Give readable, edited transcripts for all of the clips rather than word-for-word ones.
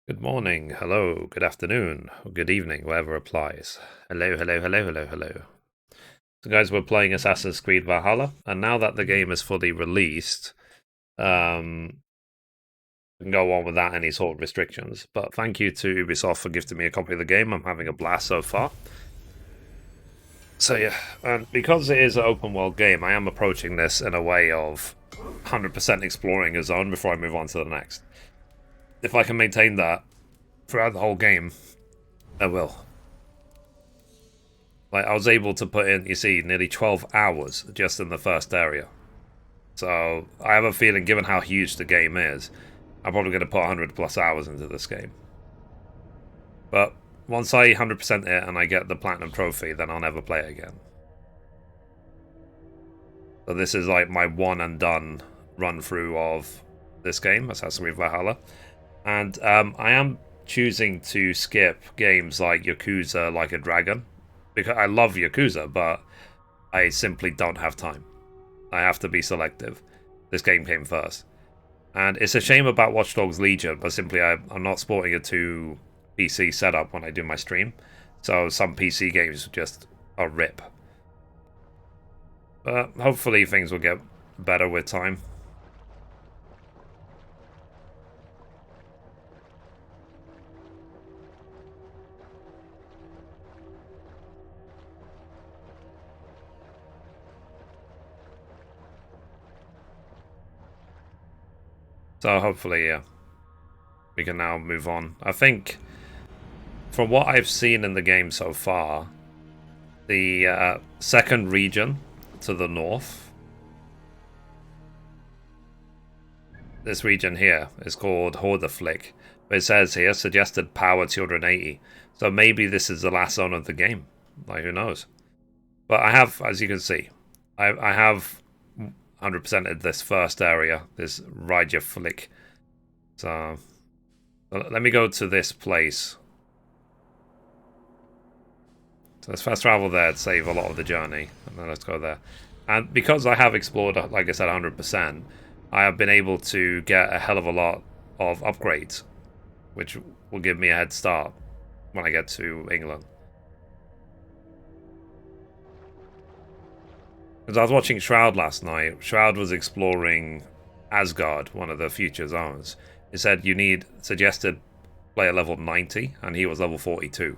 Good morning, hello, good afternoon, or good evening, whatever applies. Hello, hello, hello, hello, hello. So guys, we're playing Assassin's Creed Valhalla, and now that the game is fully released, we can go on without any sort of restrictions. But thank you to Ubisoft for gifting me a copy of the game. I'm having a blast so far. So yeah, and because it is an open world game, I am approaching this in a way of 100% exploring a zone before I move on to the next. If I can maintain that throughout the whole game, I will. Like, I was able to put in, you see, nearly 12 hours just in the first area. So, I have a feeling, given how huge the game is, I'm probably going to put 100 plus hours into this game. But once I 100% it and I get the Platinum Trophy, then I'll never play it again. So this is like my one and done run through of this game, Assassin's Creed Valhalla. And I am choosing to skip games like Yakuza Like a Dragon, because I love Yakuza, but I simply don't have time. I have to be selective. This game came first. And it's a shame about Watch Dogs Legion, but simply I'm not sporting a 2 PC setup when I do my stream. So some PC games just are rip. But hopefully things will get better with time. So hopefully, yeah, we can now move on. I think, from what I've seen in the game so far, the second region to the north, this region here, is called Hordeflick. But it says here, suggested power 280. So maybe this is the last zone of the game. Like, who knows? But I have, as you can see, I have 100%ed this first area, this Flick. So let me go to this place. So let's fast travel there to save a lot of the journey, and then let's go there. And because I have explored, like I said, 100%, I have been able to get a hell of a lot of upgrades, which will give me a head start when I get to England. Because I was watching Shroud last night. Shroud was exploring Asgard, one of the future zones. It said you suggested player level 90, and he was level 42.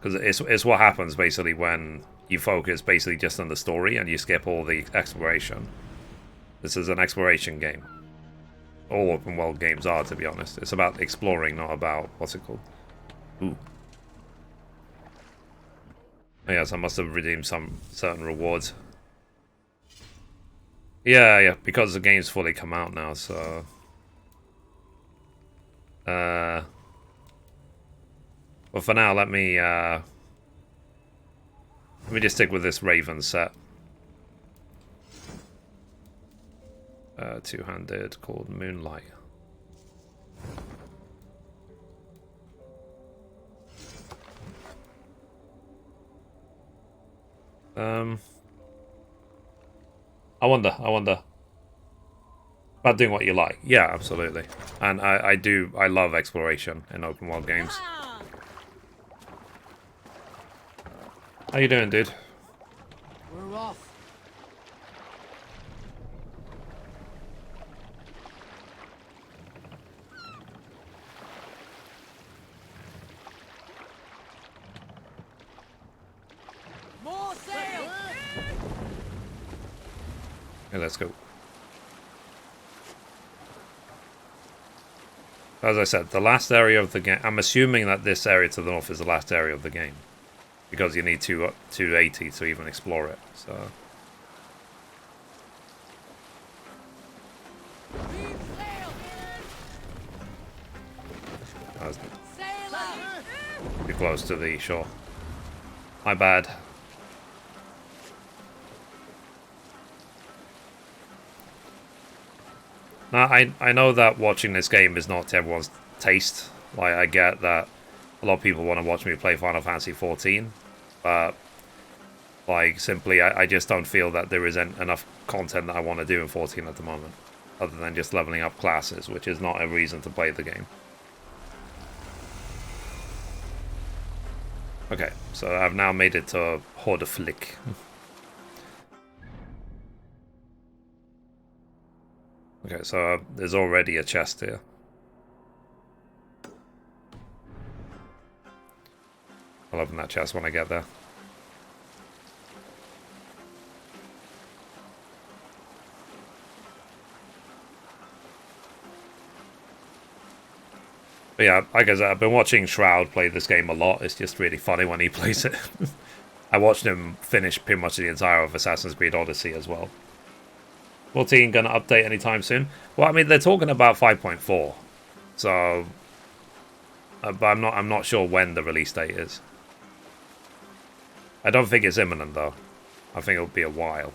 Because it's what happens basically when you focus basically just on the story and you skip all the exploration. This is an exploration game. All open world games are, to be honest. It's about exploring, not about, what's it called? Ooh. Oh, yes, I must have redeemed some certain rewards. Yeah, because the game's fully come out now, so... Well, for now, let me just stick with this Raven set. Two-handed, called Moonlight. I wonder. About doing what you like. Yeah, absolutely. And I love exploration in open world games. How you doing, dude? We're off. More sail. Okay, let's go. As I said, the last area of the game... I'm assuming that this area to the north is the last area of the game. Because you need 280 to even explore it, so... That was too close to the shore. My bad. Now, I know that watching this game is not to everyone's taste. Like, I get that a lot of people want to watch me play Final Fantasy 14, but like, simply, I just don't feel that there isn't enough content that I want to do in 14 at the moment, other than just leveling up classes, which is not a reason to play the game. Okay, so I've now made it to Hordeflick. Okay, so there's already a chest here. I'll open that chest when I get there. But yeah, like I said, I've been watching Shroud play this game a lot. It's just really funny when he plays it. I watched him finish pretty much the entire of Assassin's Creed Odyssey as well. 14 gonna update anytime soon? Well, I mean, they're talking about 5.4, so, but I'm not sure when the release date is. I don't think it's imminent though. I think it'll be a while.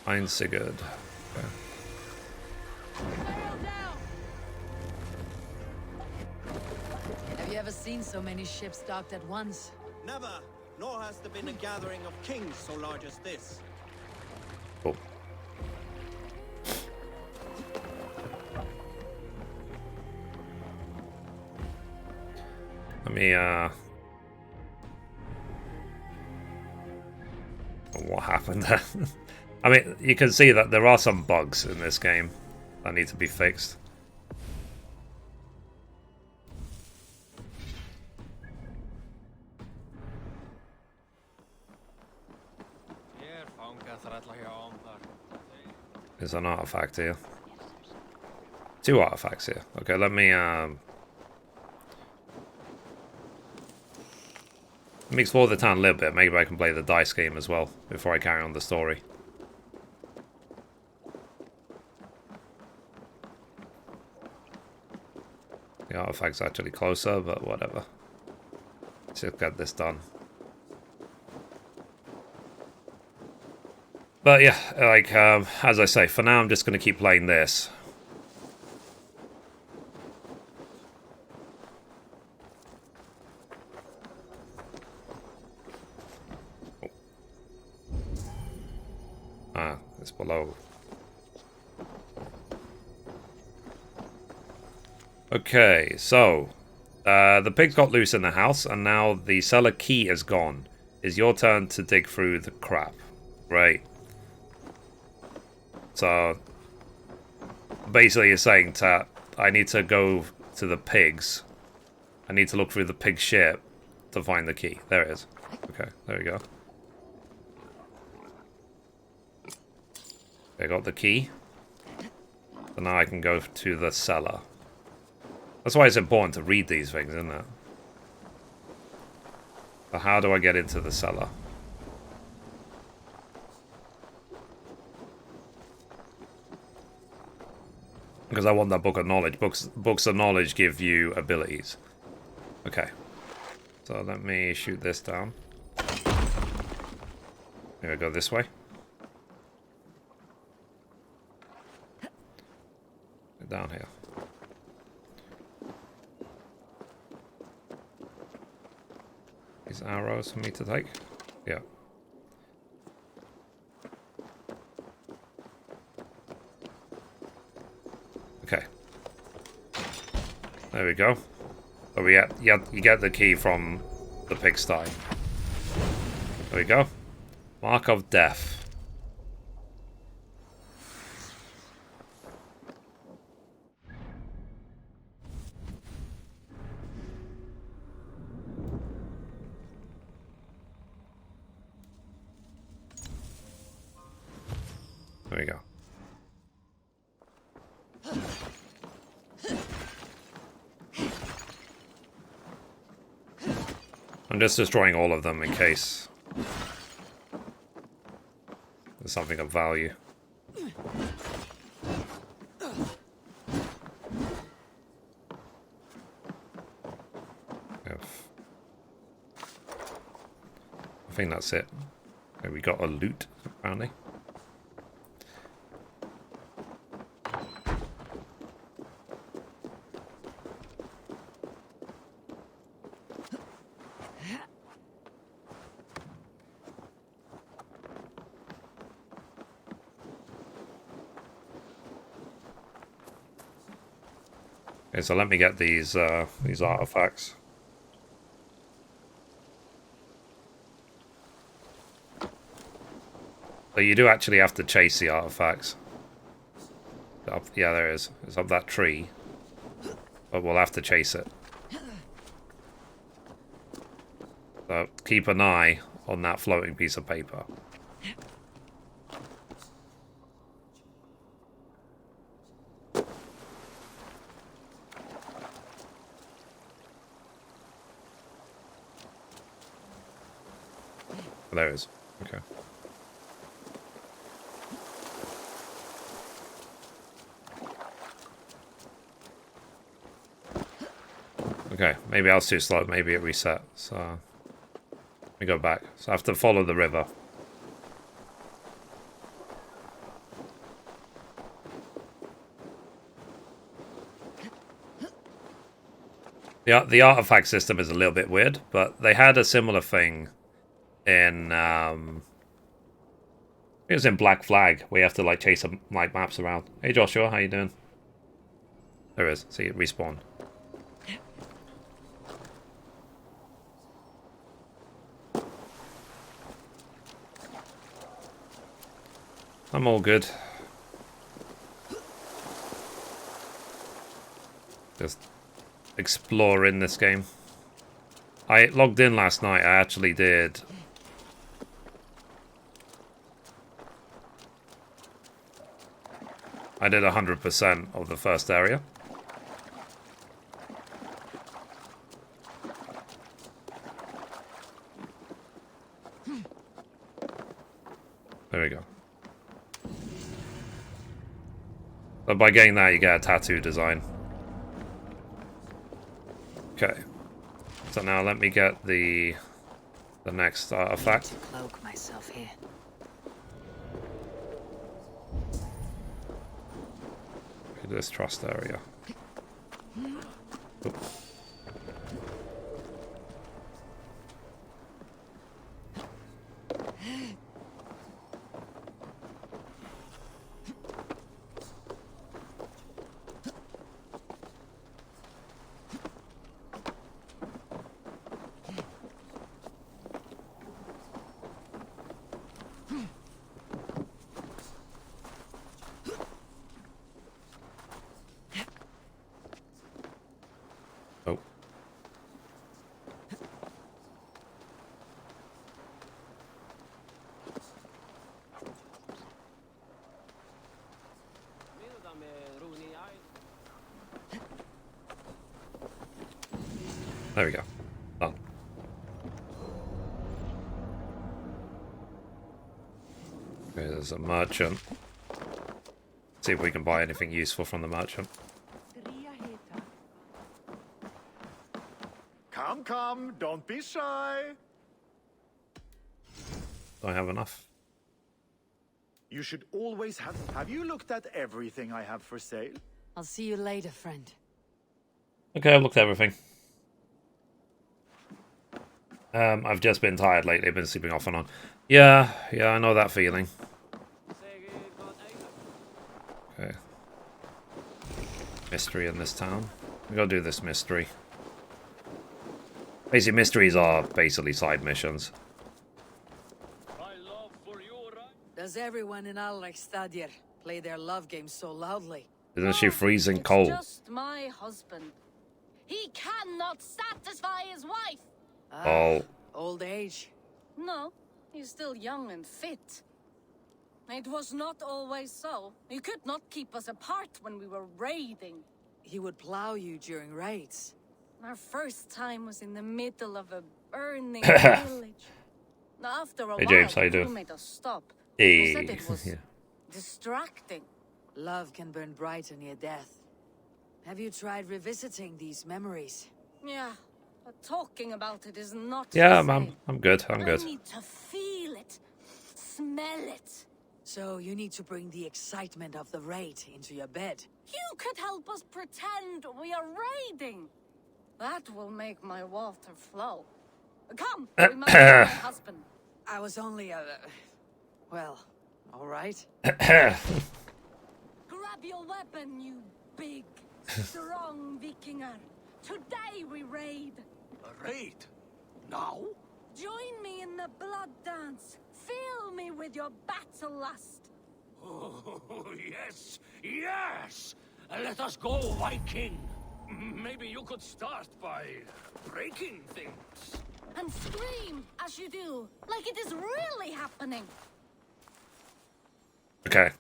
Ein Sigurd. Okay. Sail down! Have you ever seen so many ships docked at once? Never, nor has there been a gathering of kings so large as this. Cool. Let me, what happened there? I mean, you can see that there are some bugs in this game that need to be fixed. There's an artifact here. 2 artifacts here. Okay, let me explore the town a little bit. Maybe I can play the dice game as well before I carry on the story. The artifact's actually closer, but whatever. Let's just get this done. But yeah, like, as I say, for now I'm just going to keep playing this. Oh. Ah, it's below. Okay, so the pigs got loose in the house, and now the cellar key is gone. It's your turn to dig through the crap. Right. So basically, you're saying that I need to go to the pigs. I need to look through the pig ship to find the key. There it is. Okay, there we go. I got the key. So now I can go to the cellar. That's why it's important to read these things, isn't it? So how do I get into the cellar? Because I want that book of knowledge. Books of knowledge give you abilities. Okay. So let me shoot this down. Here we go this way. Get down here. These arrows for me to take? Yeah. Okay. There we go. So you get the key from the pigsty. There we go. Mark of Death. There we go. I'm just destroying all of them in case there's something of value. I think that's it. Okay, we got a loot, apparently. Okay, so let me get these artifacts. So you do actually have to chase the artifacts. Yeah, there it is. It's up that tree. But we'll have to chase it. So keep an eye on that floating piece of paper. There it is. Okay. Okay, maybe I was too slow. Maybe it reset. So let me go back. So I have to follow the river. The artifact system is a little bit weird, but they had a similar thing in it was in Black Flag, where you have to like chase some like maps around. Hey Joshua, how you doing? There it is. See it respawn. I'm all good. Just exploring this game. I logged in last night. I actually did. I did 100% of the first area. There we go. So by getting that, you get a tattoo design. Okay. So now let me get the next artifact. Cloak myself here. This trust area. Oop. Oh. There we go. Done. Okay, there's a merchant. See if we can buy anything useful from the merchant. Come, come, don't be shy. Do I have enough? You should always have... Have you looked at everything I have for sale? I'll see you later, friend. Okay, I've looked at everything. I've just been tired lately. I've been sleeping off and on. Yeah, I know that feeling. Okay. Mystery in this town. We gotta do this mystery. Basically, mysteries are basically side missions. Does everyone in Alrekstadir play their love game so loudly? Isn't she freezing It's cold? just my husband. He cannot satisfy his wife. Oh. Old age. No, he's still young and fit. It was not always so. You could not keep us apart when we were raiding. He would plow you during raids. Our first time was in the middle of a burning village. After a Hey, while, James, how you he doing? made us stop. Hey. He said it was Yeah. distracting. Love can burn brighter near death. Have you tried revisiting these memories? Yeah, but talking about it is not Yeah, the same. I'm good. I'm good. I need to feel it, smell it. So you need to bring the excitement of the raid into your bed. You could help us pretend we are raiding. That will make my water flow. Come, we must find my husband. I was only well, all right. Grab your weapon, you big, Strong Vikinger. Today we raid. A raid? Now? Join me in the blood dance. Fill me with your battle lust. Oh, yes, yes! Let us go, Viking! Maybe you could start by breaking things. And scream as you do, like it is really happening. Okay.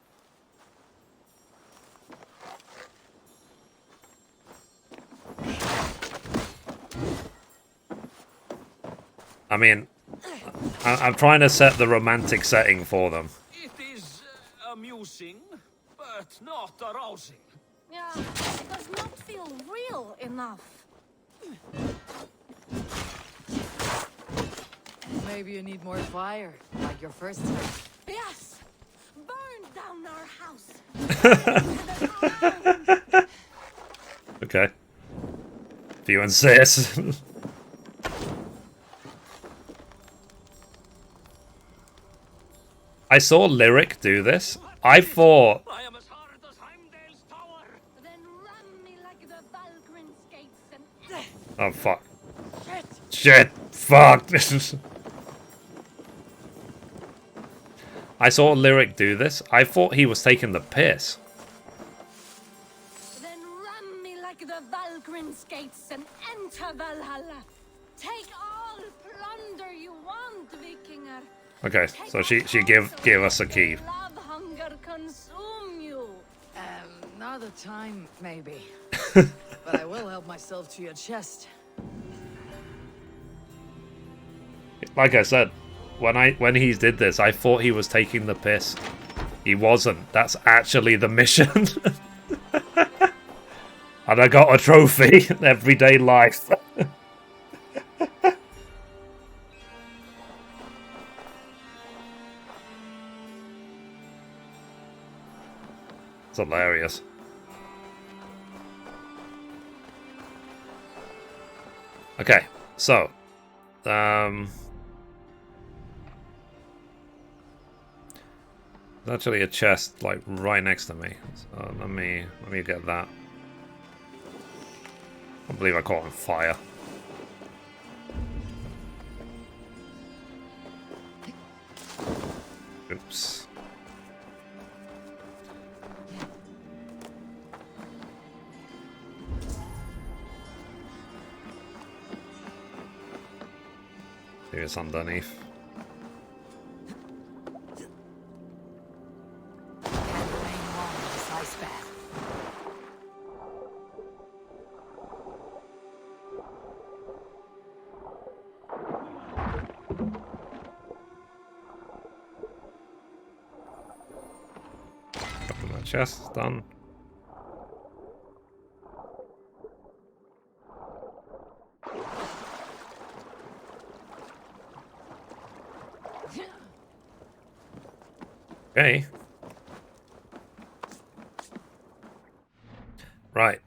I mean, I'm trying to set the romantic setting for them. It is amusing, but not arousing. Yeah, it does not feel real enough. Maybe you need more fire, like your first time. Yes! Burn down our house! Okay. If you insist. I saw Lyric do this. I thought... I am as hard as Heimdall's tower. Then ram me like the Valkyrin skates and... Oh, fuck. Shit! Shit! Fuck! I saw Lyric do this. I thought he was taking the piss. Then ram me like the Valkyrin skates and enter Valhalla. Take all plunder you want, Vikinger. Okay, so she gave us a key. Love hunger consume you. Another time, maybe. But I will help myself to your chest. Like I said, when he did this, I thought he was taking the piss. He wasn't. That's actually the mission. And I got a trophy. Everyday life. It's hilarious. Okay, so there's actually a chest like right next to me. So let me get that. I can't believe I caught on fire. Oops. Here's underneath. Can't remain long in this ice bath. Open that chest, done. Okay. Right.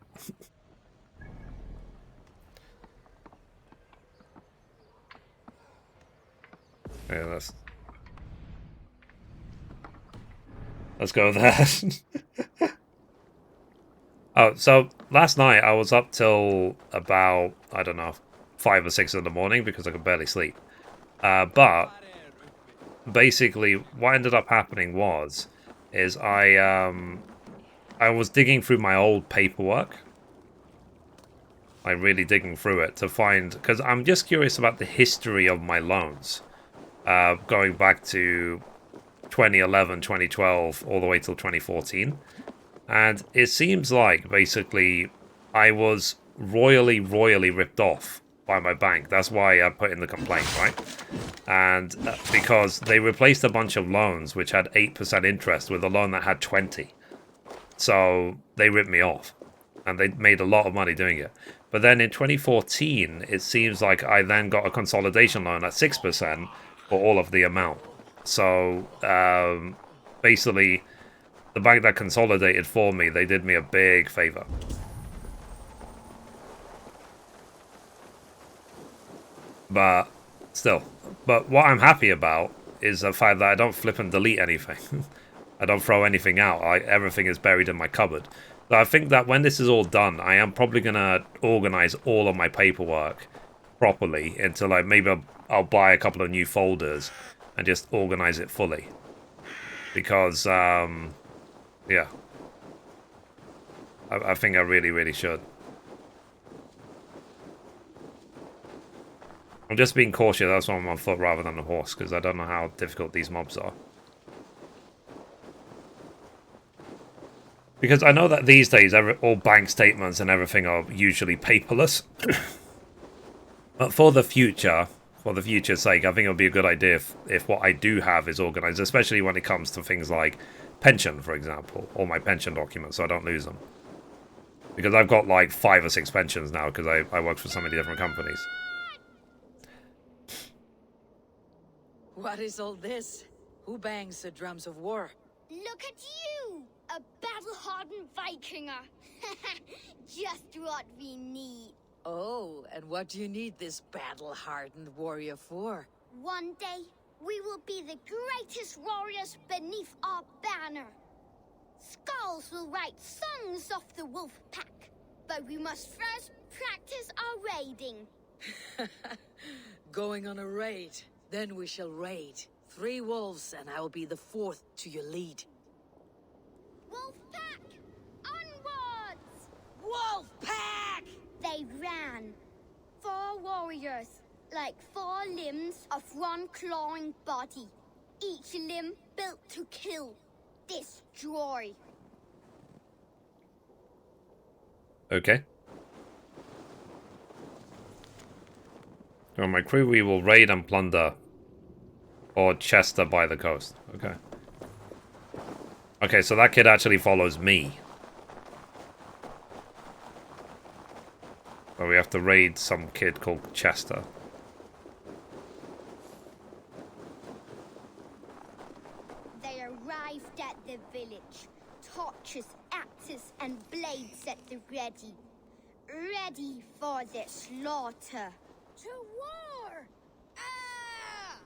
Okay, let's go with that. Oh, so last night I was up till about, I don't know, 5 or 6 in the morning because I could barely sleep. But basically what ended up happening is I was digging through my old paperwork, like really digging through it to find, because I'm just curious about the history of my loans, going back to 2011, 2012, all the way till 2014, and it seems like basically I was royally ripped off by my bank. That's why I put in the complaint, right? And because they replaced a bunch of loans which had 8% interest with a loan that had 20. So they ripped me off. And they made a lot of money doing it. But then in 2014, it seems like I then got a consolidation loan at 6% for all of the amount. So basically, the bank that consolidated for me, they did me a big favor. But still, but what I'm happy about is the fact that I don't flip and delete anything. I don't throw anything out. Everything is buried in my cupboard. So I think that when this is all done, I am probably going to organize all of my paperwork properly into, like, maybe I'll buy a couple of new folders and just organize it fully. Because, yeah. I think I really, really should. I'm just being cautious, that's why I'm on foot rather than a horse, because I don't know how difficult these mobs are. Because I know that these days, all bank statements and everything are usually paperless. But for the future's sake, I think it would be a good idea if what I do have is organized, especially when it comes to things like pension, for example, or my pension documents, so I don't lose them. Because I've got like 5 or 6 pensions now, because I work for so many different companies. What is all this? Who bangs the drums of war? Look at you! A battle-hardened Vikinger! Just what we need. Oh, and what do you need this battle-hardened warrior for? One day, we will be the greatest warriors beneath our banner. Skulls will write songs of the wolf pack, but we must first practice our raiding. Going on a raid. Then we shall raid. 3 wolves, and I will be the 4th to your lead. Wolf pack! Onwards! Wolf pack! They ran. 4 warriors, like 4 limbs of one clawing body. Each limb built to kill, destroy. Okay. On my crew, we will raid and plunder or Chester by the coast. Okay. Okay, so that kid actually follows me. But we have to raid some kid called Chester. They arrived at the village. Torches, axes, and blades at the ready. Ready for the slaughter. To war! Ah!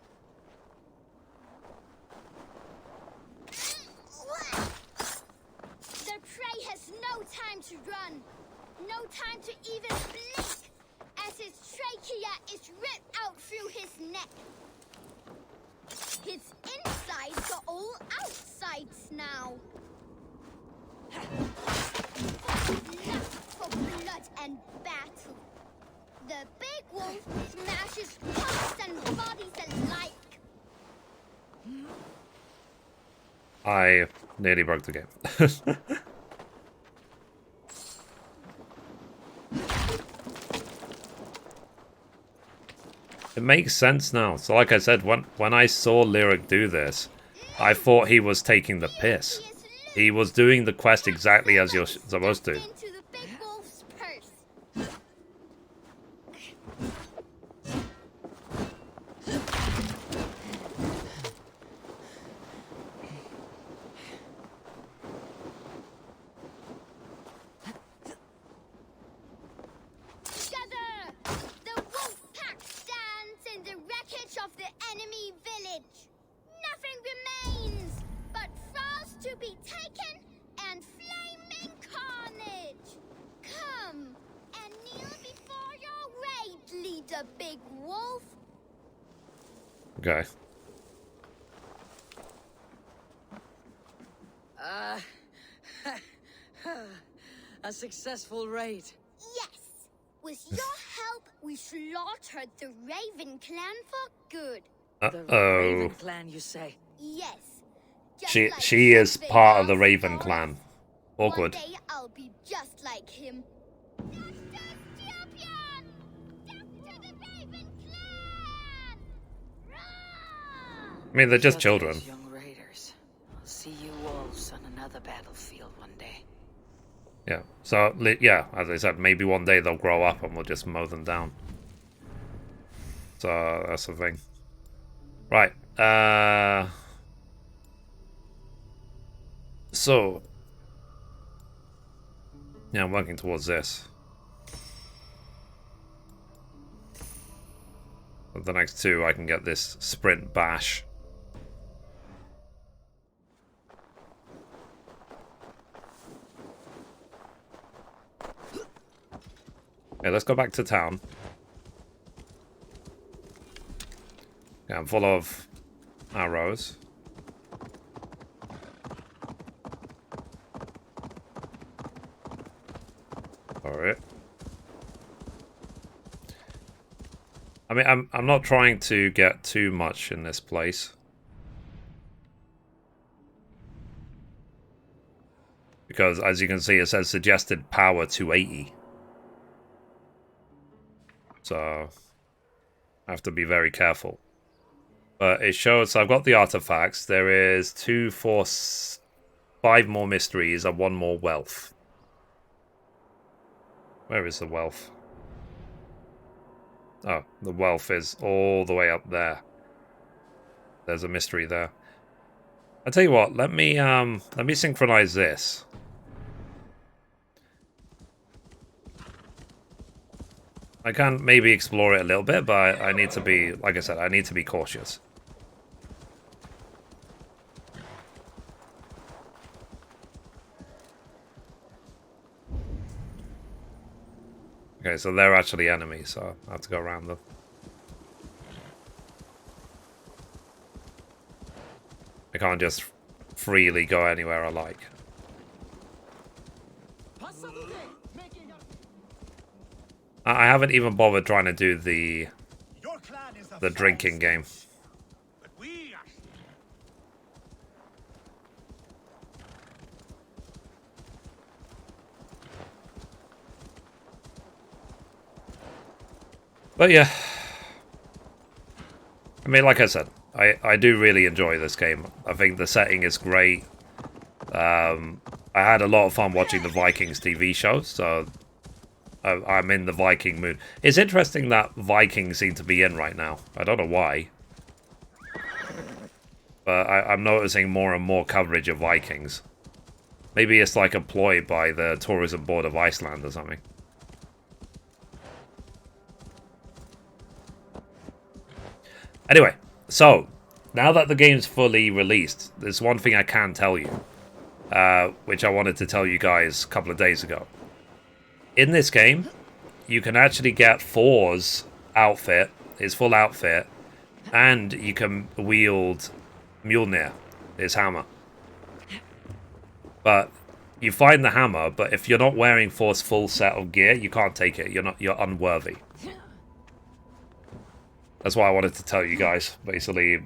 The prey has no time to run. No time to even blink, as his trachea is ripped out through his neck. His insides are all outsides now. Lust for blood and battle. The big wolf smashes hearts and bodies alike. I nearly broke the game. It makes sense now. So like I said, when I saw Lyric do this, I thought he was taking the piss. He was doing the quest exactly as you're supposed to. Into the big wolf's purse. Of the enemy village. Nothing remains but thralls to be taken and flaming carnage. Come and kneel before your raid leader, Big Wolf. Okay. A successful raid. Yes. With your help, we slaughtered the Raven clan for good. The Raven clan, you say? Yes. She is part of the Raven clan. Awkward. One day I'll be just like him. Champion! Death to the Raven clan! I mean, they're just children. Young raiders. I'll see you wolves on another battlefield one day. Yeah. So, yeah, as I said, maybe one day they'll grow up and we'll just mow them down. So, that's the thing. Right. So. Yeah, I'm working towards this. With the next 2, I can get this sprint bash. Okay, let's go back to town. Yeah, I'm full of arrows. Alright. I mean, I'm not trying to get too much in this place. Because, as you can see, it says suggested power 280. So, I have to be very careful. But it shows, so I've got the artifacts. There is 2, 4, 5 more mysteries and 1 more wealth. Where is the wealth? Oh, the wealth is all the way up there. There's a mystery there. I'll tell you what, let me synchronize this. I can maybe explore it a little bit, but I need to be, like I said, I need to be cautious. Okay, so they're actually enemies, so I have to go around them. I can't just freely go anywhere I like. I haven't even bothered trying to do the drinking game. But yeah, I mean, like I said, I do really enjoy this game. I think the setting is great. I had a lot of fun watching the Vikings TV show, so I'm in the Viking mood. It's interesting that Vikings seem to be in right now. I don't know why. But I'm noticing more and more coverage of Vikings. Maybe it's like a ploy by the tourism board of Iceland or something. Anyway, so, now that the game's fully released, there's one thing I can tell you, which I wanted to tell you guys a couple of days ago. In this game, you can actually get Thor's outfit, his full outfit, and you can wield Mjolnir, his hammer. But you find the hammer, but if you're not wearing Thor's full set of gear, you can't take it. You're unworthy. That's why I wanted to tell you guys, basically, a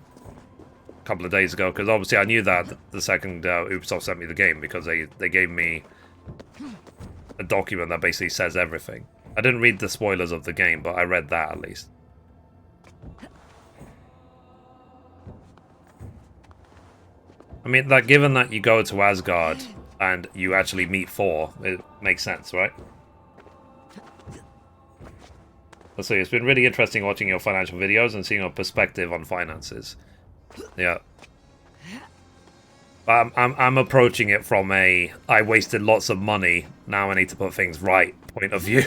couple of days ago, because obviously I knew that the second Ubisoft sent me the game, because they gave me a document that basically says everything. I didn't read the spoilers of the game, but I read that at least. I mean, that given that you go to Asgard and you actually meet Thor, it makes sense, right? Let's see, it's been really interesting watching your financial videos and seeing your perspective on finances. Yeah. I'm approaching it from a I wasted lots of money, now I need to put things right point of view.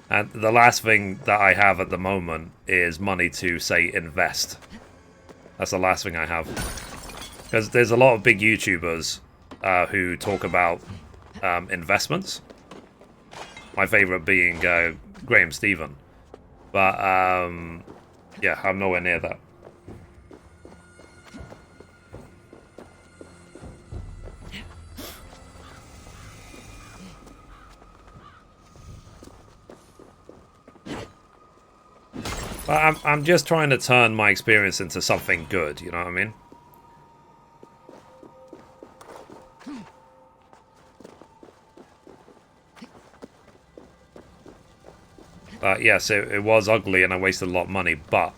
And the last thing that I have at the moment is money to, say, invest. That's the last thing I have. Because there's a lot of big YouTubers who talk about investments. My favourite being Graham Stephen. But, yeah, I'm nowhere near that. But I'm just trying to turn my experience into something good, you know what I mean? Yes, it was ugly and I wasted a lot of money, but...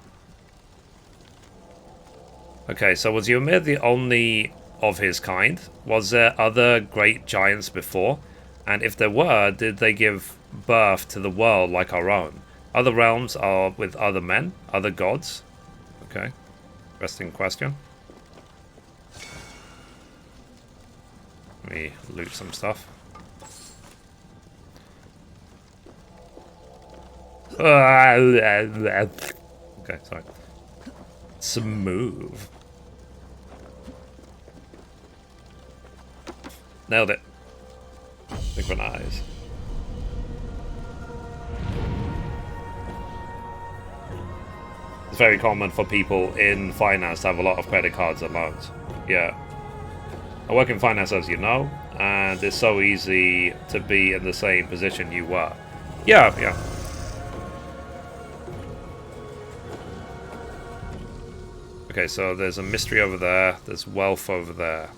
Okay, so was Ymir the only of his kind? Was there other great giants before? And if there were, did they give birth to the world like our own? Other realms are with other men, other gods? Okay, interesting question. Let me loot some stuff. Okay, sorry. Smooth. Nailed it. Synchronize. very common for people in finance to have a lot of credit cards and loans. Yeah. I work in finance, as you know, and it's so easy to be in the same position you were. Yeah, yeah. Okay, so there's a mystery over there, there's wealth over there.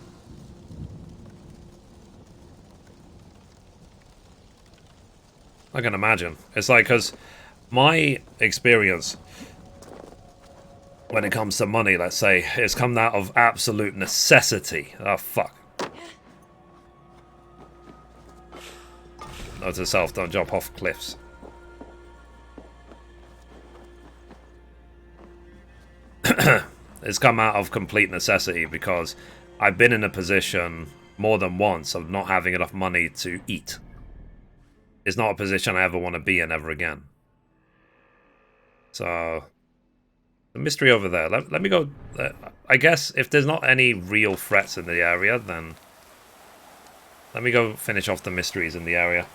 I can imagine. It's like, because my experience when it comes to money, let's say, it's come out of absolute necessity. Oh, fuck. Note to self, don't jump off cliffs. It's come out of complete necessity because I've been in a position more than once of not having enough money to eat. It's not a position I ever want to be in ever again. So, the mystery over there. Let me go. I guess if there's not any real threats in the area, then let me go finish off the mysteries in the area.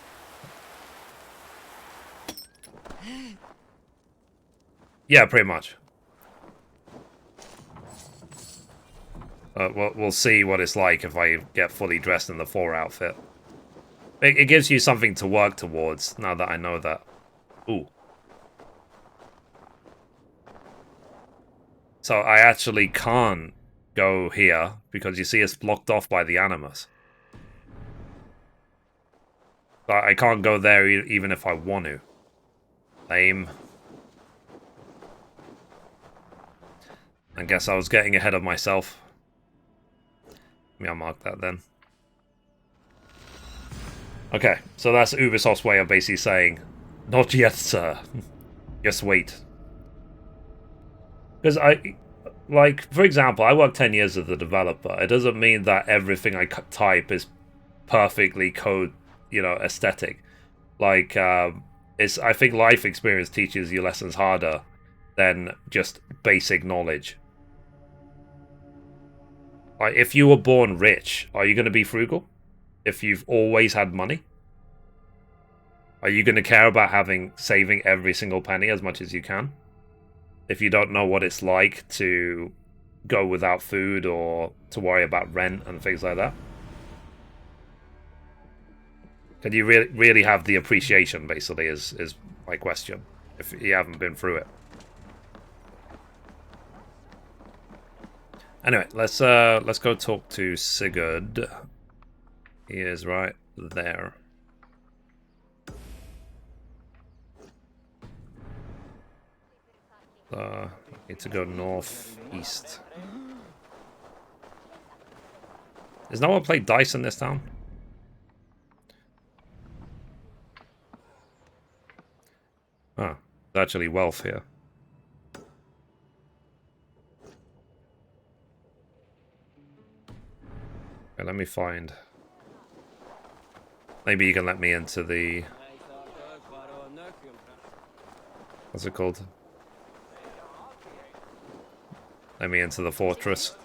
Yeah, pretty much. We'll see what it's like if I get fully dressed in the 4 outfit. It gives you something to work towards, now that I know that. Ooh. So I actually can't go here, because you see it's blocked off by the Animus. So I can't go there even if I want to. Lame. I guess I was getting ahead of myself. Let me unmark that then. Okay, so that's Ubisoft's way of basically saying, not yet, sir. Just wait. Because like, for example, I worked 10 years as a developer. It doesn't mean that everything I type is perfectly code, you know, aesthetic. Like, I think life experience teaches you lessons harder than just basic knowledge. Like, if you were born rich, are you going to be frugal? If you've always had money? Are you going to care about saving every single penny as much as you can? If you don't know what it's like to go without food or to worry about rent and things like that? Can you really have the appreciation, basically, is my question, if you haven't been through it. Anyway, let's go talk to Sigurd. He is right there. Need to go northeast. Is no one played dice in this town? Ah, there's actually wealth here. Okay, let me find. Maybe you can let me into the... What's it called? Let me into the fortress.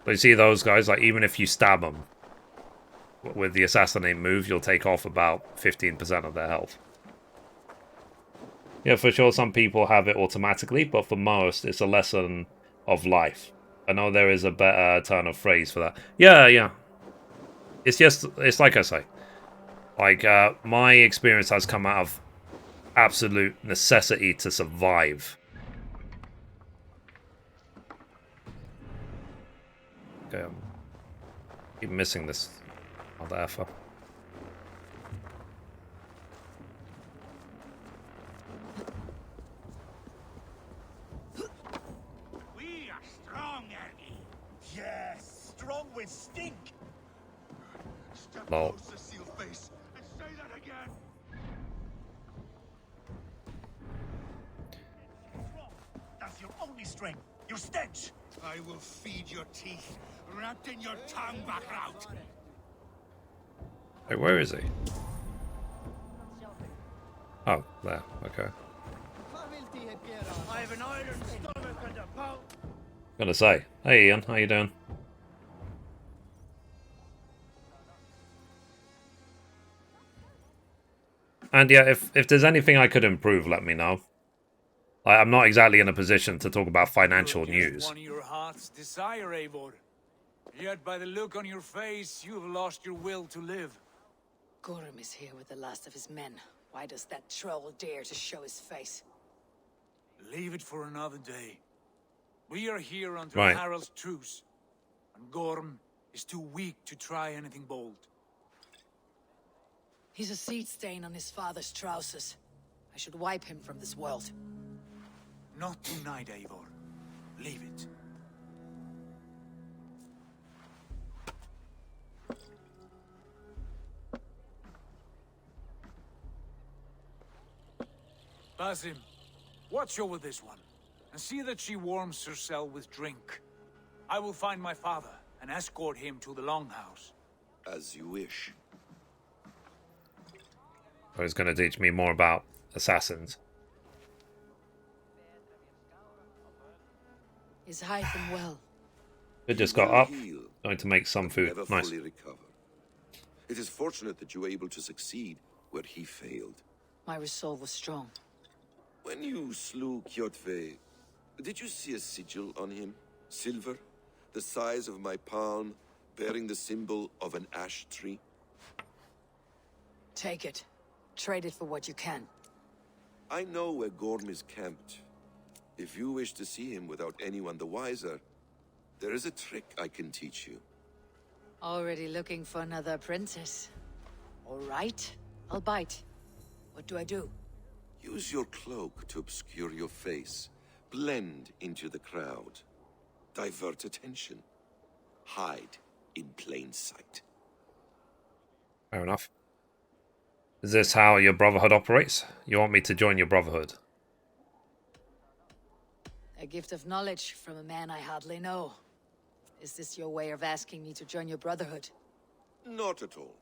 But you see those guys, like, even if you stab them with the assassinate move, you'll take off about 15% of their health. Yeah, for sure, some people have it automatically, but for most, it's a lesson of life. I know there is a better turn of phrase for that. Yeah, yeah. It's like I say. Like, my experience has come out of absolute necessity to survive. Okay, keep missing this other effer. We are strong, Annie. Yes, strong with stink. Step Lol. closer, seal face, and say that again. That's your only strength. Your stench. I will feed your teeth, wrapped in your tongue back out. Hey, where is he? Oh, there. Okay. I have an iron stomach and a bow. Gonna say, hey Ian, how you doing? And yeah, if there's anything I could improve, let me know. I'm not exactly in a position to talk about financial news. One of your heart's desire, Eivor. Yet by the look on your face, you've lost your will to live. Gorm is here with the last of his men. Why does that troll dare to show his face? Leave it for another day. We are here under Right. Harald's truce, and Gorm is too weak to try anything bold. He's a seed stain on his father's trousers. I should wipe him from this world. Not tonight, Eivor. Leave it. Basim, watch over this one, and see that she warms herself with drink. I will find my father and escort him to the Longhouse. As you wish. He's going to teach me more about assassins. Is Hytham well? It just got up. Going to make some food. Never Nice. fully recover. It is fortunate that you were able to succeed where he failed. My resolve was strong. When you slew Kjotve, did you see a sigil on him? Silver, the size of my palm, bearing the symbol of an ash tree? Take it. Trade it for what you can. I know where Gorm is camped. If you wish to see him without anyone the wiser, there is a trick I can teach you. Already looking for another princess. All right, I'll bite. What do I do? Use your cloak to obscure your face. Blend into the crowd. Divert attention. Hide in plain sight. Fair enough. Is this how your brotherhood operates? You want me to join your brotherhood? A gift of knowledge from a man I hardly know. Is this your way of asking me to join your brotherhood? Not at all.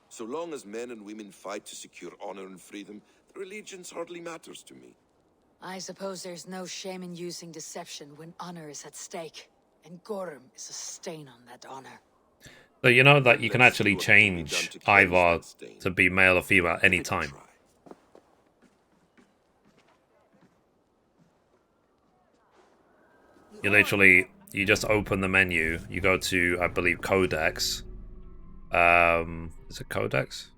So long as men and women fight to secure honor and freedom, their allegiance hardly matters to me. I suppose there's no shame in using deception when honor is at stake. And Gorm is a stain on that honor. So you know that you can actually change Eivor to be male or female at any time. You just open the menu, you go to, I believe, Codex. Is it Codex?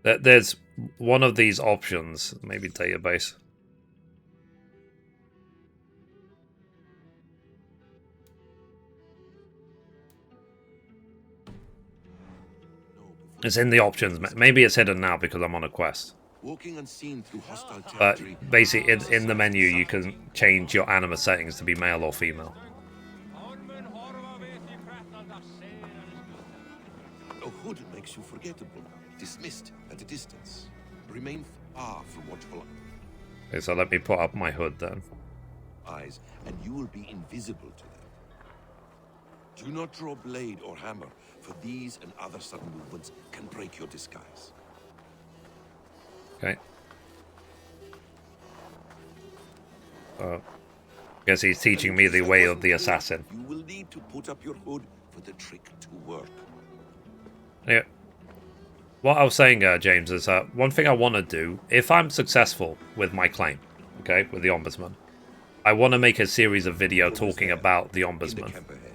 There's one of these options, maybe database. It's in the options. Maybe it's hidden now because I'm on a quest. Walking unseen through hostile But territory. basically, in the menu, you can change your anima settings to be male or female. A hood makes you forgettable, dismissed at a distance. Remain far from watchful Okay, so let me put up my hood then. eyes, and you will be invisible to them. Do not draw blade or hammer, for these and other sudden movements can break your disguise. Okay. Guess he's teaching me the way of the assassin. You will need to put up your hood for the trick to work. Yeah. What I was saying, James, is one thing I want to do, if I'm successful with my claim, okay, with the Ombudsman, I want to make a series of video talking about the In the Ombudsman. camp ahead.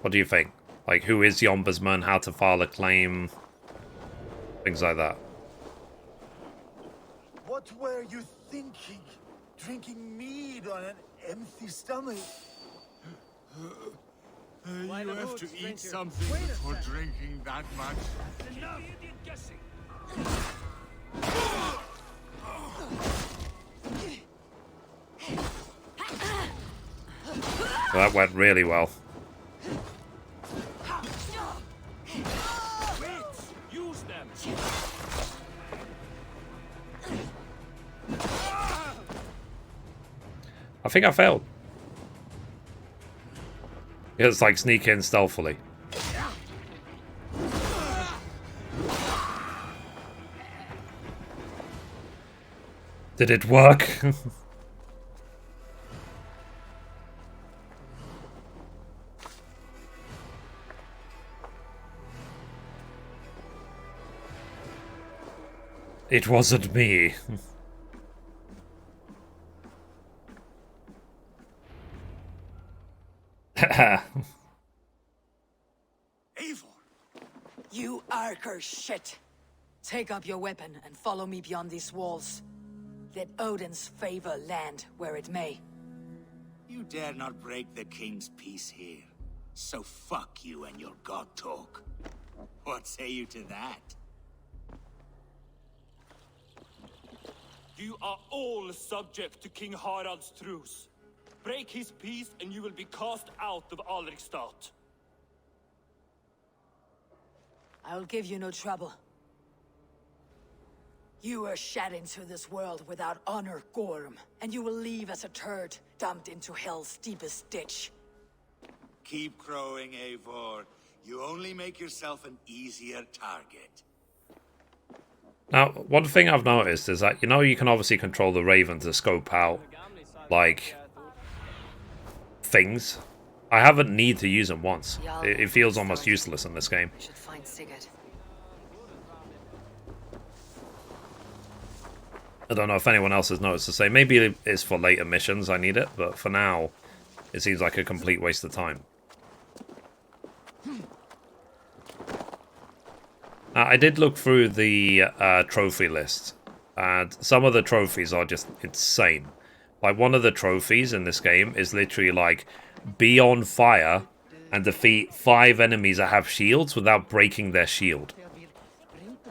What do you think? Like, who is the Ombudsman, how to file a claim, things like that. What were you thinking? Drinking mead on an empty stomach? You have to eat something before drinking that much. Enough idiot guessing. So that went really well. Use them. I think I failed. It's like sneak in stealthily. Did it work? It wasn't me. Eivor! You Arker shit! Take up your weapon and follow me beyond these walls. Let Odin's favor land where it may. You dare not break the king's peace here. So fuck you and your god talk. What say you to that? You are all subject to King Harald's truce. Break his peace and you will be cast out of Alrikstad. I will give you no trouble. You were shed into this world without honor, Gorm, and you will leave as a turd, dumped into hell's deepest ditch. Keep crowing, Eivor. You only make yourself an easier target. Now, one thing I've noticed is that, you know, you can obviously control the Raven to scope out, like, things. I haven't need to use them once. It feels almost useless in this game. I should find Sigurd. I don't know if anyone else has noticed the same. Maybe it's for later missions I need it, but for now, it seems like a complete waste of time. I did look through the trophy list, and some of the trophies are just insane. Like, one of the trophies in this game is literally like, be on fire and defeat 5 enemies that have shields without breaking their shield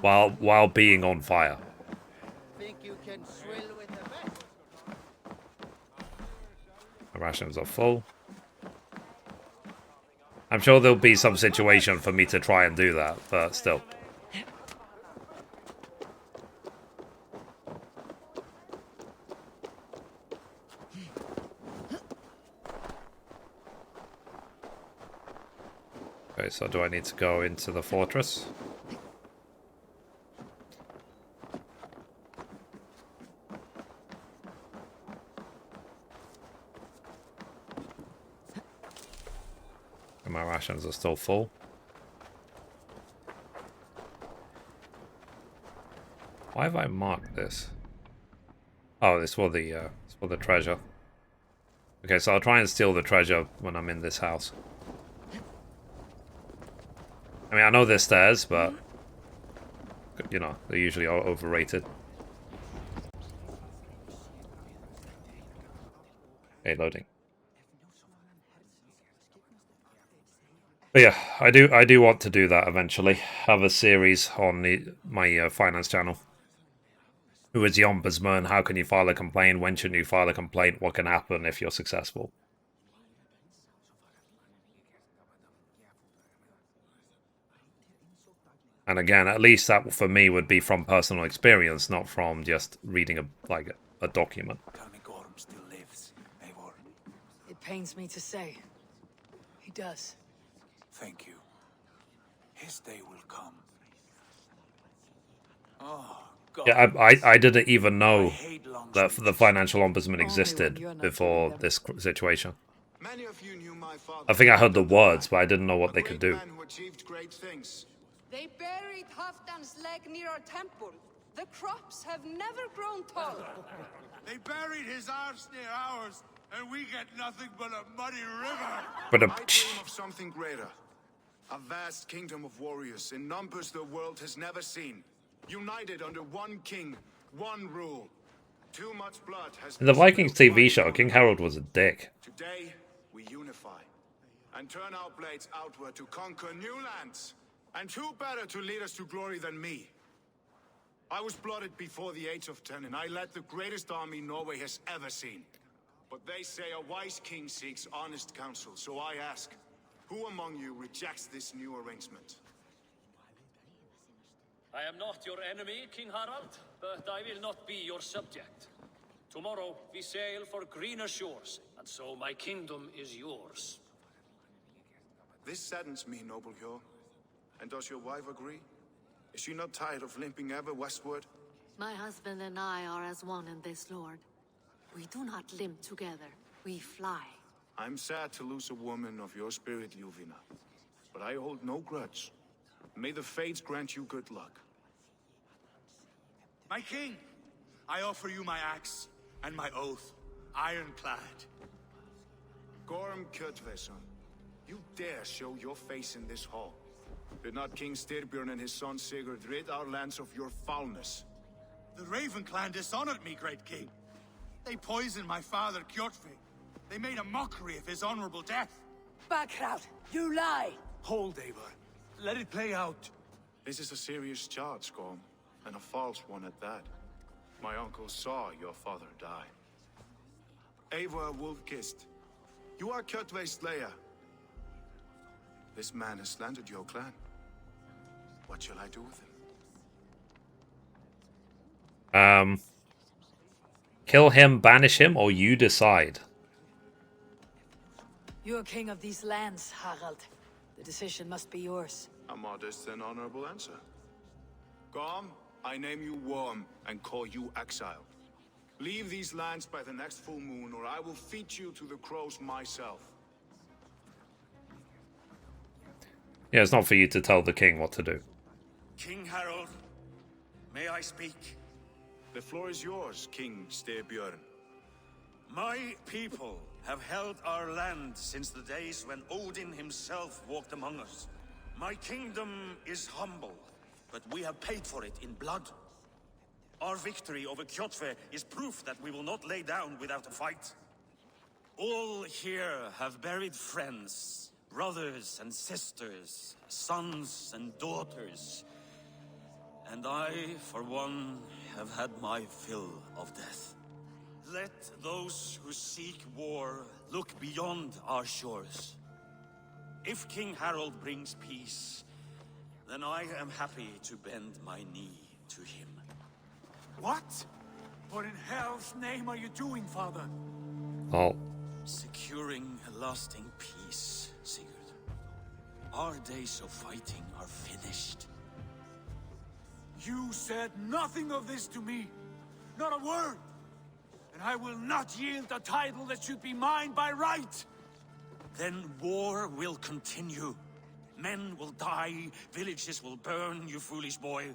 while being on fire. Think you can swill with the best? The rations are full. I'm sure there'll be some situation for me to try and do that, but still. Okay, so do I need to go into the fortress? And my rations are still full. Why have I marked this? Oh, it's for the treasure. Okay, so I'll try and steal the treasure when I'm in this house. I mean, I know there's stairs, but, you know, they're usually overrated. Okay, loading. But yeah, I do want to do that eventually. Have a series on my finance channel. Who is the ombudsman? How can you file a complaint? When should you file a complaint? What can happen if you're successful? And again, at least that for me would be from personal experience, not from just reading a document. Tell me Gorm still lives, Eivor. It pains me to say. He does. Thank you. His day will come. Oh, God. Yeah, I didn't even know that the financial ombudsman existed before this situation. Many of you knew my father. I think I heard the words, but I didn't know what they could do. Man who achieved great things. They buried Halfdan's leg near our temple. The crops have never grown tall. They buried his arse near ours, and we get nothing but a muddy river. But I dream of something greater. A vast kingdom of warriors in numbers the world has never seen. United under one king, one rule. Too much blood has in the Vikings TV show, King Harold was a dick. Today, we unify and turn our blades outward to conquer new lands. And who better to lead us to glory than me? I was blooded before the age of 10, and I led the greatest army Norway has ever seen. But they say a wise king seeks honest counsel, so I ask, who among you rejects this new arrangement? I am not your enemy, King Harald, but I will not be your subject. Tomorrow we sail for greener shores, and so my kingdom is yours. This saddens me, noble Hjor. And does your wife agree? Is she not tired of limping ever westward? My husband and I are as one in this, Lord. We do not limp together, we fly. I'm sad to lose a woman of your spirit, Ljuvina. But I hold no grudge. May the fates grant you good luck. My king, I offer you my axe and my oath, ironclad. Gorm Kjotveson, you dare show your face in this hall? Did not King Styrbjörn and his son Sigurd rid our lands of your foulness? The Raven clan dishonored me, great king. They poisoned my father, Kjotve. They made a mockery of his honorable death. Backrout, you lie! Hold, Eivor. Let it play out. This is a serious charge, Gorm, and a false one at that. My uncle saw your father die. Eivor Wolfkist, you are Kjotve's slayer. This man has slandered your clan. What shall I do with him? Kill him, banish him, or you decide. You're king of these lands, Harald. The decision must be yours. A modest and honorable answer. Gorm, I name you Worm and call you exile. Leave these lands by the next full moon, or I will feed you to the crows myself. Yeah, it's not for you to tell the king what to do. King Harold, may I speak? The floor is yours, King Styrbjörn. My people have held our land since the days when Odin himself walked among us. My kingdom is humble, but we have paid for it in blood. Our victory over Kjotve is proof that we will not lay down without a fight. All here have buried friends, brothers and sisters, sons and daughters. And I, for one, have had my fill of death. Let those who seek war look beyond our shores. If King Harold brings peace, then I am happy to bend my knee to him. What? What in hell's name are you doing, father? Oh. Securing a lasting peace, Sigurd. Our days of fighting are finished. You said nothing of this to me. Not a word. And I will not yield a title that should be mine by right. Then war will continue. Men will die, villages will burn, you foolish boy.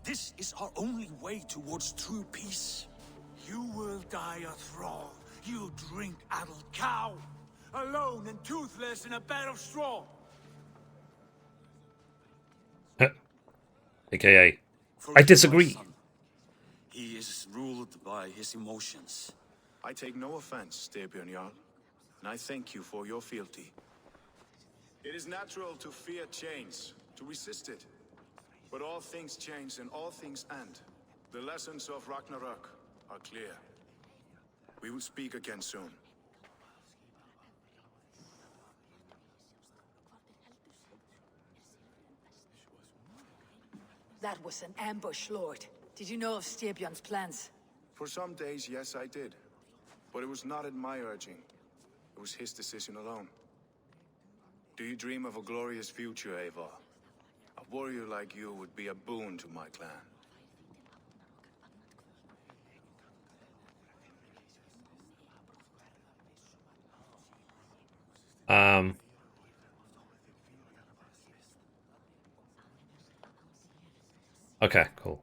This is our only way towards true peace. You will die a thrall. You drink-addled cow. Alone and toothless in a bed of straw. AKA, I disagree. He is ruled by his emotions. I take no offense, Styrbjörn Jarl, and I thank you for your fealty. It is natural to fear change, to resist it. But all things change and all things end. The lessons of Ragnarok are clear. We will speak again soon. That was an ambush, Lord. Did you know of Styrbjörn's plans? For some days, yes, I did. But it was not at my urging. It was his decision alone. Do you dream of a glorious future, Eivor? A warrior like you would be a boon to my clan. Okay, cool.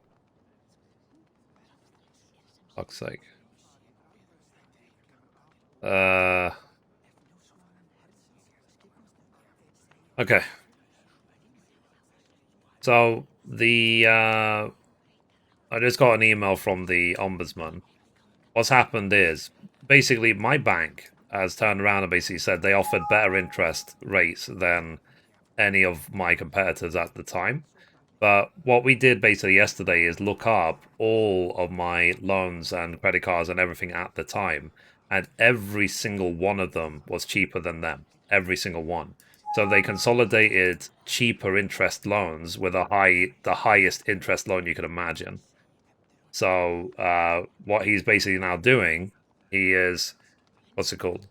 Fuck's sake. Okay. So the I just got an email from the ombudsman. What's happened is basically my bank has turned around and basically said they offered better interest rates than any of my competitors at the time. But what we did basically yesterday is look up all of my loans and credit cards and everything at the time, and every single one of them was cheaper than them. Every single one. So they consolidated cheaper interest loans with the highest interest loan you could imagine. So what he's basically now doing, he is, what's it called?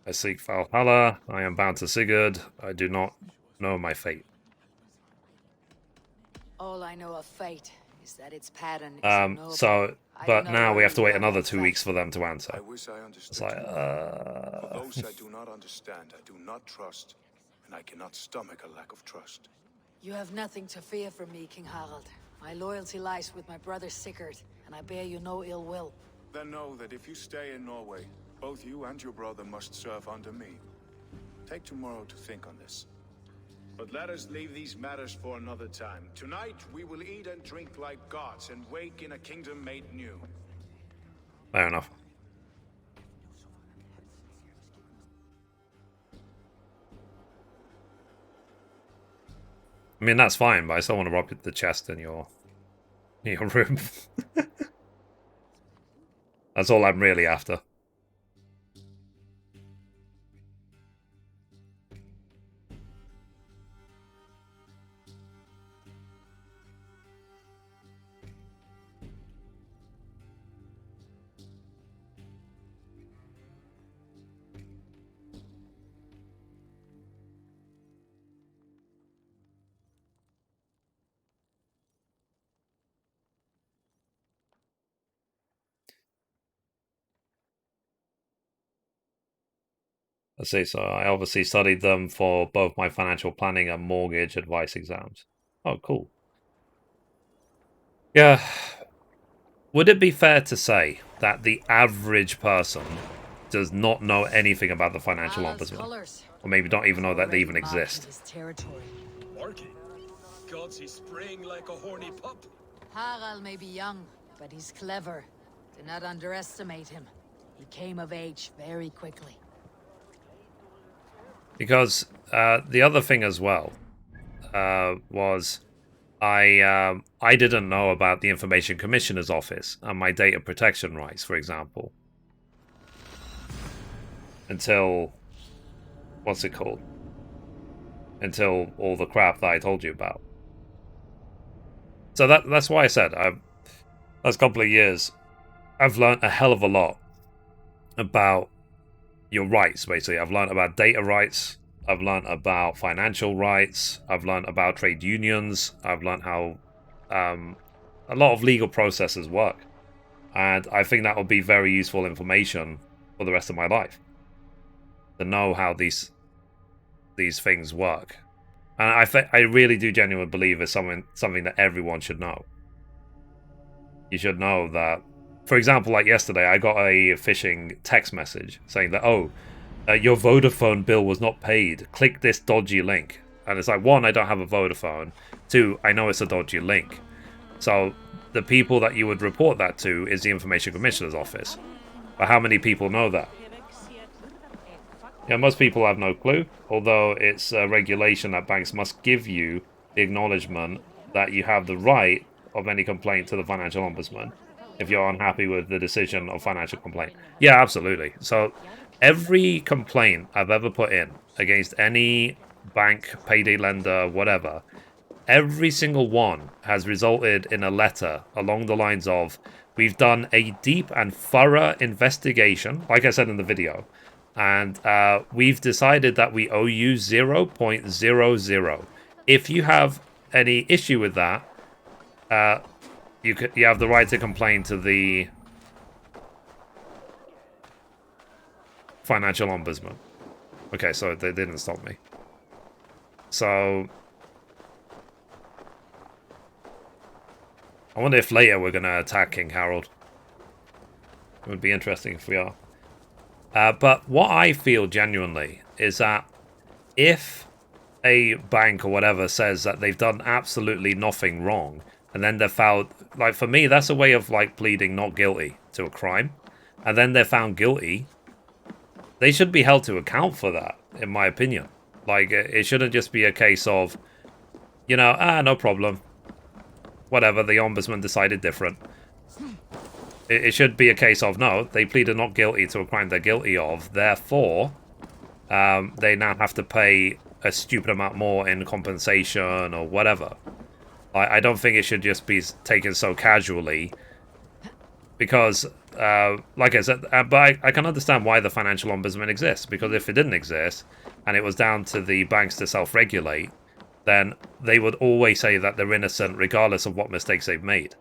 I seek Valhalla, I am bound to Sigurd, I do not know my fate. All I know of fate is that its pattern is but now we have to wait another 2 weeks for them to answer. I wish I understood. It's like, For those I do not understand, I do not trust, and I cannot stomach a lack of trust. You have nothing to fear from me, King Harald. My loyalty lies with my brother Sigurd, and I bear you no ill will. Then know that if you stay in Norway, both you and your brother must serve under me. Take tomorrow to think on this. But let us leave these matters for another time. Tonight, we will eat and drink like gods and wake in a kingdom made new. Fair enough. I mean, that's fine, but I still want to rob the chest in your room. That's all I'm really after. Let's see, so I obviously studied them for both my financial planning and mortgage advice exams. Oh, cool. Yeah. Would it be fair to say that the average person does not know anything about the financial ombudsman? Or maybe don't even know that they even exist? Marking? Gods, he's spraying like a horny pup. Harald may be young, but he's clever. Do not underestimate him. He came of age very quickly. Because the other thing as well was I didn't know about the Information Commissioner's Office and my data protection rights, for example, until what's it called? Until all the crap that I told you about. So that's why I said last couple of years I've learned a hell of a lot about your rights, basically. I've learned about data rights, I've learned about financial rights, I've learned about trade unions, I've learned how a lot of legal processes work. And I think that will be very useful information for the rest of my life. To know how these things work. And I really do genuinely believe it's something that everyone should know. You should know that. For example, like yesterday, I got a phishing text message saying that, your Vodafone bill was not paid. Click this dodgy link. And it's like, one, I don't have a Vodafone. Two, I know it's a dodgy link. So the people that you would report that to is the Information Commissioner's Office. But how many people know that? Yeah, most people have no clue. Although it's a regulation that banks must give you the acknowledgement that you have the right of any complaint to the Financial Ombudsman if you're unhappy with the decision of financial complaint. Yeah, absolutely. So every complaint I've ever put in against any bank, payday lender, whatever, every single one has resulted in a letter along the lines of, we've done a deep and thorough investigation, like I said in the video, and we've decided that we owe you 0.00. If you have any issue with that, you have the right to complain to the Financial Ombudsman. Okay, so they didn't stop me. So I wonder if later we're going to attack King Harold. It would be interesting if we are. But what I feel genuinely is that if a bank or whatever says that they've done absolutely nothing wrong, and then they're found, like for me, that's a way of like pleading not guilty to a crime, and then they're found guilty, they should be held to account for that, in my opinion. Like, it shouldn't just be a case of, you know, no problem. Whatever, the Ombudsman decided different. It should be a case of, no, they pleaded not guilty to a crime they're guilty of, therefore, they now have to pay a stupid amount more in compensation or whatever. I don't think it should just be taken so casually, because, like I said, but I can understand why the Financial Ombudsman exists, because if it didn't exist, and it was down to the banks to self-regulate, then they would always say that they're innocent, regardless of what mistakes they've made.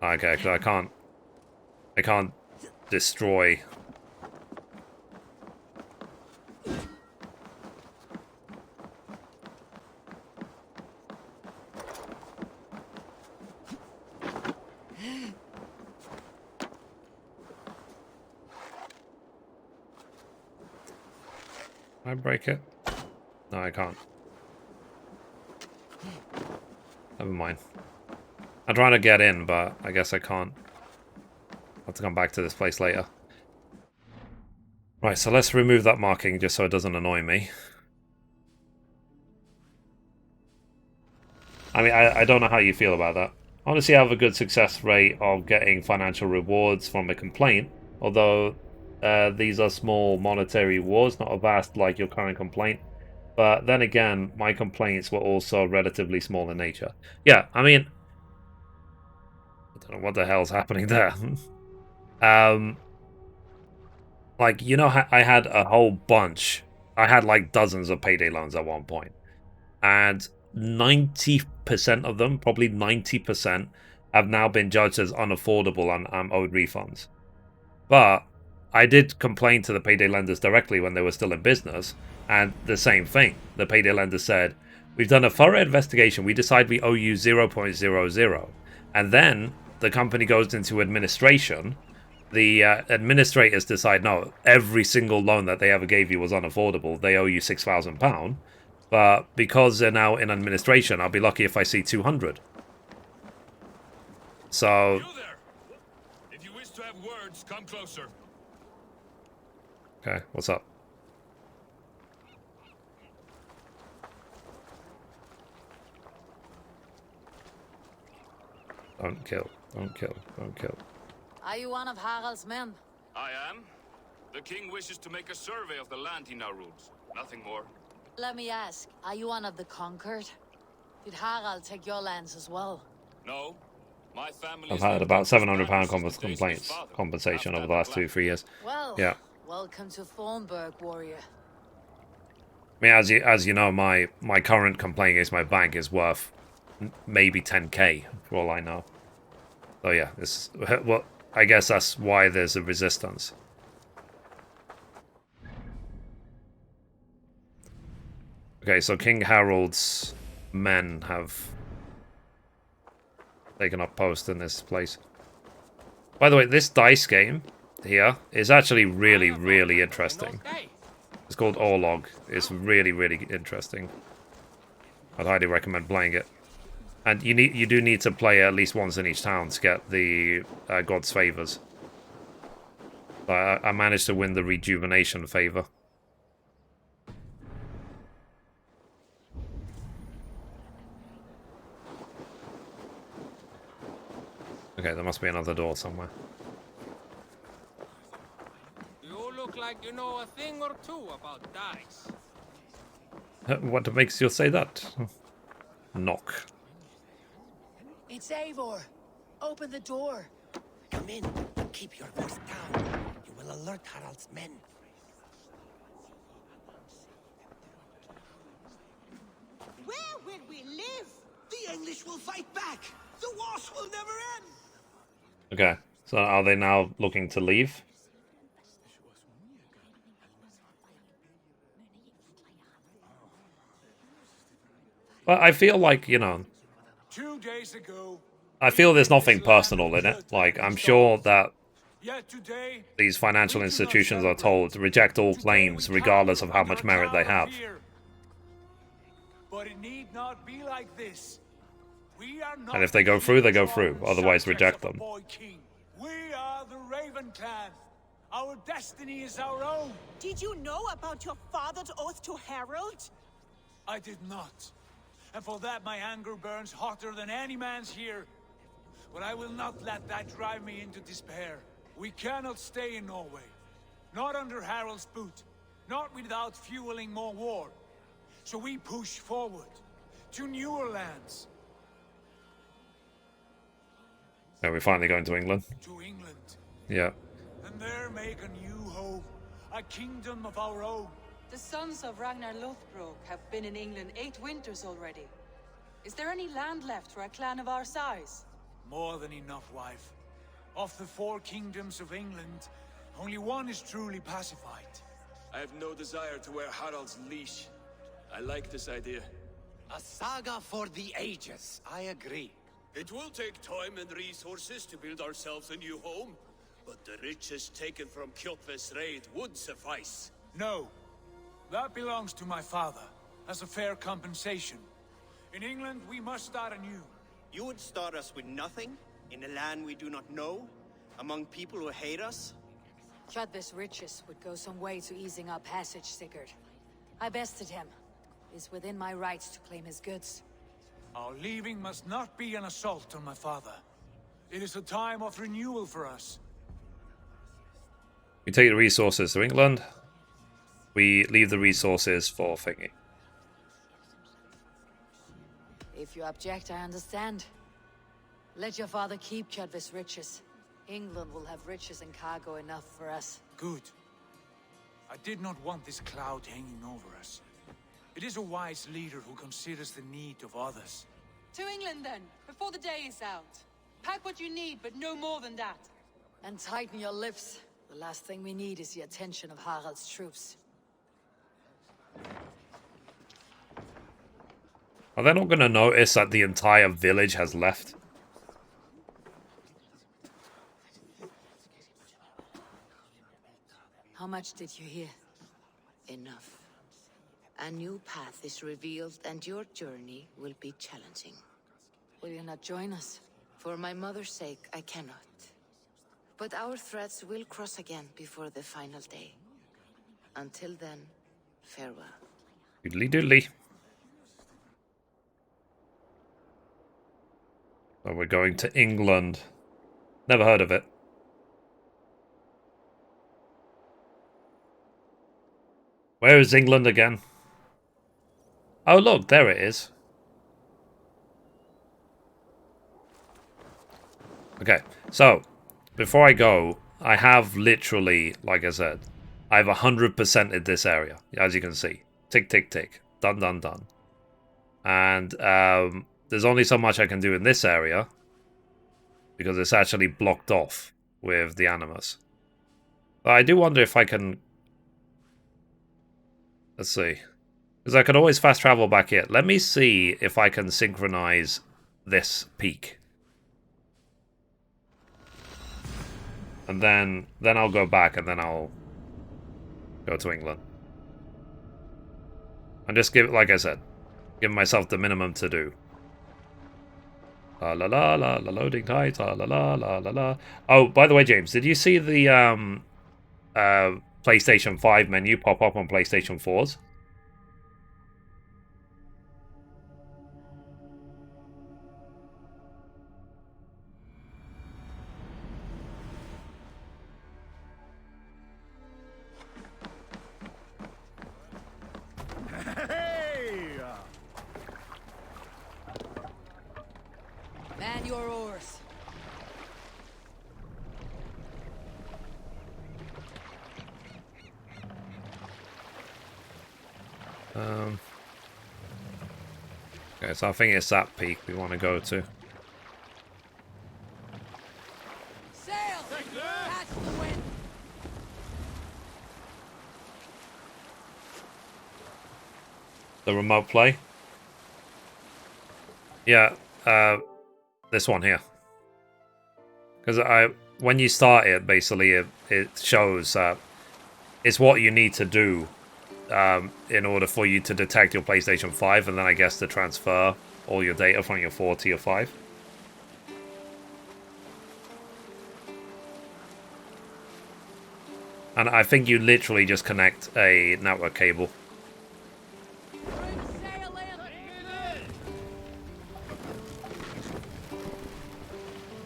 Okay, because I can't destroy Can I break it? No, I can't. Never mind. I'm trying to get in, but I guess I can't. I'll have to come back to this place later. Right, so let's remove that marking just so it doesn't annoy me. I mean, I don't know how you feel about that. Honestly, I have a good success rate of getting financial rewards from a complaint, although these are small monetary rewards, not a vast like your current complaint. But then again, my complaints were also relatively small in nature. Yeah, I mean, I don't know what the hell's happening there. Like, you know, I had a whole bunch. I had like dozens of payday loans at one point. And 90% of them, probably 90%, have now been judged as unaffordable and I'm owed refunds. But I did complain to the payday lenders directly when they were still in business, and the same thing. The payday lender said, we've done a thorough investigation, we decide we owe you 0.00. And then the company goes into administration. The administrators decide, no, every single loan that they ever gave you was unaffordable. They owe you £6,000. But because they're now in administration, I'll be lucky if I see 200. So... You there! If you wish to have words, come closer. Okay, what's up? Don't kill, don't kill, don't kill. Are you one of Harald's men? I am. The king wishes to make a survey of the land he now rules. Nothing more. Let me ask, are you one of the conquered? Did Harald take your lands as well? No. My family I've had about £700 complaints compensation over the last 2-3 years. Well, yeah. Welcome to Thornburg, warrior. I mean, as you know, my current complaint against my bank is worth maybe 10k for all I know. So yeah, this well, I guess that's why there's a resistance. Okay, so King Harold's men have taken up post in this place. By the way, this dice game here is actually really, really interesting. It's called Orlog. It's really, really interesting. I'd highly recommend playing it. And you do need to play at least once in each town to get the God's favors. I managed to win the rejuvenation favor. Okay, there must be another door somewhere. You look like you know a thing or two about dice. What makes you say that? Knock. It's Eivor. Open the door. Come in. Keep your voice down. You will alert Harald's men. Where will we live? The English will fight back. The wars will never end. Okay, so are they now looking to leave? Well, I feel like, you know, 2 days ago, I feel there's nothing personal in it. Like, I'm sure that these financial institutions are told to reject all claims regardless of how much merit they have. But it need not be like this. And if they go through, they go through. Otherwise, reject them. We are the Raven Clan. Our destiny is our own. Did you know about your father's oath to Harold? I did not. And for that my anger burns hotter than any man's here. But I will not let that drive me into despair. We cannot stay in Norway. Not under Harold's boot. Not without fueling more war. So we push forward. To newer lands. Are we finally going to England? To England. Yeah. And there make a new home. A kingdom of our own. The sons of Ragnar Lothbrok have been in England 8 winters already. Is there any land left for a clan of our size? More than enough, wife. Of the 4 kingdoms of England, only one is truly pacified. I have no desire to wear Harald's leash. I like this idea. A saga for the ages. I agree. It will take time and resources to build ourselves a new home, but the riches taken from Kjotve's raid would suffice. No. That belongs to my father, as a fair compensation. In England, we must start anew. You would start us with nothing? In a land we do not know? Among people who hate us? Chudvis' riches would go some way to easing our passage, Sigurd. I bested him. It's within my rights to claim his goods. Our leaving must not be an assault on my father. It is a time of renewal for us. We take the resources to England. We leave the resources for Thingy. If you object, I understand. Let your father keep Chudvis' riches. England will have riches and cargo enough for us. Good. I did not want this cloud hanging over us. It is a wise leader who considers the need of others. To England, then, before the day is out. Pack what you need, but no more than that. And tighten your lips. The last thing we need is the attention of Harald's troops. Are they not going to notice that the entire village has left? How much did you hear? Enough. A new path is revealed and your journey will be challenging. Will you not join us? For my mother's sake, I cannot. But our threads will cross again before the final day. Until then, farewell. Doodly doodly. So we're going to England. Never heard of it. Where is England again? Oh look, there it is. Okay, so before I go, I have literally, like I said, I've 100%ed this area, as you can see. Tick, tick, tick. Done, done, done. And there's only so much I can do in this area because it's actually blocked off with the Animus. But I do wonder if I can... Let's see. Because I could always fast travel back here. Let me see if I can synchronize this peak. And then I'll go back and then I'll go to England. And just give, like I said, give myself the minimum to do. La la la la la, loading tight, la la la la la la. Oh, by the way, James, did you see the PlayStation 5 menu pop up on PlayStation 4s? Man your oars. Okay, so I think it's that peak we want to go to. Sail! Catch the wind! The remote play? Yeah, this one here. Because when you start it, basically it shows it's what you need to do in order for you to detect your PlayStation 5, and then I guess to transfer all your data from your 4 to your 5. And I think you literally just connect a network cable.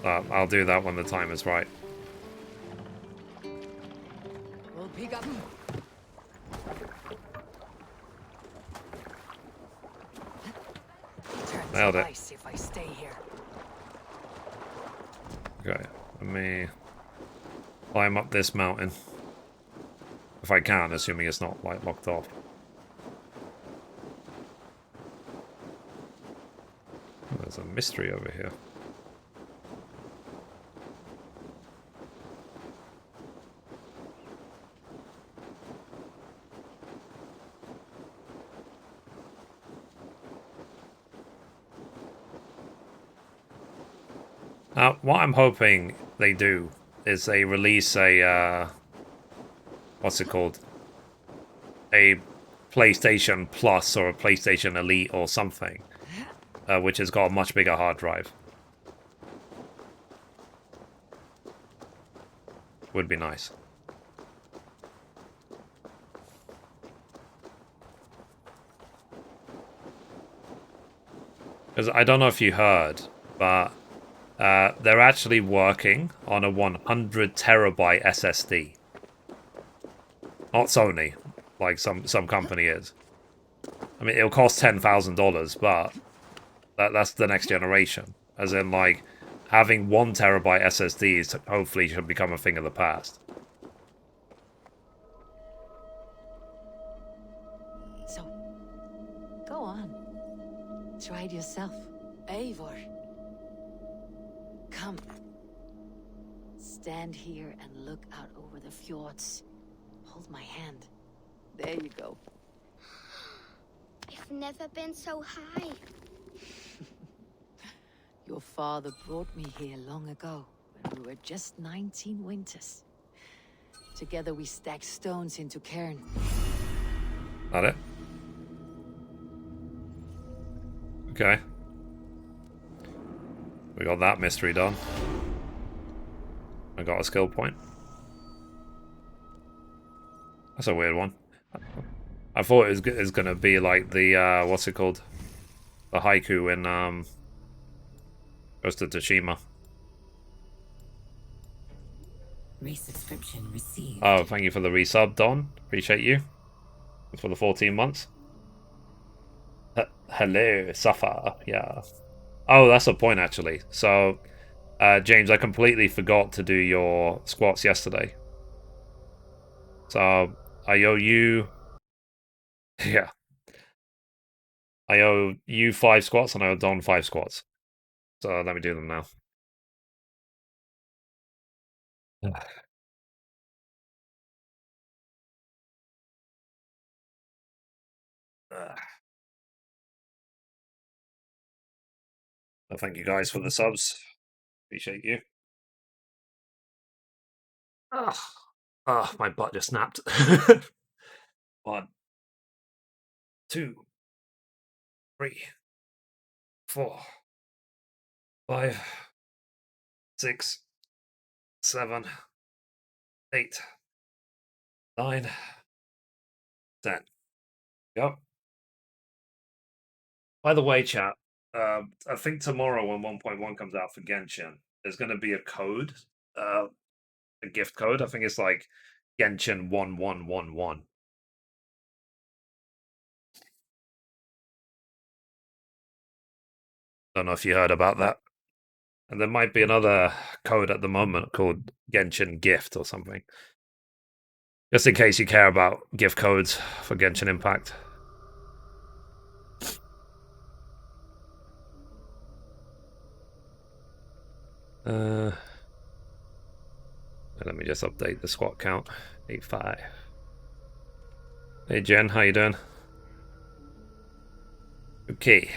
I'll do that when the time is right. We'll pick up. Nailed it. If I stay here. Okay, let me climb up this mountain. If I can, assuming it's not like locked off. There's a mystery over here. What I'm hoping they do is they release a, what's it called? A PlayStation Plus or a PlayStation Elite or something, which has got a much bigger hard drive. Would be nice. Because I don't know if you heard, but they're actually working on a 100 terabyte SSD. Not Sony, like some company is. I mean, it'll cost $10,000, but that's the next generation. As in, like, having 1 terabyte SSDs hopefully should become a thing of the past. So, go on. Try it yourself. Eivor. Come. Stand here and look out over the fjords. Hold my hand. There you go. I've never been so high. Your father brought me here long ago, when we were just 19 winters. Together we stacked stones into cairn. That it? Okay. We got that mystery done. I got a skill point. That's a weird one. I thought it was going to be like the, what's it called? The haiku in, Ghost of Tsushima. Resubscription received. Oh, thank you for the resub, Don. Appreciate you. For the 14 months. Hello, Safa. Yeah. Oh, that's a point, actually. So, James, I completely forgot to do your squats yesterday. So, I owe you... Yeah. I owe you 5 squats and I owe Don 5 squats. So, let me do them now. Well, thank you guys for the subs. Appreciate you. Oh, my butt just snapped. 1, 2, 3, 4, 5, 6, 7, 8, 9, 10. Yep. By the way, chat, I think tomorrow when 1.1 comes out for Genshin, there's going to be a code, a gift code. I think it's like Genshin 1111. Don't know if you heard about that. And there might be another code at the moment called Genshin Gift or something. Just in case you care about gift codes for Genshin Impact. Let me just update the squat count. 85. Hey Jen, how you doing? Okay.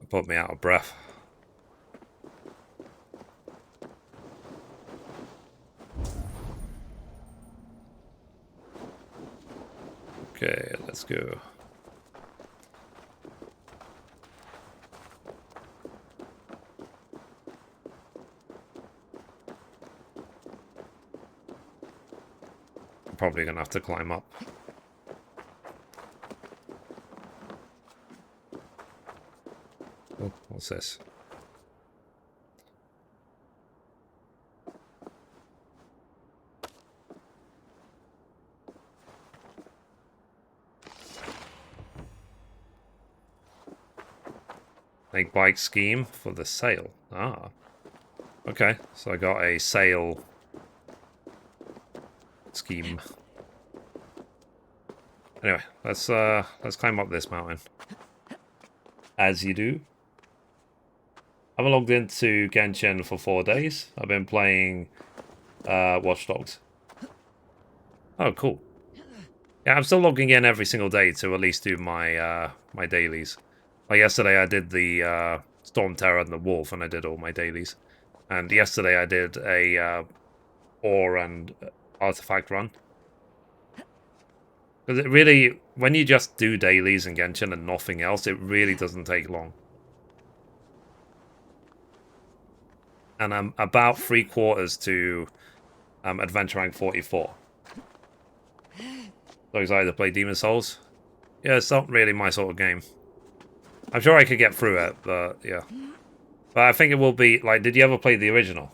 Put me out of breath. Okay, let's go. I'm probably gonna have to climb up. Oh, what's this? Make bike scheme for the sale. Ah. Okay, so I got a sale scheme. Anyway, let's climb up this mountain. As you do. I haven't logged into Genshin for 4 days. I've been playing Watch Dogs. Oh, cool. Yeah, I'm still logging in every single day to at least do my my dailies. Like yesterday I did the Storm Terror and the Wolf, and I did all my dailies. And yesterday I did a ore and artifact run. Because it really, when you just do dailies in Genshin and nothing else, it really doesn't take long. And I'm about 3/4 to Adventure Rank 44. So excited to play Demon Souls. Yeah, it's not really my sort of game. I'm sure I could get through it, but yeah. But I think it will be, like, did you ever play the original?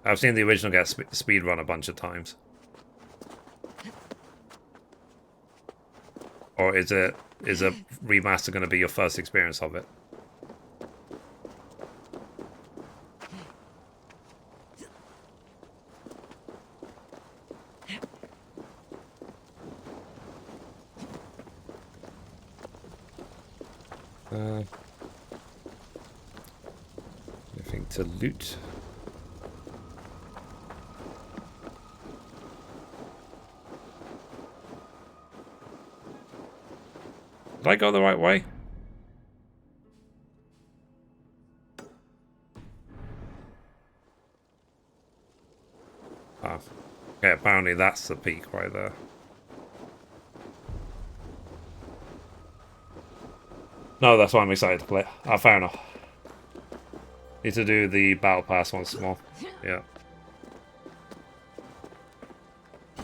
I've seen the original get speed run a bunch of times. Or is a remaster going to be your first experience of it? Anything to loot? Did I go the right way? Ah. Okay, apparently that's the peak right there. No, that's why I'm excited to play. Ah, fair enough. Need to do the battle pass once more. Yeah.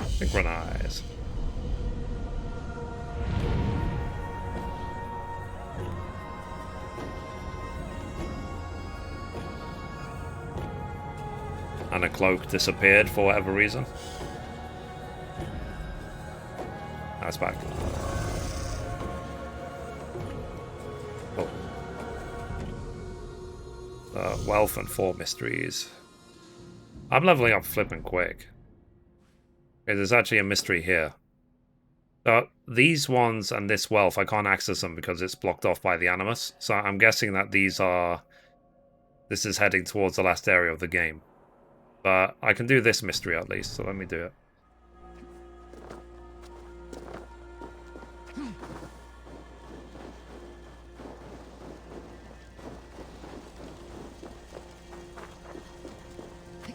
Synchronize. And a cloak disappeared for whatever reason. That's back. Oh. Wealth and 4 mysteries. I'm leveling up flipping quick. Okay, there's actually a mystery here. These ones and this wealth, I can't access them because it's blocked off by the Animus. So I'm guessing that these are... This is heading towards the last area of the game. But I can do this mystery at least, so let me do it.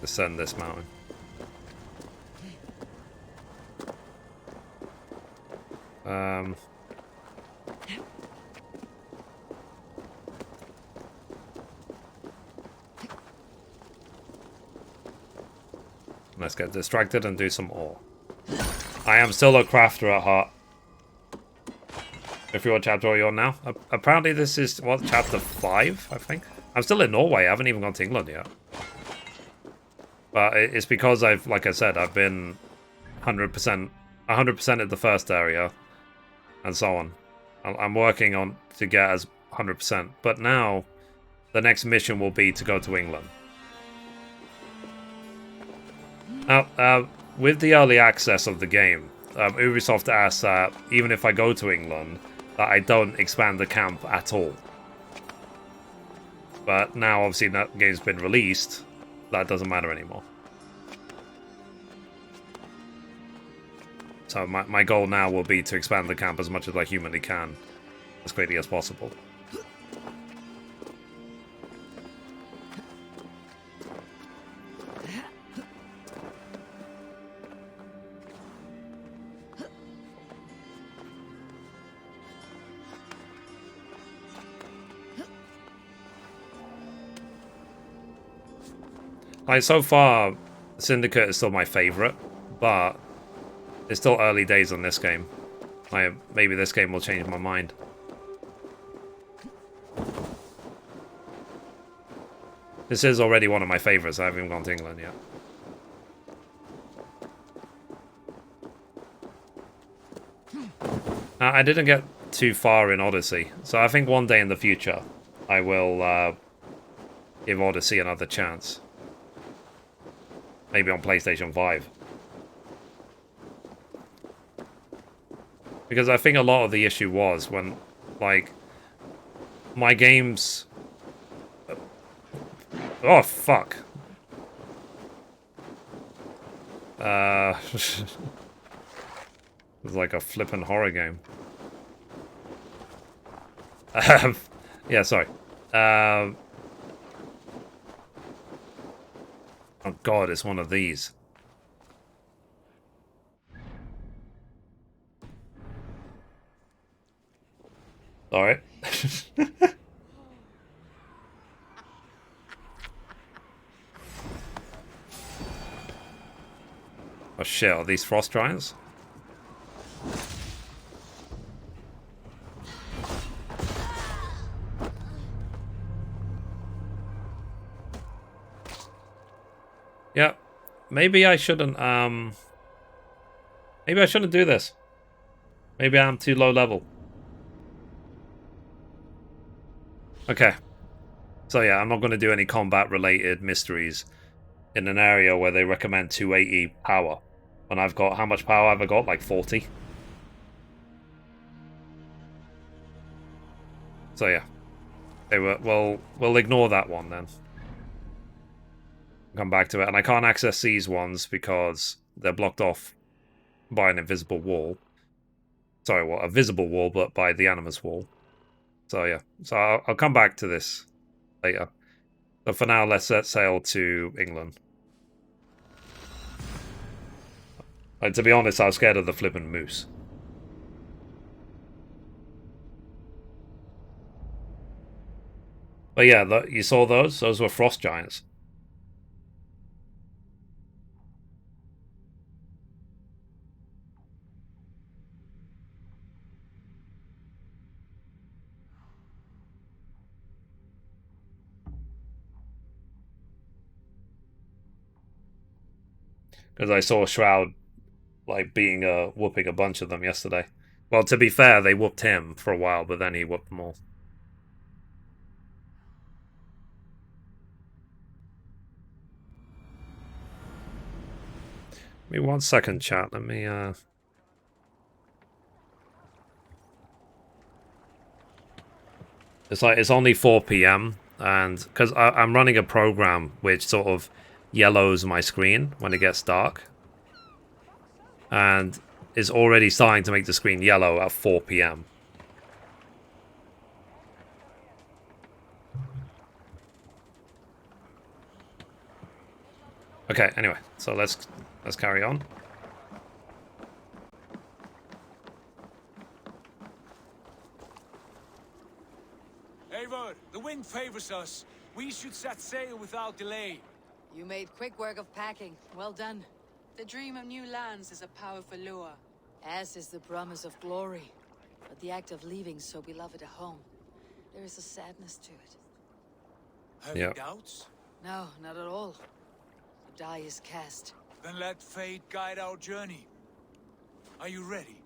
Descend this mountain. Let's get distracted and do some ore. I am still a crafter at heart. If you're what chapter you're now. Apparently this is, what, chapter 5, I think? I'm still in Norway, I haven't even gone to England yet. But it's because I've, like I said, I've been 100% at the first area, and so on. I'm working on to get as 100%. But now, the next mission will be to go to England. Now, with the early access of the game, Ubisoft asked that even if I go to England, that I don't expand the camp at all. But now, obviously, that game's been released, that doesn't matter anymore. So my goal now will be to expand the camp as much as I humanly can, as quickly as possible. Like, so far, Syndicate is still my favourite, but it's still early days on this game. Maybe this game will change my mind. This is already one of my favourites. I haven't even gone to England yet. I didn't get too far in Odyssey, so I think one day in the future I will give Odyssey another chance. Maybe on PlayStation 5. Because I think a lot of the issue was when, like, my games... Oh, fuck. It's like a flippin' horror game. Yeah, sorry. Oh god, it's one of these. Alright. Oh shit, are these frost giants? Yeah. Maybe I shouldn't maybe I shouldn't do this. Maybe I'm too low level. Okay. So yeah, I'm not going to do any combat related mysteries in an area where they recommend 280 power. When I've got, how much power have I got? Like 40? So yeah. We'll ignore that one then. Come back to it. And I can't access these ones because they're blocked off by an invisible wall. Sorry, well, a visible wall, but by the Animus wall. So yeah. So I'll come back to this later. But for now, let's set sail to England. To be honest, I was scared of the flippin' moose. But yeah, you saw those? Those were frost giants. Because I saw Shroud like being whooping a bunch of them yesterday. Well, to be fair, they whooped him for a while, but then he whooped them all. Give me 1 second, chat. Let me it's only 4 PM, and because I'm running a program which sort of yellows my screen when it gets dark, and is already starting to make the screen yellow at 4 PM. Okay, anyway, so let's carry on. Eivor, the wind favors us. We should set sail without delay. You made quick work of packing. Well done. The dream of new lands is a powerful lure. As is the promise of glory. But the act of leaving so beloved a home, there is a sadness to it. Have you doubts? No, not at all. The die is cast. Then let fate guide our journey. Are you ready?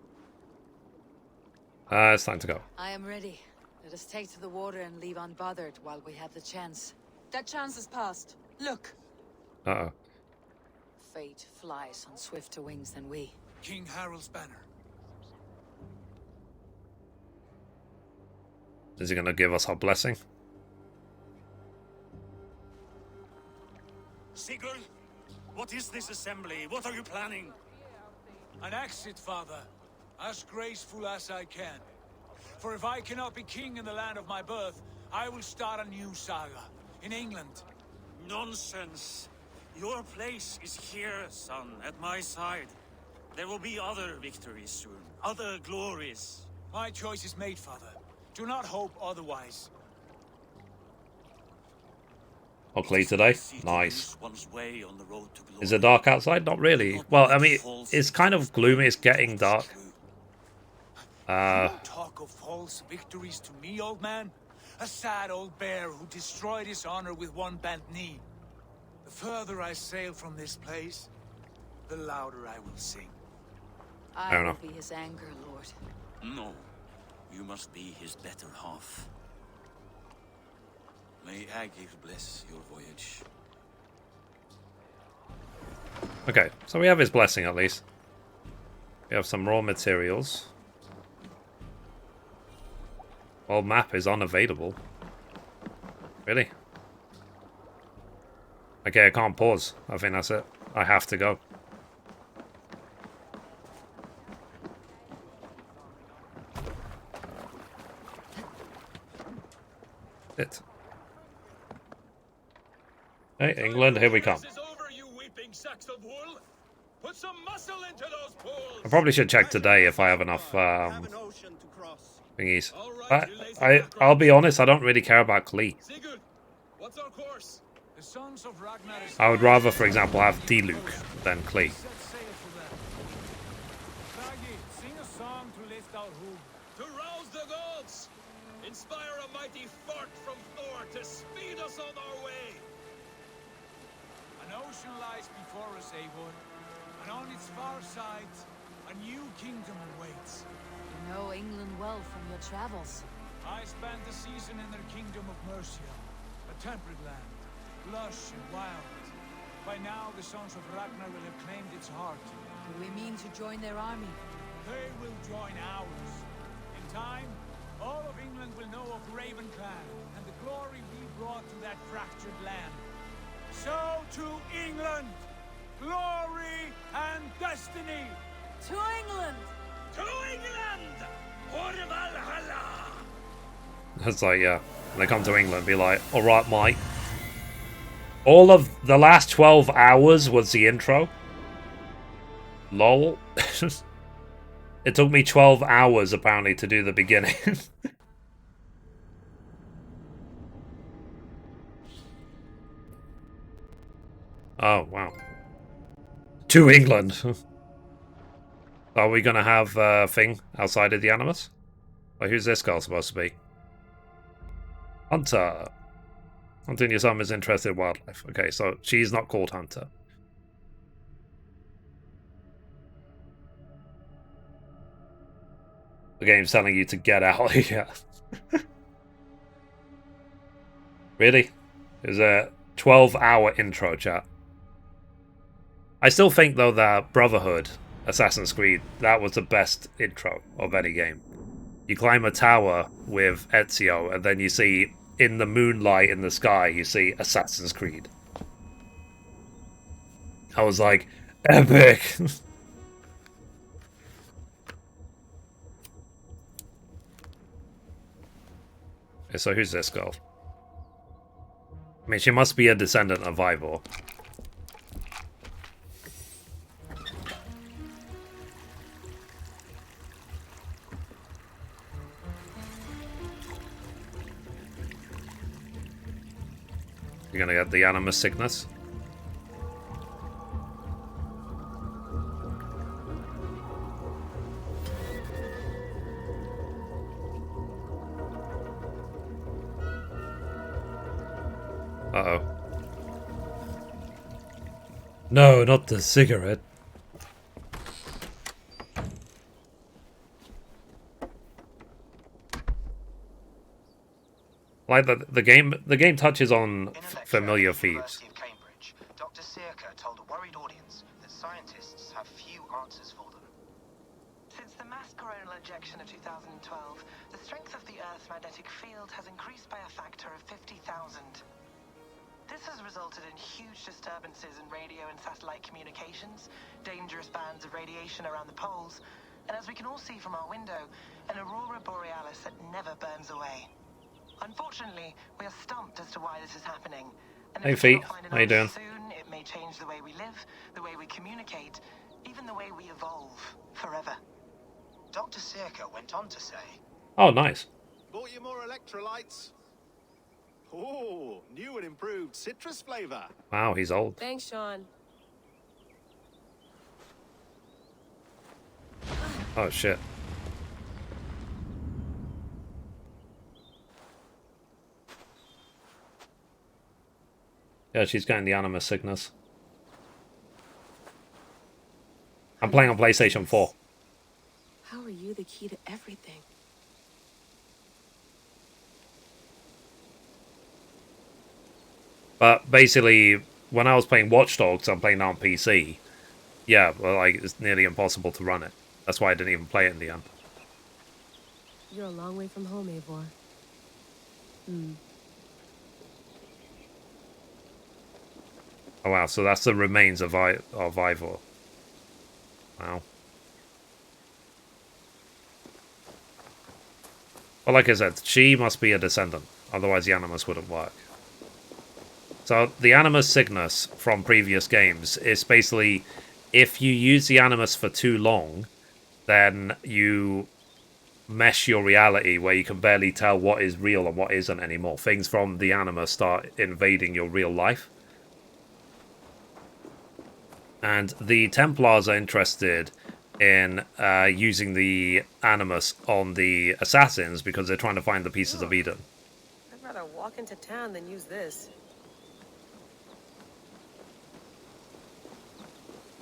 It's time to go. I am ready. Let us take to the water and leave unbothered while we have the chance. That chance is past. Look. Uh-oh. Fate flies on swifter wings than we. King Harald's banner. Is he going to give us our blessing? Sigurd, what is this assembly? What are you planning? An exit, father. As graceful as I can. For if I cannot be king in the land of my birth, I will start a new saga. In England. Nonsense. Your place is here, son, at my side. There will be other victories soon. Other glories. My choice is made, father. Do not hope otherwise. Ugly today? Nice. Is it dark outside? Not really. Well, I mean, it's kind of gloomy. It's getting dark. You talk of false victories to me, old man? A sad old bear who destroyed his honor with one bent knee. The further I sail from this place, the louder I will sing. I will be his anger, Lord. No. You must be his better half. May Agir bless your voyage. Okay, so we have his blessing at least. We have some raw materials. Well, map is unavailable. Really? Okay, I can't pause. I think that's it. I have to go. It. Hey, England, here we come. I probably should check today if I have enough thingies. I'll be honest, I don't really care about Klee. I would rather, for example, have D-Luke than Klee. Inspire a mighty fart from Thor to speed us on our way! An ocean lies before us, Eivor, and on its far side, a new kingdom awaits. You know England well from your travels. I spent the season in their kingdom of Mercia, a temperate land, lush and wild. By now, the sons of Ragnar will have claimed its heart. Do we mean to join their army? They will join ours. In time, all of England will know of Raven Clan and the glory we brought to that fractured land. So to England, glory and destiny! To England! To England! For Valhalla! It's like, yeah, when they come to England, be like, alright, mate. All of the last 12 hours was the intro. Lol. It took me 12 hours, apparently, to do the beginning. Oh, wow. To England. Are we going to have a thing outside of the Animus? Like, who's this girl supposed to be? Hunter. Hunting your son is interested in wildlife. Okay, so she's not called Hunter. The game's telling you to get out. Yeah. Really? There's a 12-hour intro, chat. I still think, though, that Brotherhood, Assassin's Creed, that was the best intro of any game. You climb a tower with Ezio, and then you see, in the moonlight in the sky, you see Assassin's Creed. I was like, epic! Okay, so who's this girl? I mean, she must be a descendant of Eivor. You're gonna get the Animus sickness. Uh-oh. No, not the cigarette. Like the game touches on familiar themes. Dr. Circa told a worried audience that scientists have few answers for them. Since the mass coronal ejection of 2012, the strength of the Earth's magnetic field has increased by a factor of 50,000. This has resulted in huge disturbances in radio and satellite communications, dangerous bands of radiation around the poles, and as we can all see from our window, an aurora borealis that never burns away. Unfortunately, we are stumped as to why this is happening. And hey, Feet. How you doing? Soon, it may change the way we live, the way we communicate, even the way we evolve forever. Dr. Circa went on to say, oh, nice. Bought you more electrolytes? Oh, new and improved citrus flavor. Wow, he's old. Thanks, Sean. Oh, shit. Yeah, she's getting the Animus sickness. I'm playing on PlayStation 4. How are you the key to everything? But basically, when I was playing Watch Dogs, I'm playing on PC. Yeah, well, like, it's nearly impossible to run it. That's why I didn't even play it in the end. You're a long way from home, Eivor. Oh wow, so that's the remains of Eivor. Wow. Well, like I said, she must be a descendant Otherwise the Animus wouldn't work. So the Animus Cygnus from previous games is basically, if you use the Animus for too long, then you mesh your reality where you can barely tell what is real and what isn't anymore. Things from the Animus start invading your real life. And the Templars are interested in using the Animus on the Assassins because they're trying to find the Pieces of Eden. I'd rather walk into town than use this.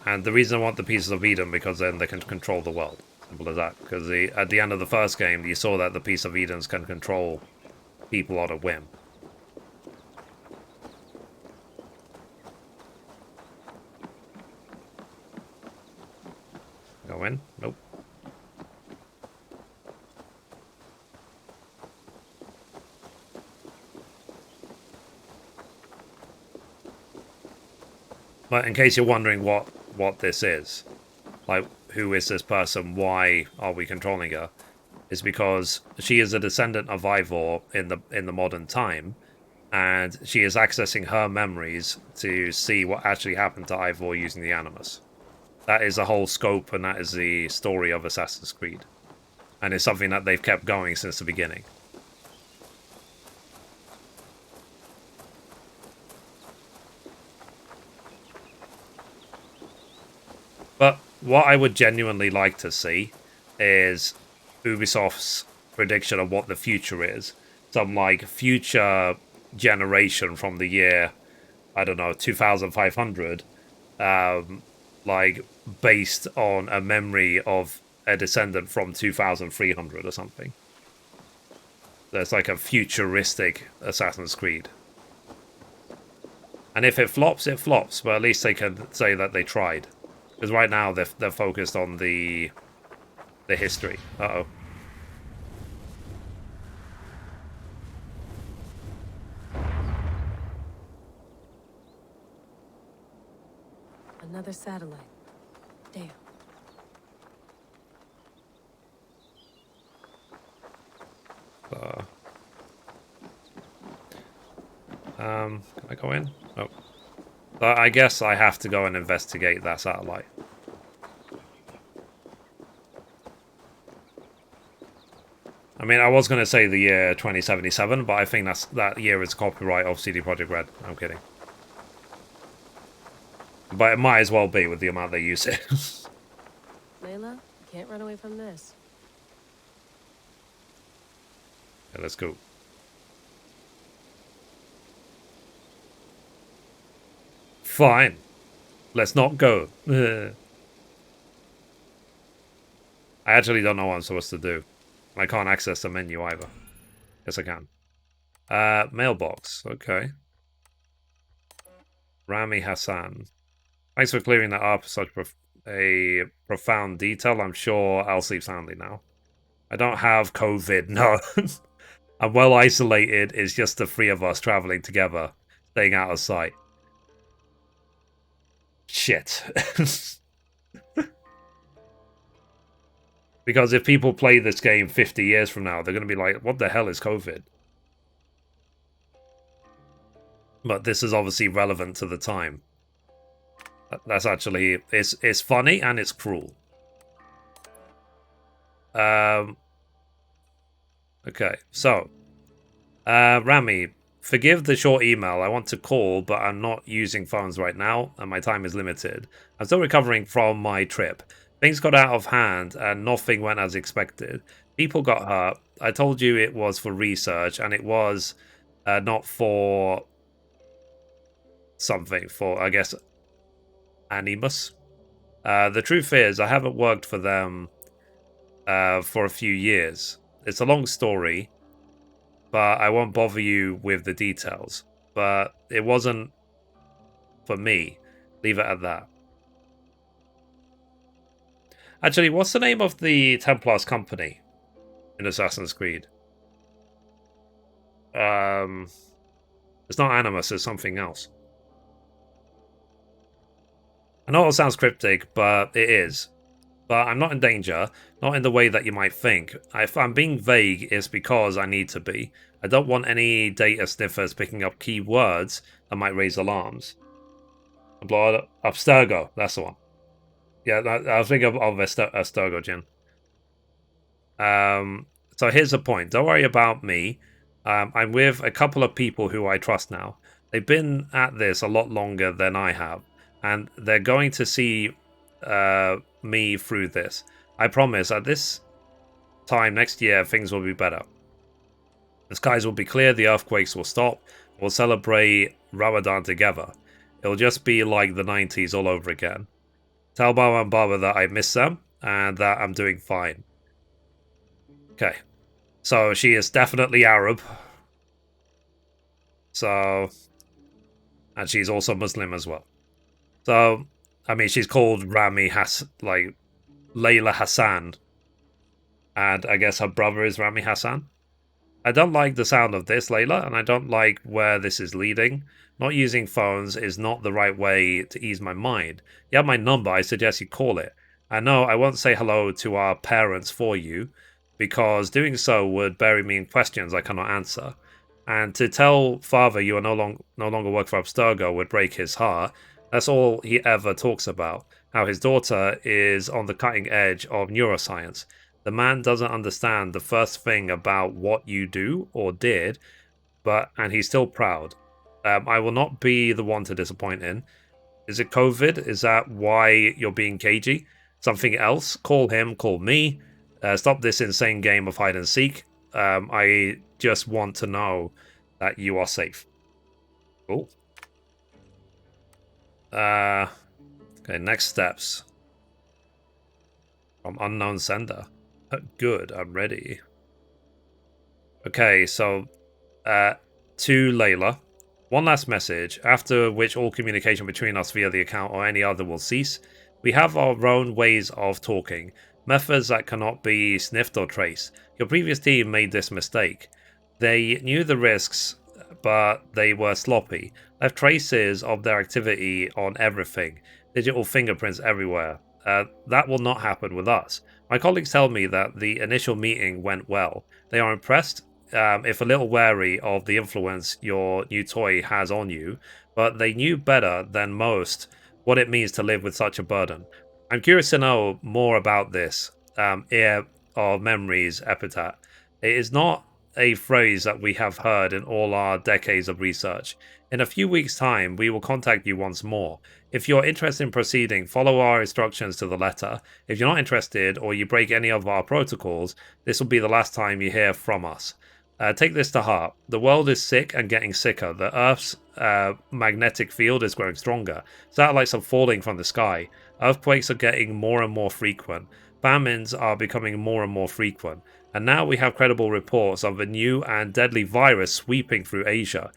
And the reason I want the Pieces of Eden, because then they can control the world. Simple as that. Because at the end of the first game, you saw that the Piece of Edens can control people on a whim. Go in? Nope. But in case you're wondering what this is, like, who is this person, why are we controlling her, is because she is a descendant of Eivor in the modern time, and she is accessing her memories to see what actually happened to Eivor using the Animus. That is the whole scope, and that is the story of Assassin's Creed. And it's something that they've kept going since the beginning. But what I would genuinely like to see is Ubisoft's prediction of what the future is. Some, like, future generation from the year, I don't know, 2500, like, based on a memory of a descendant from 2300 or something. There's like a futuristic Assassin's Creed. And if it flops, it flops, but at least they can say that they tried. Because right now they're focused on the history. Uh-oh. Another satellite. Damn. Can I go in? Oh. But I guess I have to go and investigate that satellite. I mean, I was going to say the year 2077, but I think that year is copyright of CD Projekt Red. I'm kidding. But it might as well be with the amount they use it. Layla, you can't run away from this. Yeah, let's go. Fine. Let's not go. I actually don't know what I'm supposed to do. I can't access the menu either. Yes, I can. Mailbox. Okay. Rami Hassan. Thanks for clearing that up. Such a profound detail. I'm sure I'll sleep soundly now. I don't have COVID, no. I'm well isolated. It's just the three of us traveling together, staying out of sight. Shit. Because if people play this game 50 years from now, they're going to be like, what the hell is COVID? But this is obviously relevant to the time. That's actually, it's funny and it's cruel. Okay, so Rami, forgive the short email. I want to call, but I'm not using phones right now, and my time is limited. I'm still recovering from my trip. Things got out of hand, and nothing went as expected. People got hurt. I told you it was for research, and it was not for something, for, I guess, Animus. The truth is, I haven't worked for them for a few years. It's a long story, but I won't bother you with the details. But it wasn't for me. Leave it at that. Actually, what's the name of the Templars company in Assassin's Creed? It's not Animus, it's something else. I know it sounds cryptic, but it is. but I'm not in danger, not in the way that you might think. If I'm being vague, it's because I need to be. I don't want any data sniffers picking up key words that might raise alarms. Blood Abstergo, that's the one. Yeah, I was thinking of Abstergo, Jin. So here's the point. Don't worry about me. I'm with a couple of people who I trust now. They've been at this a lot longer than I have, and they're going to see me through this. I promise, at this time next year, things will be better. The skies will be clear, the earthquakes will stop, we'll celebrate Ramadan together. It'll just be like the 90s all over again. Tell Mama and Baba that I miss them, and that I'm doing fine. Okay. So, she is definitely Arab. So, and she's also Muslim as well. So, I mean, she's called Layla Hassan. And I guess her brother is Rami Hassan. I don't like the sound of this, Layla, and I don't like where this is leading. Not using phones is not the right way to ease my mind. You have my number, I suggest you call it. I know I won't say hello to our parents for you, because doing so would bury me in questions I cannot answer. And to tell father you are no longer work for Abstergo would break his heart. That's all he ever talks about, how his daughter is on the cutting edge of neuroscience. The man doesn't understand the first thing about what you do or did, and he's still proud. I will not be the one to disappoint in. Is it COVID? Is that why you're being cagey? Something else? Call him, call me. Stop this insane game of hide and seek. I just want to know that you are safe. Cool. Okay, next steps. From unknown sender. Good, I'm ready. Okay, so to Layla. One last message, after which all communication between us via the account or any other will cease. We have our own ways of talking, methods that cannot be sniffed or traced. Your previous team made this mistake. They knew the risks, but they were sloppy. Left traces of their activity on everything, digital fingerprints everywhere. That will not happen with us. My colleagues tell me that the initial meeting went well. They are impressed, if a little wary of the influence your new toy has on you, but they knew better than most what it means to live with such a burden. I'm curious to know more about this, ear of memories epithet. It is not a phrase that we have heard in all our decades of research. In a few weeks' time, we will contact you once more. If you're interested in proceeding, follow our instructions to the letter. If you're not interested, or you break any of our protocols, this will be the last time you hear from us. Take this to heart. The world is sick and getting sicker. The Earth's magnetic field is growing stronger. Satellites are falling from the sky. Earthquakes are getting more and more frequent. Famines are becoming more and more frequent. And now we have credible reports of a new and deadly virus sweeping through Asia.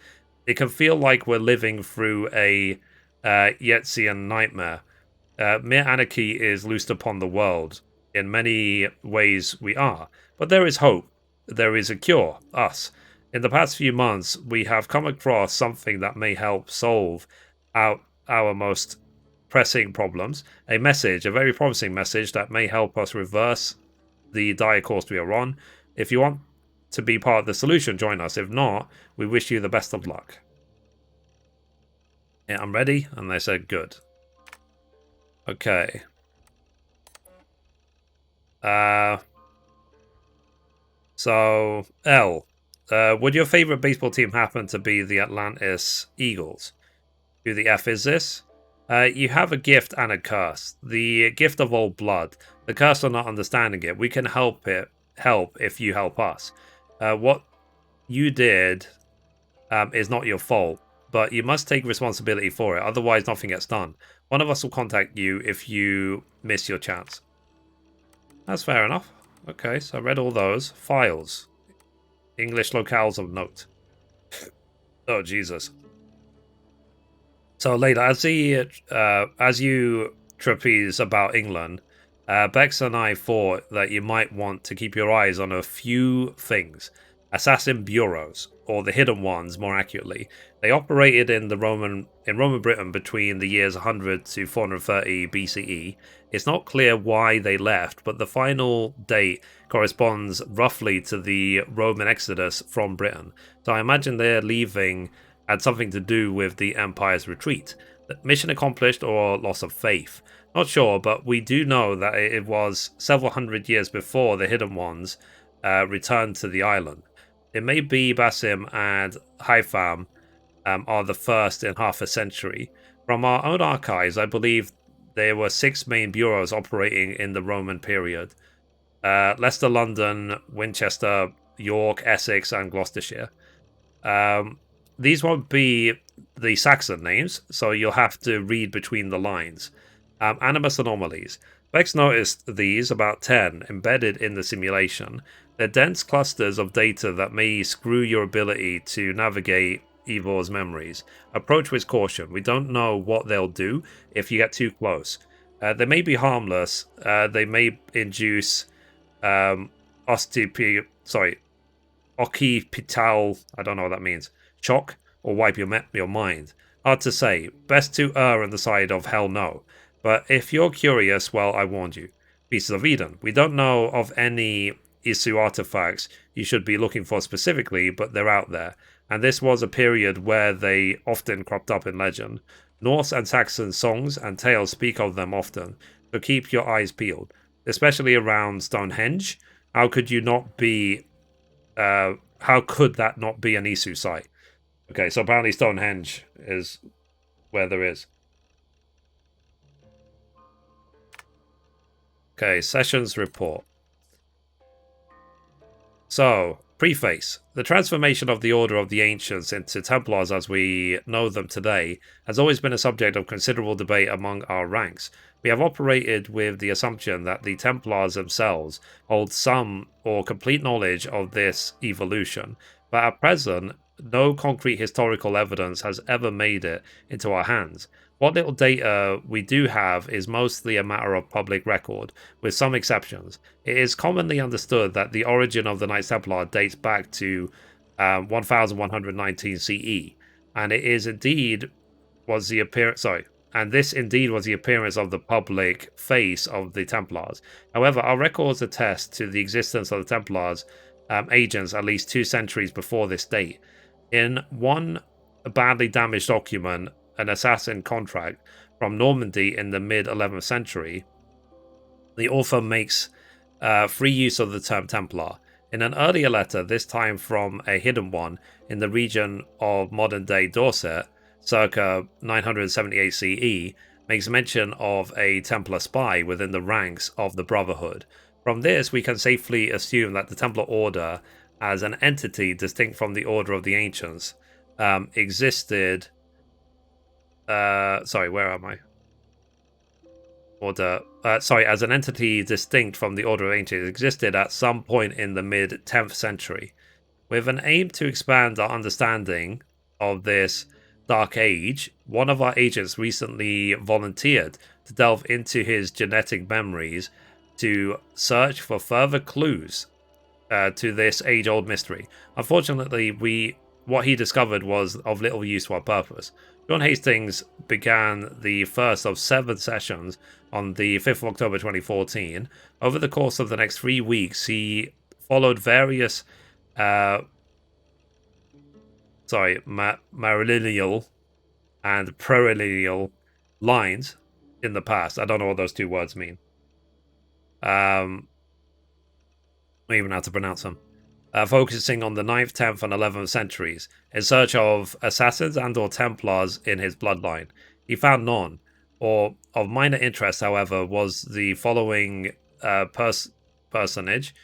It can feel like we're living through a Yetzian nightmare. Mere anarchy is loosed upon the world. In many ways we are. But there is hope. There is a cure, us. In the past few months, we have come across something that may help solve our most pressing problems. A message, a very promising message that may help us reverse the dire course we are on. If you want to be part of the solution, join us. If not, we wish you the best of luck. Yeah, I'm ready. And they said, good. Okay. So, L. Would your favorite baseball team happen to be the Atlantis Eagles? Who the F is this? You have a gift and a curse. The gift of old blood. The curse of not understanding it. We can help if you help us. What you did is not your fault, but you must take responsibility for it. Otherwise, nothing gets done. One of us will contact you if you miss your chance. That's fair enough. Okay, so I read all those. Files. English locales of note. Oh, Jesus. So, later, as you trapeze about England, Bex and I thought that you might want to keep your eyes on a few things. Assassin bureaus, or the hidden ones, more accurately. They operated in Roman Britain between the years 100 to 430 BCE. It's not clear why they left, but the final date corresponds roughly to the Roman exodus from Britain. So I imagine their leaving had something to do with the Empire's retreat. Mission accomplished or loss of faith. Not sure, but we do know that it was several hundred years before the Hidden Ones returned to the island. It may be Basim and Haitham are the first in half a century. From our own archives, I believe there were 6 main bureaus operating in the Roman period. Leicester, London, Winchester, York, Essex, and Gloucestershire. These won't be the Saxon names, so you'll have to read between the lines. Animus anomalies. Vex noticed these, about 10, embedded in the simulation. They're dense clusters of data that may screw your ability to navigate Eivor's memories. Approach with caution. We don't know what they'll do if you get too close. They may be harmless. They may induce occipital, I don't know what that means, shock, or wipe your mind. Hard to say. Best to err on the side of hell no. But if you're curious, well, I warned you. Pieces of Eden. We don't know of any Isu artifacts you should be looking for specifically, but they're out there. And this was a period where they often cropped up in legend. Norse and Saxon songs and tales speak of them often, so keep your eyes peeled, especially around Stonehenge. How could that not be an Isu site? Okay, so apparently Stonehenge is where there is. Okay, Sessions Report. So, preface. The transformation of the Order of the Ancients into Templars as we know them today has always been a subject of considerable debate among our ranks. We have operated with the assumption that the Templars themselves hold some or complete knowledge of this evolution, but at present, no concrete historical evidence has ever made it into our hands. What little data we do have is mostly a matter of public record, with some exceptions. It is commonly understood that the origin of the Knights Templar dates back to 1119 CE, and this indeed was the appearance of the public face of the Templars. However, our records attest to the existence of the Templars agents at least 2 centuries before this date. In one badly damaged document, an assassin contract from Normandy in the mid-11th century, the author makes free use of the term Templar. In an earlier letter, this time from a hidden one in the region of modern-day Dorset, circa 978 CE, makes mention of a Templar spy within the ranks of the Brotherhood. From this, we can safely assume that the Templar Order, as an entity distinct from the Order of the Ancients, existed... where am I? As an entity distinct from the Order of Ancients, existed at some point in the mid-10th century. With an aim to expand our understanding of this dark age, one of our agents recently volunteered to delve into his genetic memories to search for further clues to this age-old mystery. Unfortunately, what he discovered was of little use to our purpose. John Hastings began the first of 7 sessions on the 5th of October 2014. Over the course of the next 3 weeks, he followed various matrilineal and prelineal lines in the past. I don't know what those 2 words mean. I don't even know how to pronounce them. Focusing on the 9th, 10th, and 11th centuries, in search of assassins and or Templars in his bloodline. He found none. Or of minor interest, however, was the following personage,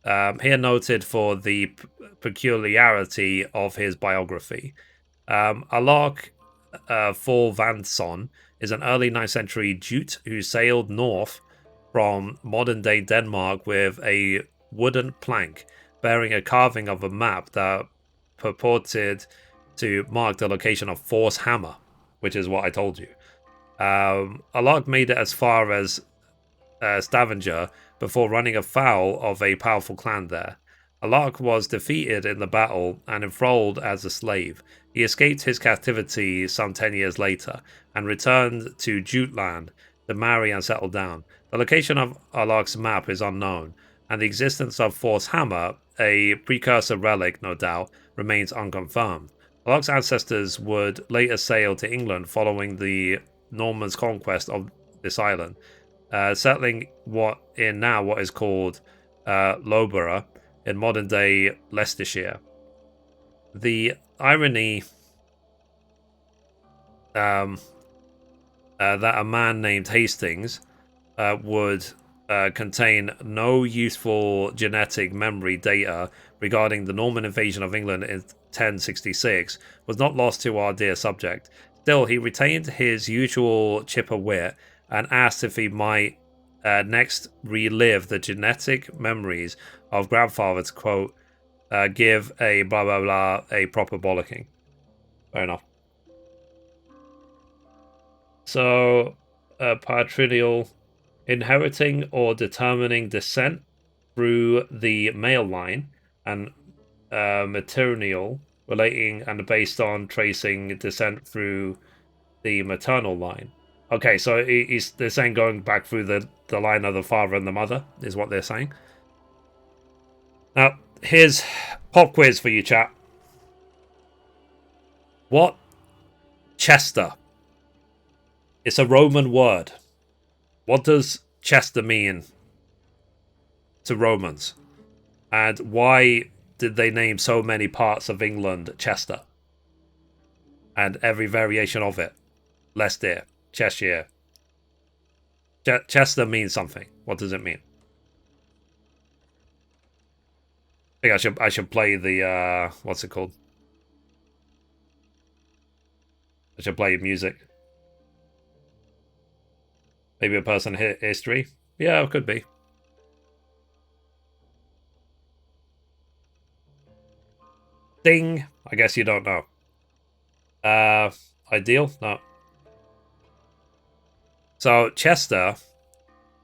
here noted for the peculiarity of his biography. Alok Thorvanson is an early 9th century Jute who sailed north from modern-day Denmark with a wooden plank bearing a carving of a map that purported to mark the location of Thor's hammer, which is what I told you. Alok made it as far as Stavanger before running afoul of a powerful clan there. Alaric was defeated in the battle and enrolled as a slave. He escaped his captivity some 10 years later and returned to Jutland to marry and settle down. The location of Alaric's map is unknown, and the existence of Thor's hammer, a precursor relic no doubt, remains unconfirmed. Alaric's ancestors would later sail to England following the Normans' conquest of this island, settling what is called Loughborough in modern-day Leicestershire. The irony that a man named Hastings would contain no useful genetic memory data regarding the Norman invasion of England in 1066 was not lost to our dear subject. Still, he retained his usual chipper wit and asked if he might next relive the genetic memories of grandfather to, quote, give a blah blah blah a proper bollocking. Fair enough. So, patrilineal, inheriting or determining descent through the male line, and matrilineal, relating and based on tracing descent through the maternal line. Okay, so they're saying going back through the line of the father and the mother is what they're saying. Now, here's pop quiz for you, chat. What? Chester. It's a Roman word. What does Chester mean to Romans? And why did they name so many parts of England Chester? And every variation of it. Leicester, Cheshire. Chester means something. What does it mean? I think I should play the what's it called? I should play music. Maybe a person hit history. Yeah, it could be. Ding. I guess you don't know. Ideal? No. So Chester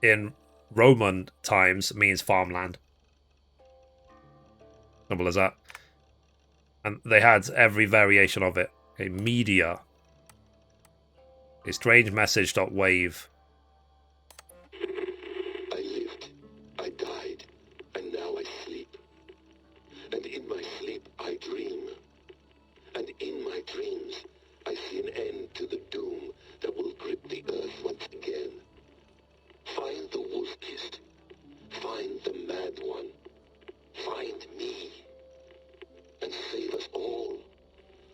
in Roman times means farmland. Simple as that. And they had every variation of it. Okay, media. A strange message.wave. I lived, I died, and now I sleep. And in my sleep I dream. And in my dreams I see an end to the doom that will grip the earth once again. Find the wolf-kissed. Find the mad one. Find me. And save us all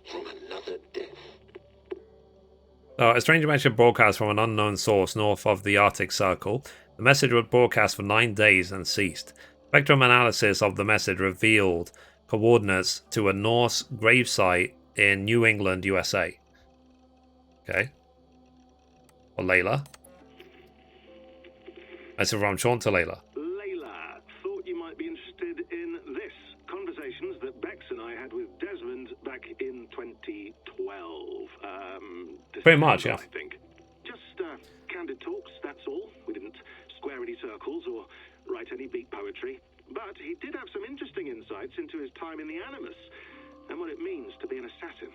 from another death. A strange message broadcast from an unknown source north of the Arctic Circle. The message was broadcast for 9 days and ceased. Spectrum analysis of the message revealed coordinates to a Norse gravesite in New England, USA. Okay. Or Layla. Message from Sean to Layla. Layla, thought you might be interested in this. Conversations that Bex and I had with Desmond back in 2012. Pretty much, yeah. I think. Just candid talks, that's all. We didn't square any circles or write any beat poetry. But he did have some interesting insights into his time in the Animus and what it means to be an assassin.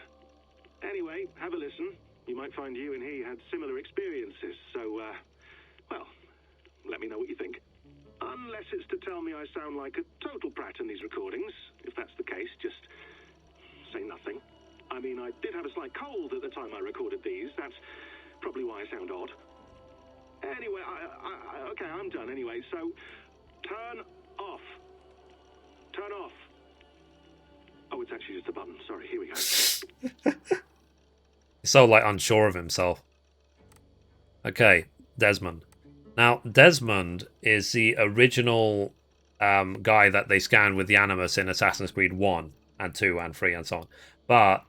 Anyway, have a listen. You might find you and he had similar experiences, so, well, let me know what you think. Unless it's to tell me I sound like a total prat in these recordings. If that's the case, just say nothing. I mean, I did have a slight cold at the time I recorded these. That's probably why I sound odd. Anyway, okay, I'm done anyway, so turn off. Turn off. Oh, it's actually just a button. Sorry, here we go. He's so, like, unsure of himself. Okay, Desmond. Now, Desmond is the original guy that they scanned with the Animus in Assassin's Creed 1 and 2 and 3 and so on. But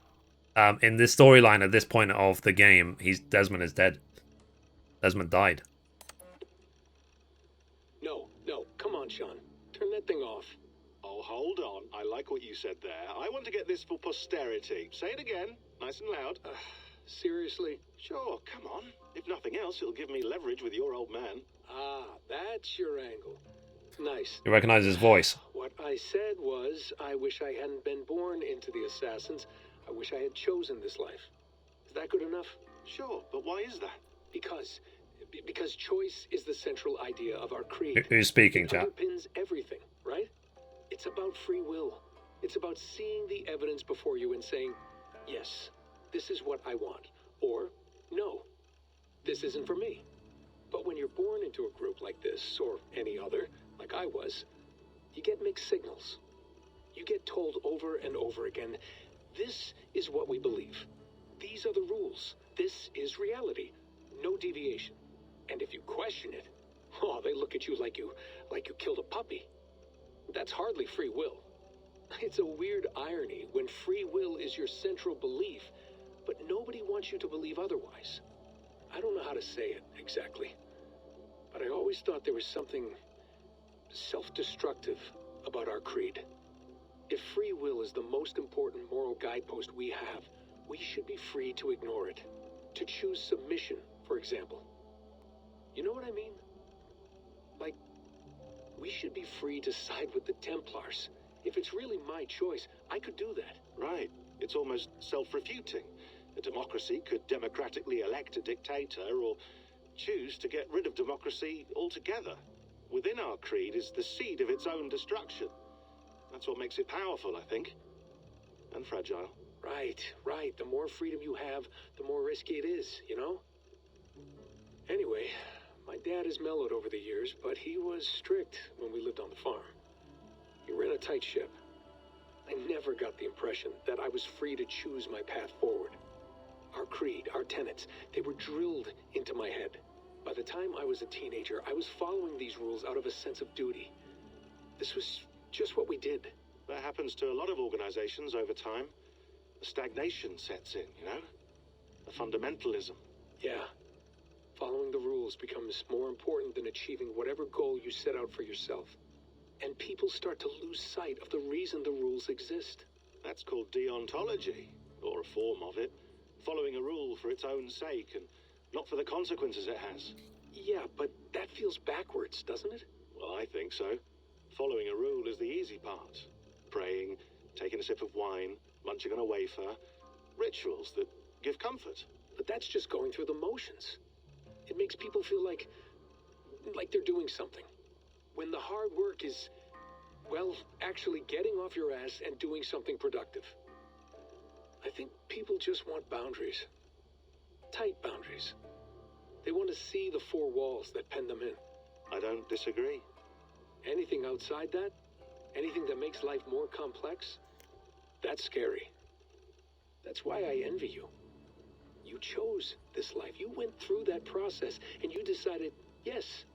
in this storyline at this point of the game, Desmond is dead. Desmond died. No, come on, Sean. Turn that thing off. Oh, hold on. I like what you said there. I want to get this for posterity. Say it again, nice and loud. Seriously? Sure, come on. If nothing else, it'll give me leverage with your old man. Ah, that's your angle. Nice. You recognize his voice. What I said was, I wish I hadn't been born into the Assassins. I wish I had chosen this life. Is that good enough? Sure, but why is that? Because choice is the central idea of our creed. Who's speaking, It chat? underpins everything, right? It's about free will. It's about seeing the evidence before you and saying, yes, this is what I want. Or, no, this isn't for me. But when you're born into a group like this, or any other, like I was, you get mixed signals. You get told over and over again, this is what we believe. These are the rules. This is reality. No deviation. And if you question it, oh, they look at you like you killed a puppy. That's hardly free will. It's a weird irony when free will is your central belief, but nobody wants you to believe otherwise. I don't know how to say it exactly, but I always thought there was something self-destructive about our creed. If free will is the most important moral guidepost we have, we should be free to ignore it. To choose submission, for example. You know what I mean? Like, we should be free to side with the Templars. If it's really my choice, I could do that. Right. It's almost self-refuting. A democracy could democratically elect a dictator or choose to get rid of democracy altogether. Within our creed is the seed of its own destruction. That's what makes it powerful, I think. And fragile. Right. The more freedom you have, the more risky it is, you know? Anyway, my dad has mellowed over the years, but he was strict when we lived on the farm. He ran a tight ship. I never got the impression that I was free to choose my path forward. Our creed, our tenets, they were drilled into my head. By the time I was a teenager, I was following these rules out of a sense of duty. This was just what we did. That happens to a lot of organizations over time. A stagnation sets in, you know? A fundamentalism. Yeah. Following the rules becomes more important than achieving whatever goal you set out for yourself. And people start to lose sight of the reason the rules exist. That's called deontology, or a form of it. Following a rule for its own sake, and not for the consequences it has. Yeah, but that feels backwards, doesn't it? Well, I think so. Following a rule is the easy part. Praying, taking a sip of wine, munching on a wafer. Rituals that give comfort. But that's just going through the motions. It makes people feel like they're doing something. When the hard work is, well, actually getting off your ass and doing something productive. I think people just want boundaries. Tight boundaries. They want to see the four walls that pen them in. I don't disagree. Anything outside that, anything that makes life more complex, that's scary. That's why I envy you. You chose this life. You went through that process, and you decided, yes,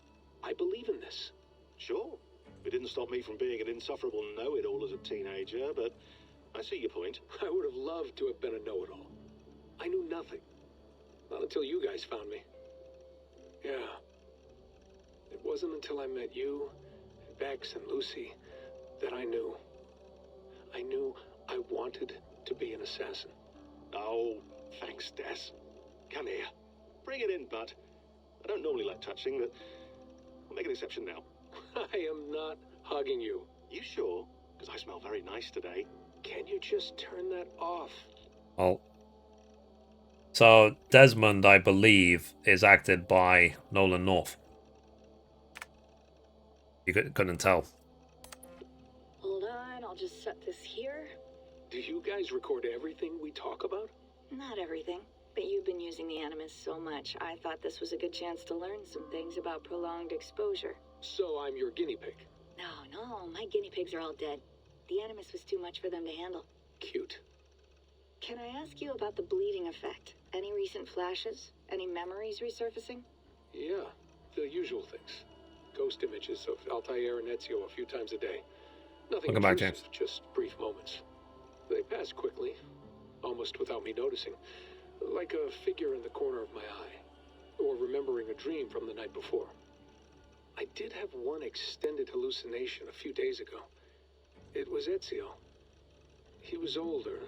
I believe in this. Sure. It didn't stop me from being an insufferable know-it-all as a teenager, but I see your point. I would have loved to have been a know-it-all. I knew nothing. Not until you guys found me. Yeah. It wasn't until I met you, and Bex and Lucy, that I knew. I knew I wanted to be an assassin. Oh, thanks, Des. Come here. Bring it in, bud. I don't normally like touching, but I'll make an exception now. I am not hugging you. You sure? Because I smell very nice today. Can you just turn that off? Oh. So, Desmond, I believe, is acted by Nolan North. You couldn't tell. Hold on, I'll just set this here. Do you guys record everything we talk about? Not everything, but you've been using the Animus so much, I thought this was a good chance to learn some things about prolonged exposure. So I'm your guinea pig? No, my guinea pigs are all dead. The Animus was too much for them to handle. Cute. Can I ask you about the bleeding effect? Any recent flashes? Any memories resurfacing? Yeah, the usual things. Ghost images of Altair and Ezio a few times a day. Nothing Welcome back, intrusive, James. just brief moments. They pass quickly, almost without me noticing. Like a figure in the corner of my eye. Or remembering a dream from the night before. I did have one extended hallucination a few days ago. It was Ezio. He was older,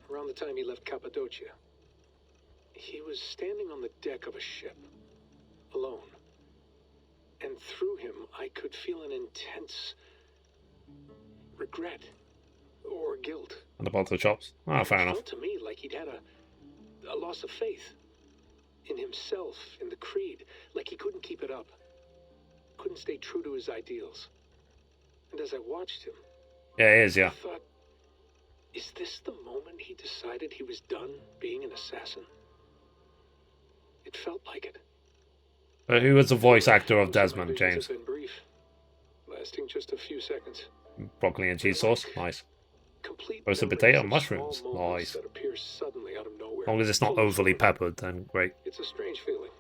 around the time he left Cappadocia. He was standing on the deck of a ship, alone. And through him, I could feel an intense regret or guilt. And the bottle chops. Ah, fair It enough. felt to me like he'd had a loss of faith in himself, in the Creed, like he couldn't keep it up, couldn't stay true to his ideals. And as I watched him, Yeah, it is, yeah. I thought, is this the moment he decided he was done being an assassin? It felt like it. Who was the voice actor of Desmond, These James? have been brief, lasting just a few seconds. Broccoli and cheese sauce? Nice. Complete Roasted memories potato of and mushrooms? small moments Nice. that appear suddenly out of nowhere. As long as it's not overly peppered, then great. It's a strange feeling.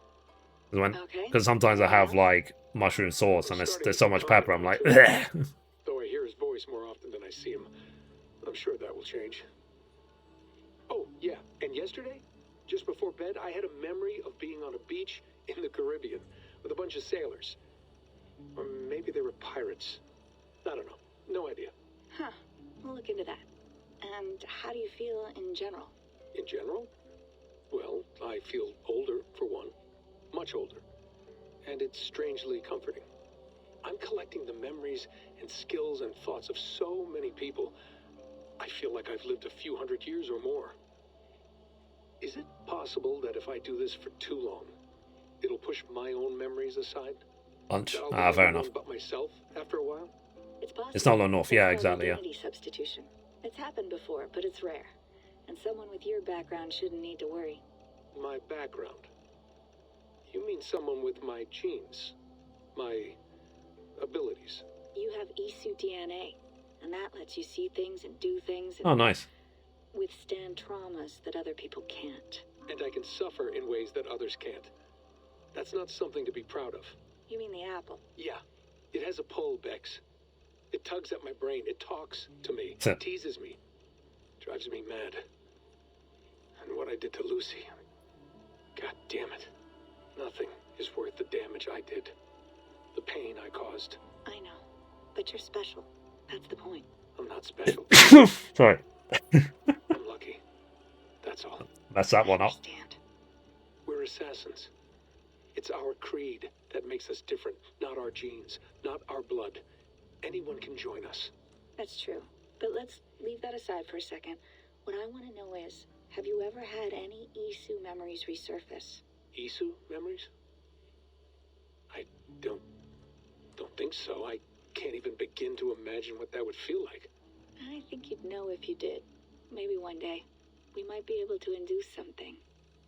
Because sometimes I have, like, mushroom sauce and there's so much pepper, I'm like, bleh. Though I hear his voice more often than I see him, I'm sure that will change. Oh, yeah, and yesterday, just before bed, I had a memory of being on a beach in the Caribbean with a bunch of sailors. Or maybe they were pirates. I don't know. No idea. Huh. We'll look into that. And how do you feel in general? In general? Well, I feel older, for one. Much older. And it's strangely comforting. I'm collecting the memories and skills and thoughts of so many people. I feel like I've lived a few hundred years or more. Is it possible that if I do this for too long, it'll push my own memories aside? Lunch. That I'll Ah, be fair everyone enough. But myself after a while? It's possible. It's not enough, yeah, It's called exactly, yeah. identity substitution. It's happened before, but it's rare. And someone with your background shouldn't need to worry. My background? You mean someone with my genes? My abilities? You have Isu DNA, and that lets you see things and do things and Oh, nice. withstand traumas that other people can't. And I can suffer in ways that others can't. That's not something to be proud of. You mean the apple? Yeah, it has a pull, Bex. It tugs at my brain. It talks to me. Huh. Teases me. Drives me mad. And what I did to Lucy. God damn it. Nothing is worth the damage I did. The pain I caused. I know. But you're special. That's the point. I'm not special. Sorry. I'm lucky. That's all. Mess that one up. We're assassins. It's our creed that makes us different, not our genes, not our blood. Anyone can join us. That's true. But let's leave that aside for a second. What I want to know is, have you ever had any Isu memories resurface? Isu memories? I don't think so. I can't even begin to imagine what that would feel like. I think you'd know if you did. Maybe one day. We might be able to induce something.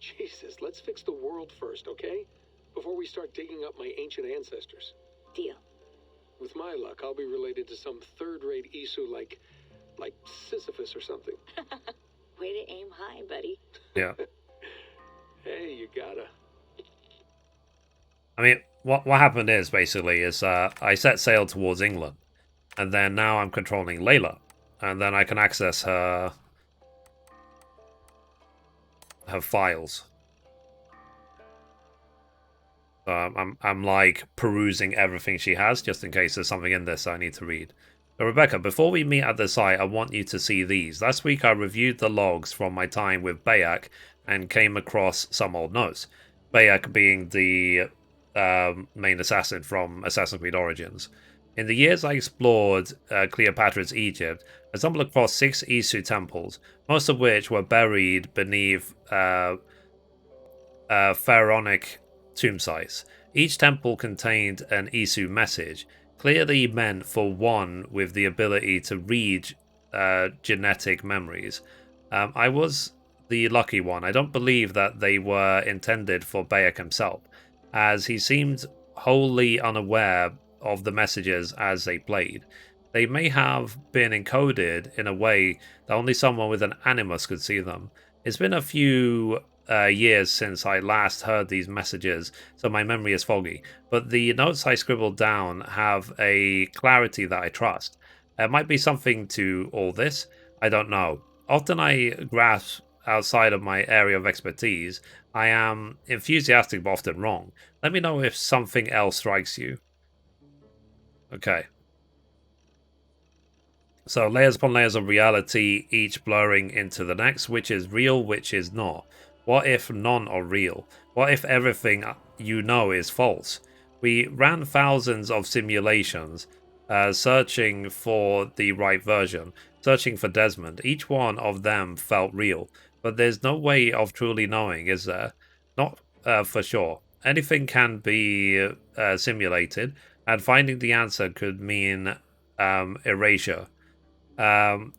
Jesus, let's fix the world first, okay? Before we start digging up my ancient ancestors. Deal. With my luck, I'll be related to some third-rate Isu like Sisyphus or something. Way to aim high, buddy. Yeah. Hey, you gotta. I mean, what happened is, basically, is I set sail towards England. And then now I'm controlling Layla. And then I can access her files. I'm like perusing everything she has, just in case there's something in this I need to read. But Rebecca, before we meet at the site, I want you to see these. Last week I reviewed the logs from my time with Bayek and came across some old notes. Bayek being the main assassin from Assassin's Creed Origins. In the years I explored Cleopatra's Egypt, I stumbled across 6 Isu temples, most of which were buried beneath pharaonic tomb sites. Each temple contained an Isu message, clearly meant for one with the ability to read genetic memories. I was the lucky one. I don't believe that they were intended for Bayek himself, as he seemed wholly unaware of the messages as they played. They may have been encoded in a way that only someone with an animus could see them. It's been a few years since I last heard these messages, so my memory is foggy, but the notes I scribbled down have a clarity that I trust. There might be something to all this, I don't know. Often I grasp outside of my area of expertise. I am enthusiastic but often wrong. Let me know if something else strikes you. Okay. So layers upon layers of reality, each blurring into the next, which is real, which is not. What if none are real? What if everything you know is false? We ran thousands of simulations searching for the right version, searching for Desmond. Each one of them felt real, but there's no way of truly knowing, is there? Not for sure. Anything can be simulated, and finding the answer could mean erasure.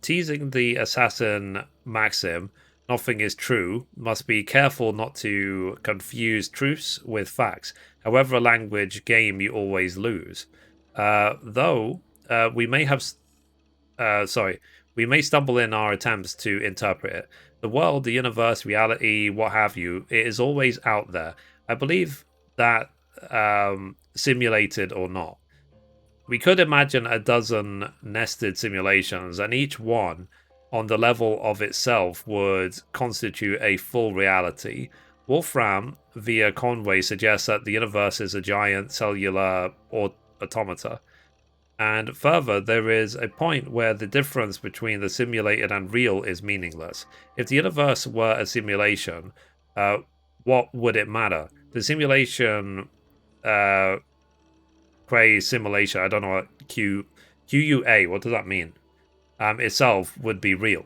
Teasing the assassin maxim, nothing is true, must be careful not to confuse truths with facts. However, a language game, you always lose. Though we may have, we may stumble in our attempts to interpret it. The world, the universe, reality, what have you, it is always out there. I believe that, simulated or not. We could imagine a dozen nested simulations, and each one, on the level of itself, would constitute a full reality. Wolfram, via Conway, suggests that the universe is a giant cellular automata. And further, there is a point where the difference between the simulated and real is meaningless. If the universe were a simulation, what would it matter? The simulation, simulation, I don't know what QUA, what does that mean? Itself would be real.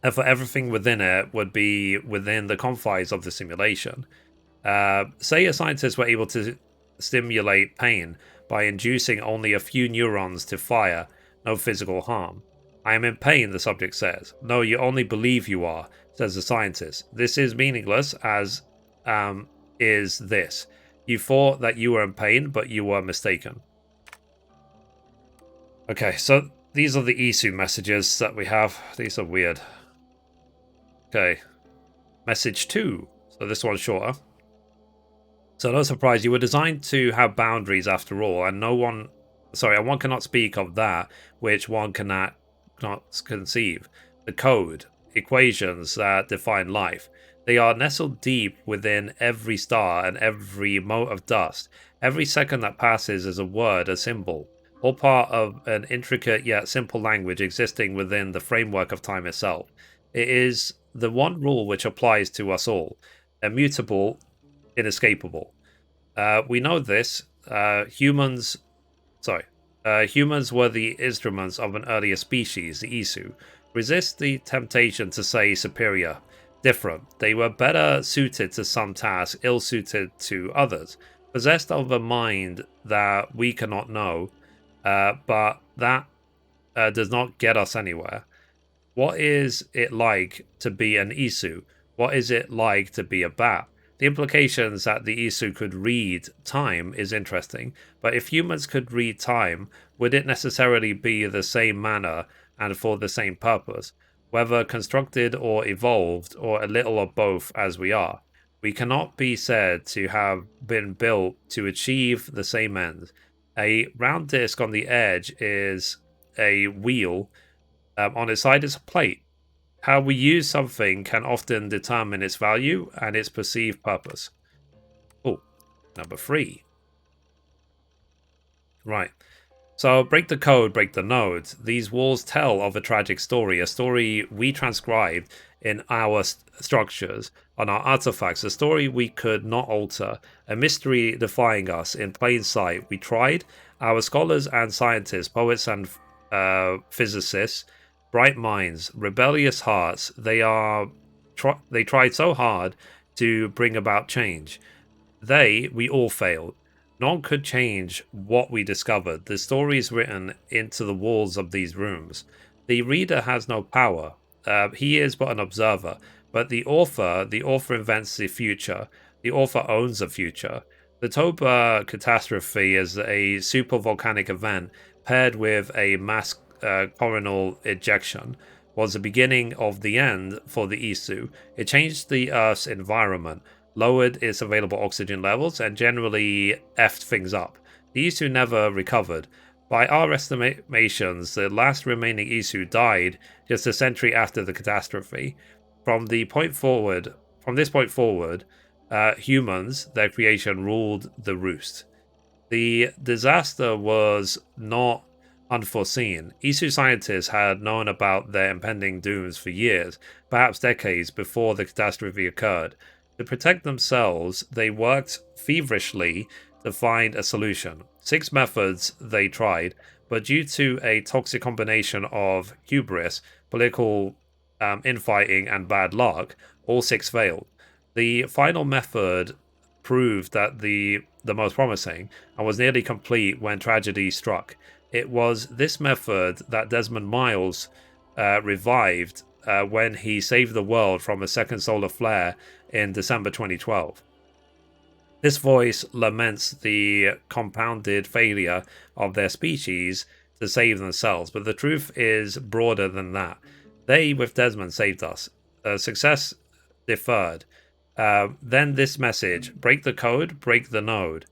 And for everything within it would be within the confines of the simulation. Say a scientist were able to stimulate pain by inducing only a few neurons to fire, no physical harm. I am in pain, the subject says. No, you only believe you are, says the scientist. This is meaningless, as is this. You thought that you were in pain, but you were mistaken. Okay, so these are the Isu messages that we have. These are weird. Okay. Message 2. So this one's shorter. So no surprise, you were designed to have boundaries after all, and one cannot speak of that which one cannot conceive. The code, equations that define life. They are nestled deep within every star and every mote of dust. Every second that passes is a word, a symbol, all part of an intricate yet simple language existing within the framework of time itself. It is the one rule which applies to us all, immutable, inescapable. We know this. Humans were the instruments of an earlier species, the Isu. Resist the temptation to say superior, different. They were better suited to some tasks, ill-suited to others. Possessed of a mind that we cannot know, but that does not get us anywhere. What is it like to be an Isu? What is it like to be a bat? The implications that the Isu could read time is interesting, but if humans could read time, would it necessarily be the same manner and for the same purpose? Whether constructed or evolved, or a little of both as we are, we cannot be said to have been built to achieve the same ends. A round disc on the edge is a wheel, on its side is a plate. How we use something can often determine its value and its perceived purpose. Oh, number 3. Right. So, break the code, break the nodes. These walls tell of a tragic story, a story we transcribed in our structures, on our artifacts, a story we could not alter, a mystery defying us in plain sight. We tried, our scholars and scientists, poets and physicists, bright minds, rebellious hearts, they tried so hard to bring about change. We all failed. None could change what we discovered. The stories written into the walls of these rooms. The reader has no power. He is but an observer. But the author invents the future. The author owns the future. The Toba catastrophe is a supervolcanic event paired with a mass coronal ejection, was the beginning of the end for the Isu. It changed the Earth's environment, lowered its available oxygen levels, and generally effed things up. The Isu never recovered. By our estimations, the last remaining Isu died just a century after the catastrophe. From this point forward, humans, their creation, ruled the roost. The disaster was not unforeseen. Isu scientists had known about their impending dooms for years, perhaps decades before the catastrophe occurred. To protect themselves, they worked feverishly to find a solution. 6 methods they tried, but due to a toxic combination of hubris, political infighting, and bad luck, all 6 failed. The final method proved that the most promising and was nearly complete when tragedy struck. It was this method that Desmond Miles revived when he saved the world from a second solar flare in December 2012. This voice laments the compounded failure of their species to save themselves, but the truth is broader than that. They, with Desmond, saved us. Success deferred. Then this message: break the code, break the node.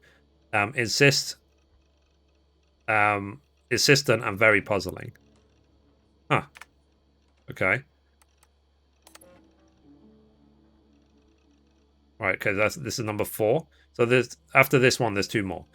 Insistent and very puzzling. Huh. Okay. Right, okay, this is number 4. So after this one, there's 2 more.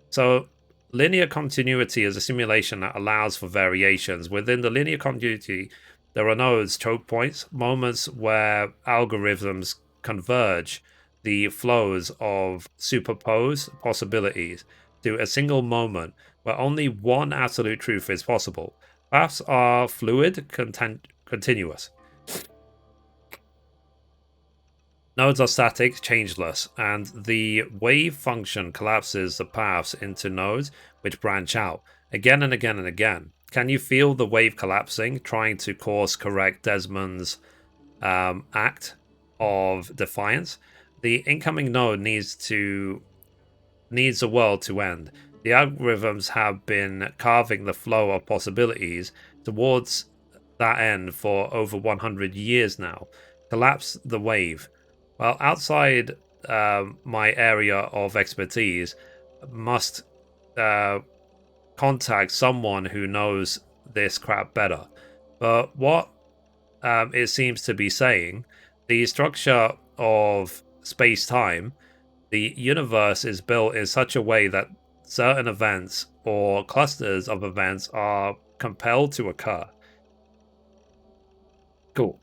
So linear continuity is a simulation that allows for variations. Within the linear continuity, there are nodes, choke points, moments where algorithms converge the flows of superposed possibilities to a single moment where only one absolute truth is possible. Paths are fluid, continuous. Nodes are static, changeless, and the wave function collapses the paths into nodes which branch out again and again and again. Can you feel the wave collapsing, trying to course correct Desmond's act of defiance? The incoming node needs the world to end. The algorithms have been carving the flow of possibilities towards that end for over 100 years now. Collapse the wave. Well, outside my area of expertise, must contact someone who knows this crap better. But what it seems to be saying, the structure of space-time, the universe is built in such a way that certain events or clusters of events are compelled to occur. Cool.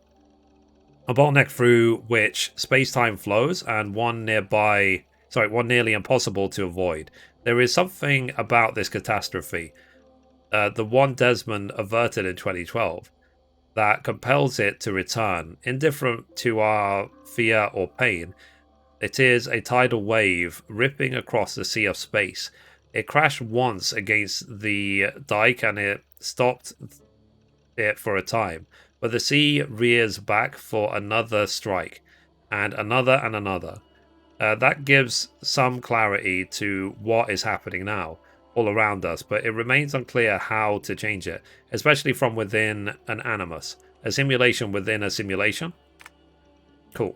A bottleneck through which space-time flows, and one nearly impossible to avoid. There is something about this catastrophe, the one Desmond averted in 2012, that compels it to return. Indifferent to our fear or pain, it is a tidal wave ripping across the sea of space. It crashed once against the dike and it stopped it for a time. But the sea rears back for another strike, and another and another. That gives some clarity to what is happening now, all around us, but it remains unclear how to change it, especially from within an animus. A simulation within a simulation? Cool.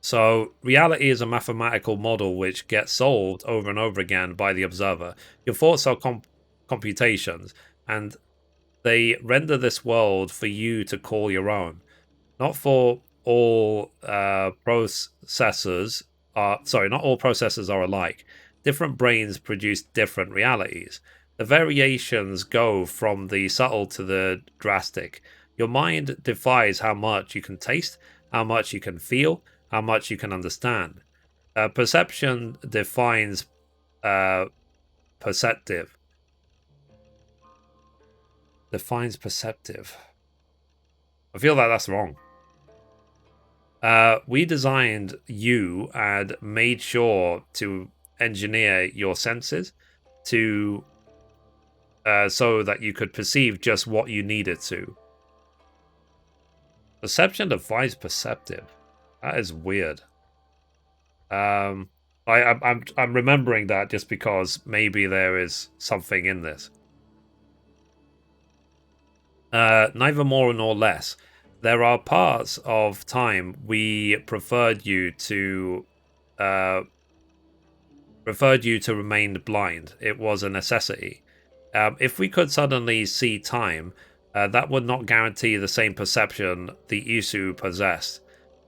So, reality is a mathematical model which gets solved over and over again by the observer. Your thoughts are computations, and they render this world for you to call your own. Not for all processors are alike. Different brains produce different realities. The variations go from the subtle to the drastic. Your mind defies how much you can taste, how much you can feel, how much you can understand. Perception defines perceptive. Defines perceptive. I feel like that's wrong. We designed you and made sure to engineer your senses to so that you could perceive just what you needed to. Perception defines perceptive. That is weird. I'm remembering that just because maybe there is something in this. Neither more nor less. There are parts of time we preferred you to remain blind. It was a necessity. If we could suddenly see time, that would not guarantee the same perception the Isu possessed.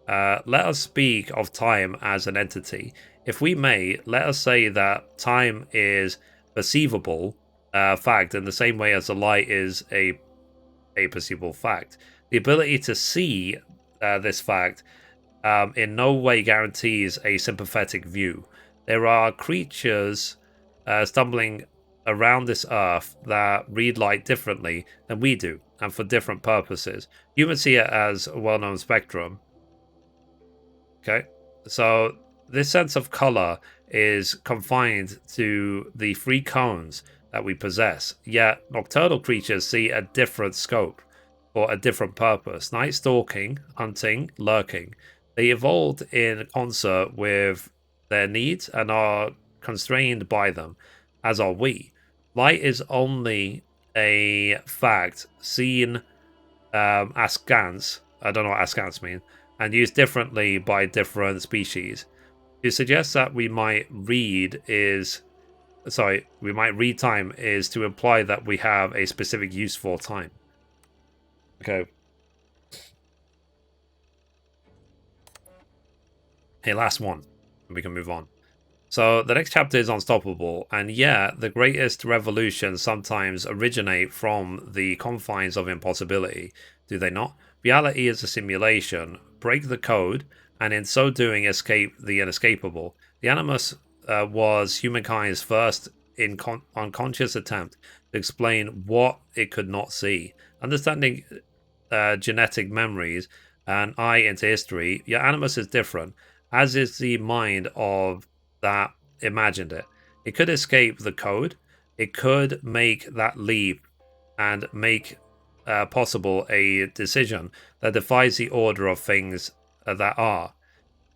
Let us speak of time as an entity. If we may, let us say that time is perceivable fact in the same way as the light is a perceivable fact. The ability to see this fact in no way guarantees a sympathetic view. There are creatures stumbling around this earth that read light differently than we do, and for different purposes. Humans see it as a well-known spectrum. Okay, so this sense of color is confined to the 3 cones that we possess, yet nocturnal creatures see a different scope for a different purpose. Night stalking, hunting, lurking. They evolved in concert with their needs and are constrained by them, as are we. Light is only a fact seen askance. I don't know what askance means, and used differently by different species. To suggest that we might read time is to imply that we have a specific use for time. Okay. Hey, last one. We can move on. So the next chapter is unstoppable, and yeah, the greatest revolutions sometimes originate from the confines of impossibility, do they not? Reality is a simulation. Break the code, and in so doing escape the inescapable. The Animus was humankind's first unconscious attempt to explain what it could not see. Understanding genetic memories and eye into history, your Animus is different, as is the mind of that imagined it. It could escape the code. It could make that leap and make possible a decision that defies the order of things that are.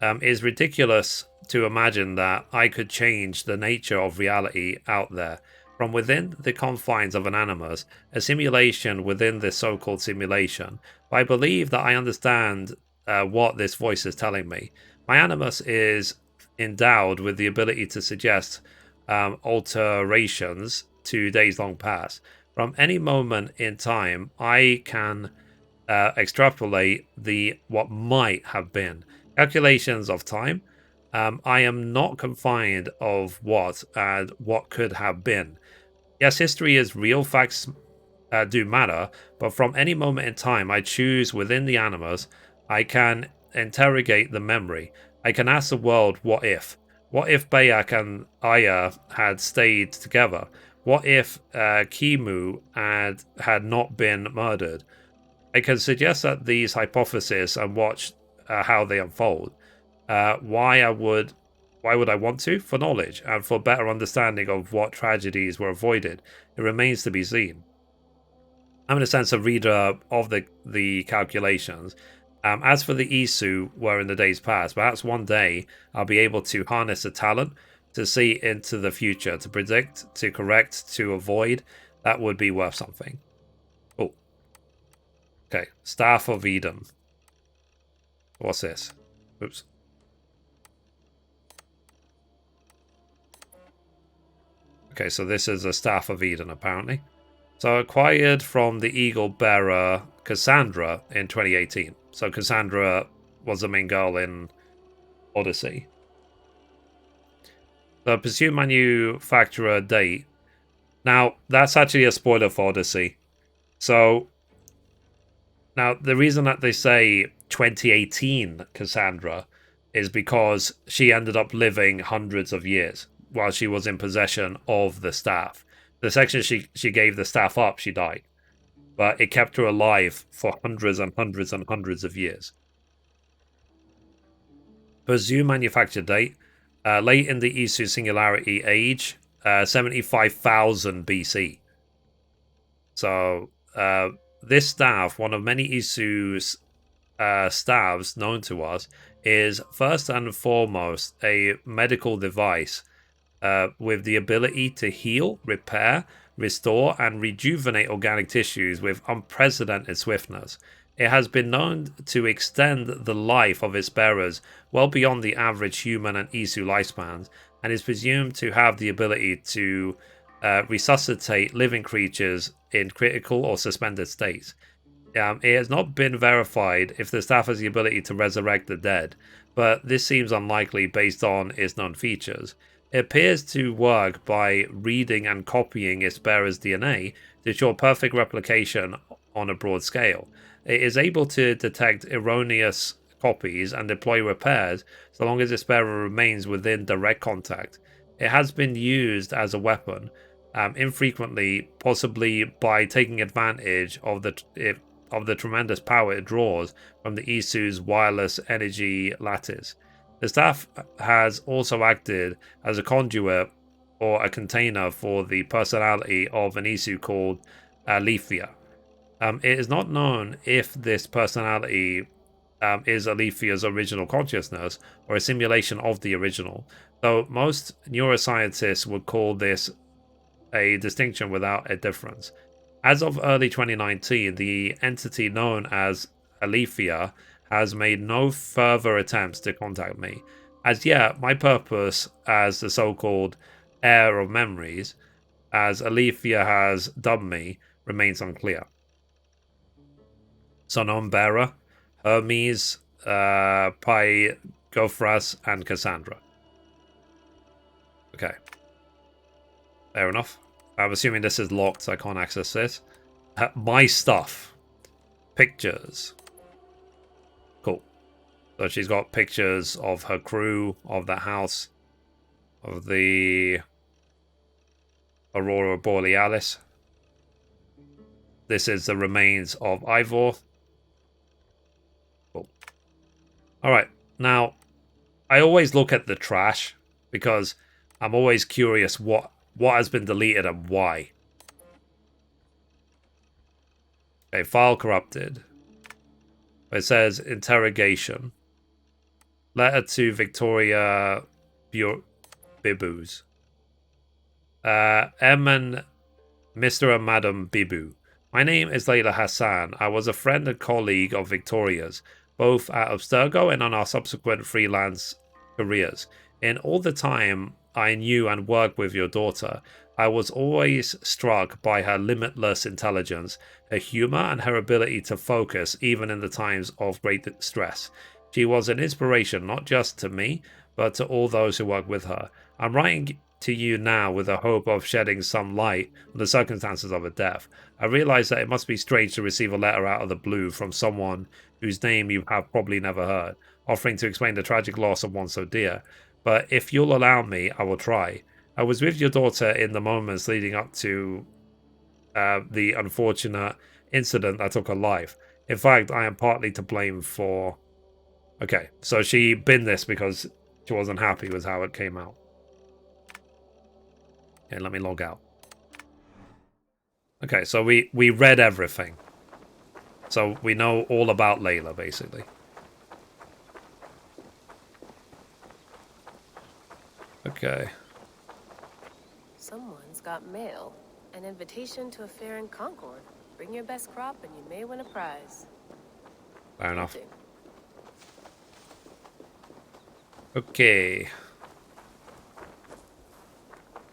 It is ridiculous to imagine that I could change the nature of reality out there. From within the confines of an animus, a simulation within this so-called simulation. But I believe that I understand what this voice is telling me. My animus is endowed with the ability to suggest alterations to days long past. From any moment in time, I can extrapolate what might have been. Calculations of time. I am not confined of what and what could have been. Yes, history is real, facts do matter, but from any moment in time I choose within the animus, I can interrogate the memory. I can ask the world, what if? What if Bayak and Aya had stayed together? What if Kimu had not been murdered? I can suggest that these hypotheses and watch how they unfold. Why would I want to? For knowledge and for better understanding of what tragedies were avoided. It remains to be seen. I'm in a sense a reader of the calculations. As for the Isu were in the days past, perhaps one day I'll be able to harness a talent to see into the future, to predict, to correct, to avoid. That would be worth something. Oh. Okay, Staff of Eden. What's this? Oops. Okay, so this is a Staff of Eden, apparently. So acquired from the Eagle Bearer Cassandra in 2018. So Cassandra was the main girl in Odyssey. The Pursue Manufacturer date. Now, that's actually a spoiler for Odyssey. So, now the reason that they say 2018 Cassandra is because she ended up living hundreds of years while she was in possession of the staff. The section she gave the staff up, she died. But it kept her alive for hundreds and hundreds and hundreds of years. Pursue manufacture date. Late in the Isu Singularity Age, 75,000 BC. So, this staff, one of many Isu's staves known to us, is first and foremost a medical device with the ability to heal, repair, restore, and rejuvenate organic tissues with unprecedented swiftness. It has been known to extend the life of its bearers well beyond the average human and Isu lifespans, and is presumed to have the ability to resuscitate living creatures in critical or suspended states. It has not been verified if the staff has the ability to resurrect the dead, but this seems unlikely based on its known features. It appears to work by reading and copying its bearer's DNA to ensure perfect replication on a broad scale. It is able to detect erroneous copies and deploy repairs so long as its bearer remains within direct contact. It has been used as a weapon, infrequently, possibly by taking advantage of the tremendous power it draws from the Isu's wireless energy lattice. The staff has also acted as a conduit or a container for the personality of an Isu called Alethea. It is not known if this personality is Alethea's original consciousness or a simulation of the original, though most neuroscientists would call this a distinction without a difference. As of early 2019, the entity known as Alethea has made no further attempts to contact me. As yet, my purpose as the so-called heir of memories, as Alethea has dubbed me, remains unclear. Sonon Bearer, Hermes, Pygophras, and Cassandra. Okay. Fair enough. I'm assuming this is locked, so I can't access this. My stuff. Pictures. Cool. So she's got pictures of her crew, of the house, of the Aurora Borealis. This is the remains of Eivor. Cool. Alright, now, I always look at the trash, because I'm always curious what has been deleted and why. Okay, file corrupted. It says interrogation. Letter to Victoria Bibus. M and Mr. and Madam Bibu. My name is Layla Hassan. I was a friend and colleague of Victoria's, both at Abstergo and on our subsequent freelance careers. In all the time I knew and worked with your daughter, I was always struck by her limitless intelligence, her humor, and her ability to focus even in the times of great stress. She was an inspiration not just to me, but to all those who work with her. I'm writing to you now with the hope of shedding some light on the circumstances of her death. I realize that it must be strange to receive a letter out of the blue from someone whose name you have probably never heard, offering to explain the tragic loss of one so dear. But if you'll allow me, I will try. I was with your daughter in the moments leading up to the unfortunate incident that took her life. In fact, I am partly to blame for... Okay, so she binned this because she wasn't happy with how it came out. Okay, let me log out. Okay, so we read everything. So we know all about Layla, basically. Okay. Someone's got mail. An invitation to a fair in Concord. Bring your best crop and you may win a prize. Fair enough. Okay.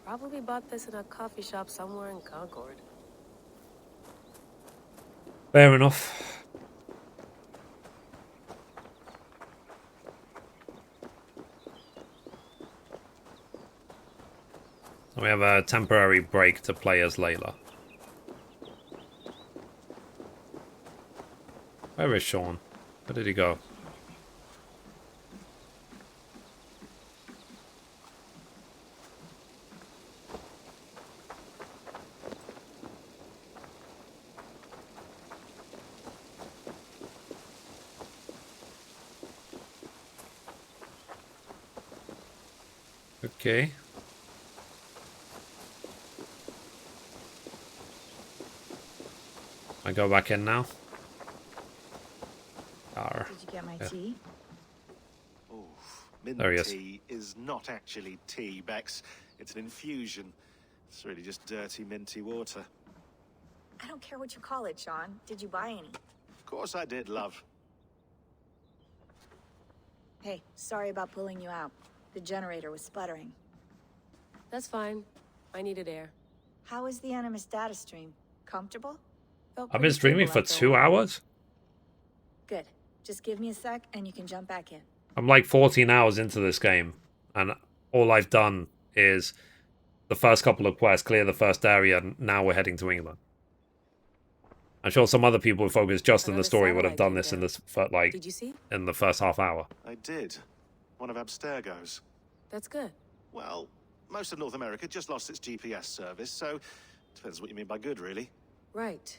Probably bought this in a coffee shop somewhere in Concord. Fair enough. We have a temporary break to play as Layla. Where is Sean? Where did he go? Okay. I go back in now. Did you get my tea? Oh, mint There he is. tea is not actually tea, Bex. It's an infusion. It's really just dirty, minty water. I don't care what you call it, Sean. Did you buy any? Of course I did, love. Hey, sorry about pulling you out. The generator was sputtering. That's fine. I needed air. How is the Animus data stream? Comfortable? I've been streaming for 2 hours? Good. Just give me a sec and you can jump back in. I'm like 14 hours into this game, and all I've done is the first couple of quests, clear the first area, and now we're heading to England. I'm sure some other people who focus just on the Another story would have done satellite this in came this like Did you see? in the first half hour. I did. One of Abstergo's. That's good. Well, most of North America just lost its GPS service, so depends what you mean by good, really. Right.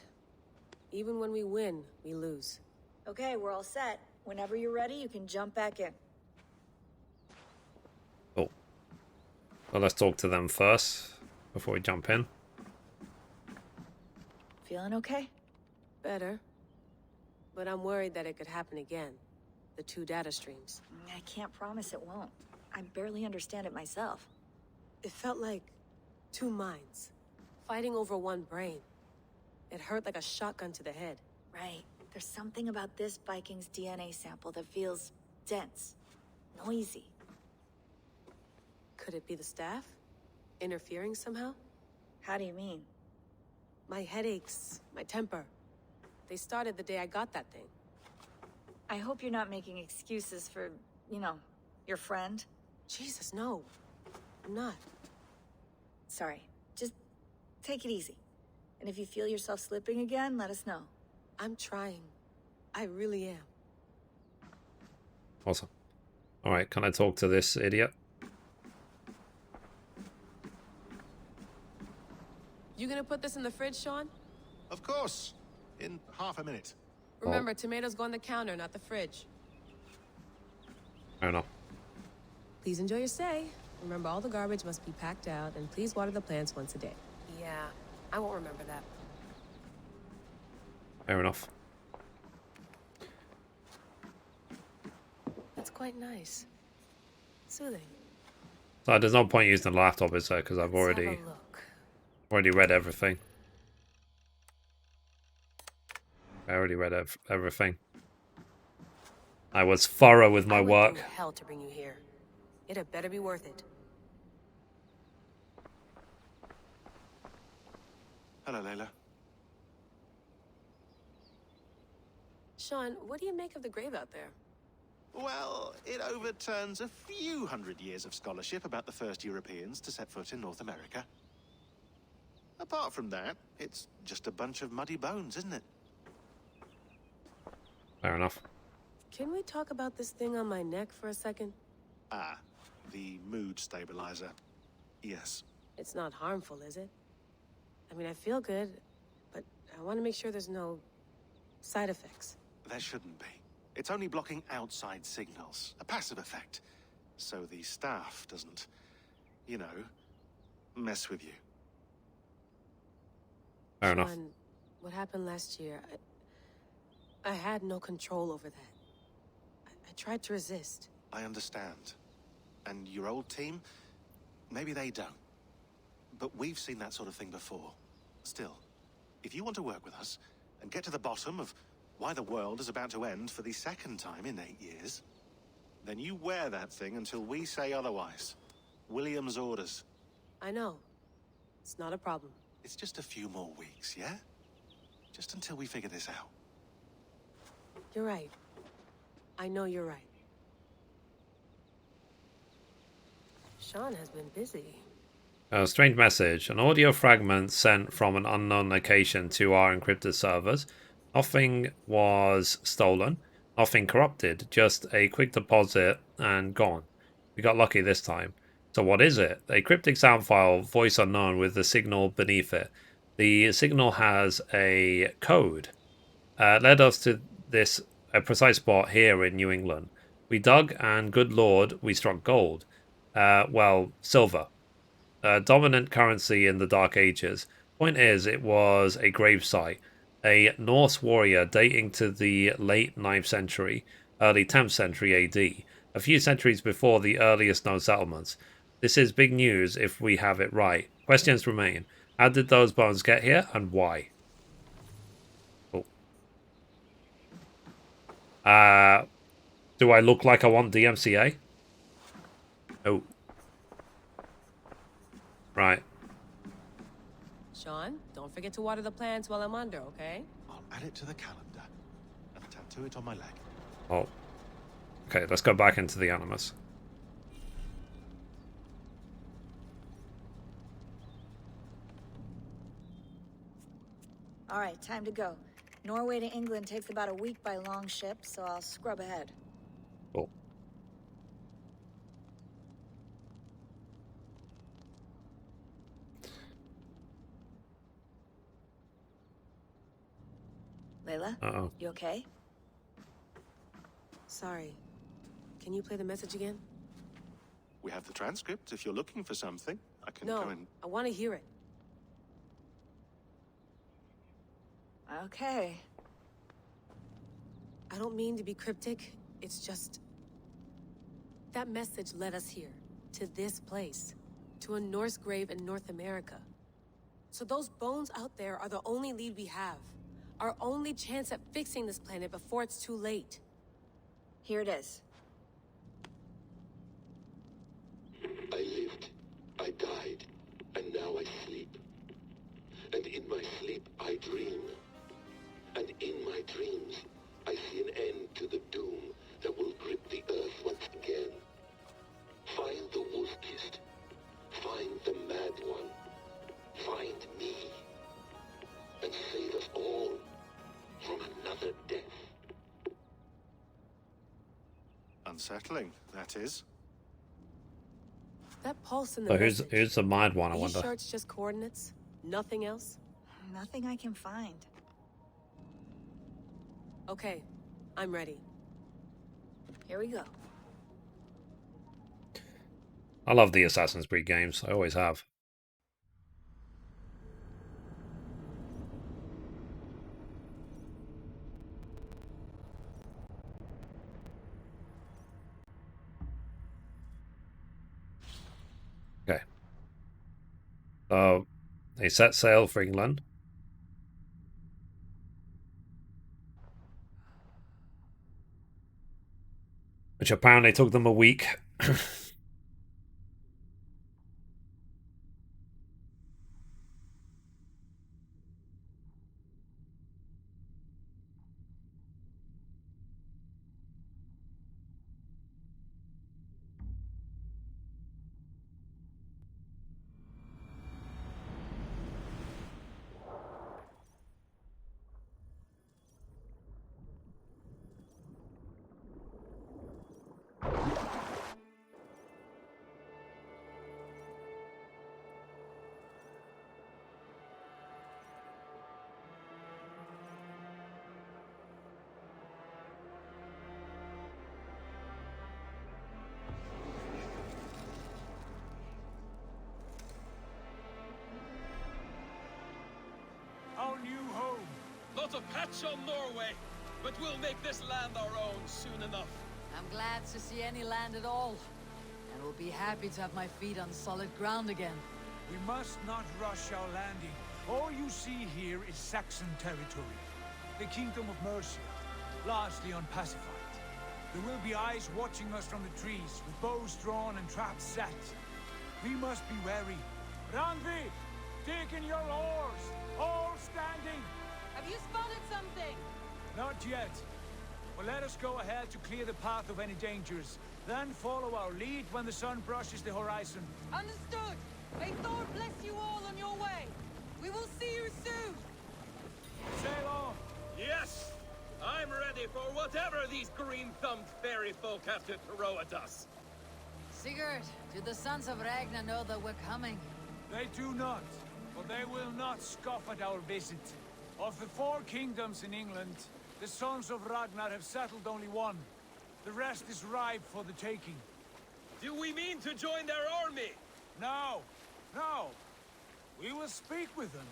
Even when we win, we lose. Okay, we're all set. Whenever you're ready, you can jump back in. Cool. Well, let's talk to them first before we jump in. Feeling okay? Better. But I'm worried that it could happen again. The 2 data streams. I can't promise it won't. I barely understand it myself. It felt like 2 minds, fighting over 1 brain. It hurt like a shotgun to the head. Right. There's something about this Viking's DNA sample that feels dense, noisy. Could it be the staff? Interfering somehow? How do you mean? My headaches, my temper. They started the day I got that thing. I hope you're not making excuses for, you know, your friend. Jesus, no. I'm not. Sorry. Just take it easy. And if you feel yourself slipping again, let us know. I'm trying. I really am. Awesome. Alright, can I talk to this idiot? You gonna put this in the fridge, Sean? Of course. In half a minute. Remember, tomatoes go on the counter, not the fridge. I don't know. Please enjoy your stay. Remember, all the garbage must be packed out, and please water the plants once a day. Yeah, I won't remember that. Fair enough. That's quite nice. Soothing. So there's no point using the laptop, is there? Because I've already read everything. I already read everything. I was thorough with my work. I went through hell to bring you here. It had better be worth it. Hello, Layla. Sean, what do you make of the grave out there? Well, it overturns a few hundred years of scholarship about the first Europeans to set foot in North America. Apart from that, it's just a bunch of muddy bones, isn't it? Fair enough. Can we talk about this thing on my neck for a second? Ah, the mood stabilizer. Yes. It's not harmful, is it? I mean, I feel good, but I want to make sure there's no side effects. There shouldn't be. It's only blocking outside signals, a passive effect. So the staff doesn't, you know, mess with you. Fair enough. Sean, what happened last year, I had no control over that. I tried to resist. I understand. And your old team, maybe they don't. But we've seen that sort of thing before. Still, if you want to work with us and get to the bottom of why the world is about to end for the second time in 8 years, then you wear that thing until we say otherwise. William's orders. I know. It's not a problem. It's just a few more weeks, yeah? Just until we figure this out. You're right. I know you're right. Sean has been busy. A strange message. An audio fragment sent from an unknown location to our encrypted servers. Nothing was stolen. Nothing corrupted. Just a quick deposit and gone. We got lucky this time. So what is it? A cryptic sound file, voice unknown, with the signal beneath it. The signal has a code. Led us to this precise spot here in New England. We dug, and good lord, we struck gold. Well, silver. Dominant currency in the Dark Ages. Point is, it was a gravesite. A Norse warrior dating to the late 9th century, early 10th century AD. A few centuries before the earliest known settlements. This is big news if we have it right. Questions remain. How did those bones get here, and why? Oh. Do I look like I want DMCA? Oh. Right. Sean, don't forget to water the plants while I'm under, okay? I'll add it to the calendar and tattoo it on my leg. Oh. Okay, let's go back into the Animus. All right, time to go. Norway to England takes about a week by long ship, so I'll scrub ahead. Cool. Layla? Uh-oh. You okay? Sorry. Can you play the message again? We have the transcript. If you're looking for something, I can No, go and... I want to hear it. Okay. I don't mean to be cryptic. It's just... that message led us here. To this place. To a Norse grave in North America. So those bones out there are the only lead we have. Our only chance at fixing this planet before it's too late. Here it is. I lived, I died, and now I sleep. And in my sleep I dream. And in my dreams, I see an end to the doom that will grip the earth once again. Find the wolf-kissed. Find the mad one. Find me. And save us all from another death. Unsettling, that is. That pulse in the So message. who's the mad one, I Are you wonder? sure it's just coordinates? Nothing else? Nothing I can find. Okay, I'm ready. Here we go. I love the Assassin's Creed games. I always have. Okay. So they set sail for England. Which apparently took them a week. Our new home. Not a patch on Norway, but we'll make this land our own soon enough. I'm glad to see any land at all. And will be happy to have my feet on solid ground again. We must not rush our landing. All you see here is Saxon territory. The Kingdom of Mercia, largely unpacified. There will be eyes watching us from the trees, with bows drawn and traps set. We must be wary. Randvi, dig in your oars, all standing. Have you spotted something? Not yet. But let us go ahead to clear the path of any dangers. Then follow our lead when the sun brushes the horizon. Understood. May Thor bless you all on your way. We will see you soon. Sail on. Yes! I'm ready for whatever these green-thumbed fairy folk have to throw at us. Sigurd, do the sons of Ragnar know that we're coming? They do not, but they will not scoff at our visit. Of the 4 kingdoms in England, the sons of Ragnar have settled only one. The rest is ripe for the taking. Do we mean to join their army? No, no. We will speak with them,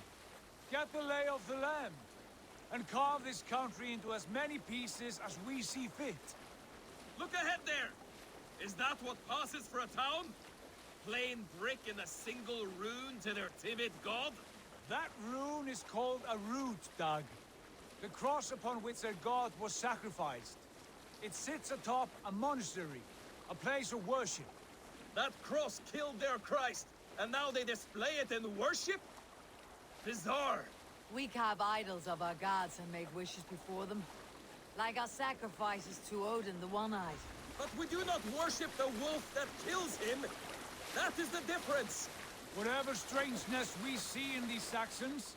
get the lay of the land, and carve this country into as many pieces as we see fit. Look ahead there! Is that what passes for a town? Plain brick in a single rune to their timid god? That rune is called a root, Dag. The cross upon which their god was sacrificed. It sits atop a monastery, a place of worship. That cross killed their Christ, and now they display it in worship? Bizarre. We carve idols of our gods and make wishes before them. Like our sacrifices to Odin the One-Eyed. But we do not worship the wolf that kills him. That is the difference. Whatever strangeness we see in these Saxons,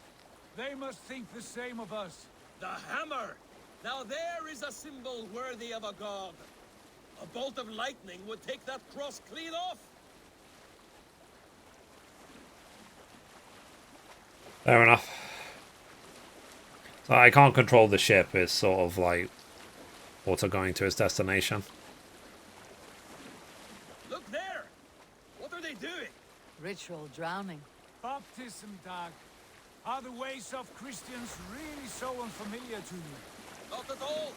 they must think the same of us. The hammer! Now there is a symbol worthy of a god. A bolt of lightning would take that cross clean off. Fair enough. So I can't control the ship. It's sort of like auto going to its destination. Look there! What are they doing? Ritual drowning. Baptism, Dag. Are the ways of Christians really so unfamiliar to you? Not at all.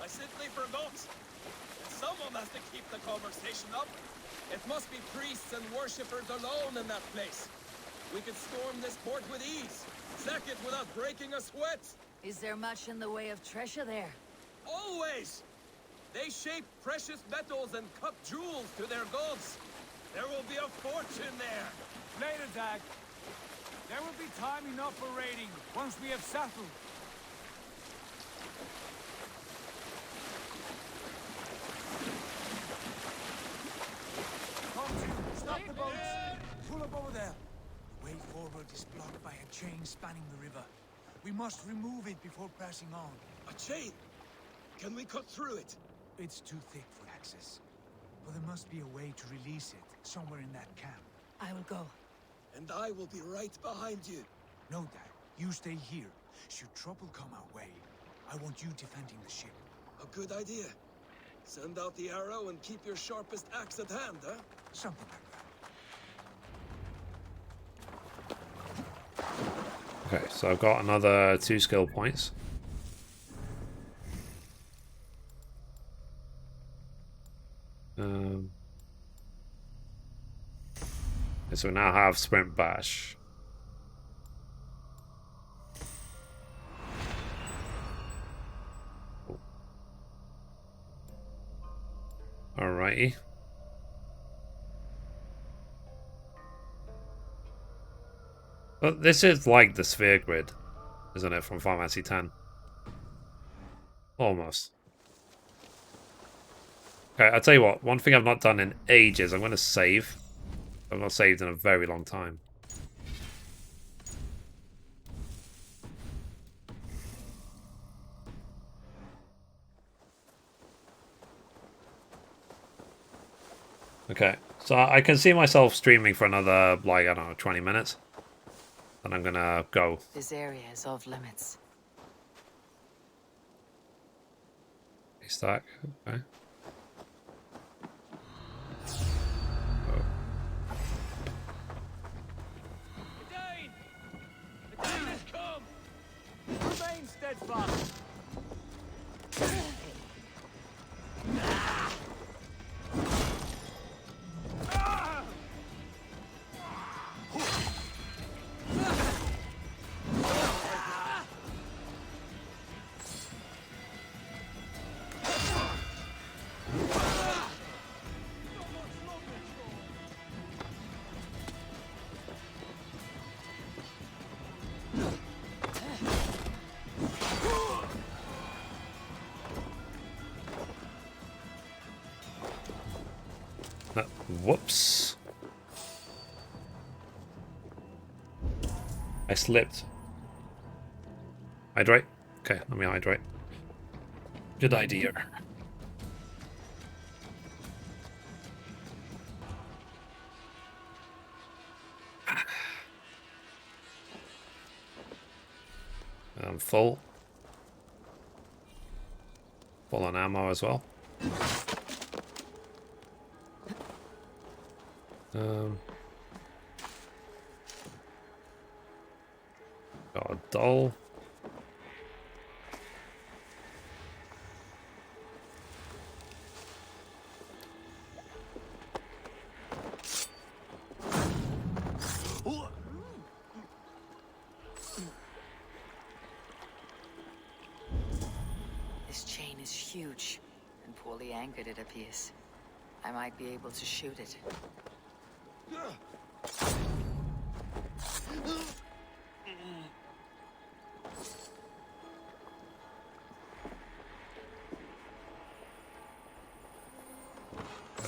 I simply forgot. And someone has to keep the conversation up. It must be priests and worshippers alone in that place. We could storm this port with ease. Sack it without breaking a sweat. Is there much in the way of treasure there? Always! They shape precious metals and cut jewels to their gods. There will be a fortune there. Later, Dag. There will be time enough for raiding once we have settled. Come to, stop the boats. Pull up over there. The way forward is blocked by a chain spanning the river. We must remove it before passing on. A chain? Can we cut through it? It's too thick for access. But there must be a way to release it, somewhere in that camp. I will go. And I will be right behind you. No, Dad. You stay here. Should trouble come our way, I want you defending the ship. A good idea. Send out the arrow and keep your sharpest axe at hand, huh? Something like that. Okay, so I've got another 2 skill points. So we now have Sprint Bash. Alrighty. But this is like the sphere grid, isn't it, from Final Fantasy X? Almost. Okay, I'll tell you what, one thing I've not done in ages, I'm going to save. I've not saved in a very long time. Okay, so I can see myself streaming for another, like, I don't know, 20 minutes. And I'm gonna go. This area is off limits. Stack, okay. Remain steadfast. Whoops. I slipped. Hydrate? Okay, let me hydrate. Good idea. I'm full. Full on ammo as well. Got a doll. This chain is huge and poorly anchored, it appears. I might be able to shoot it.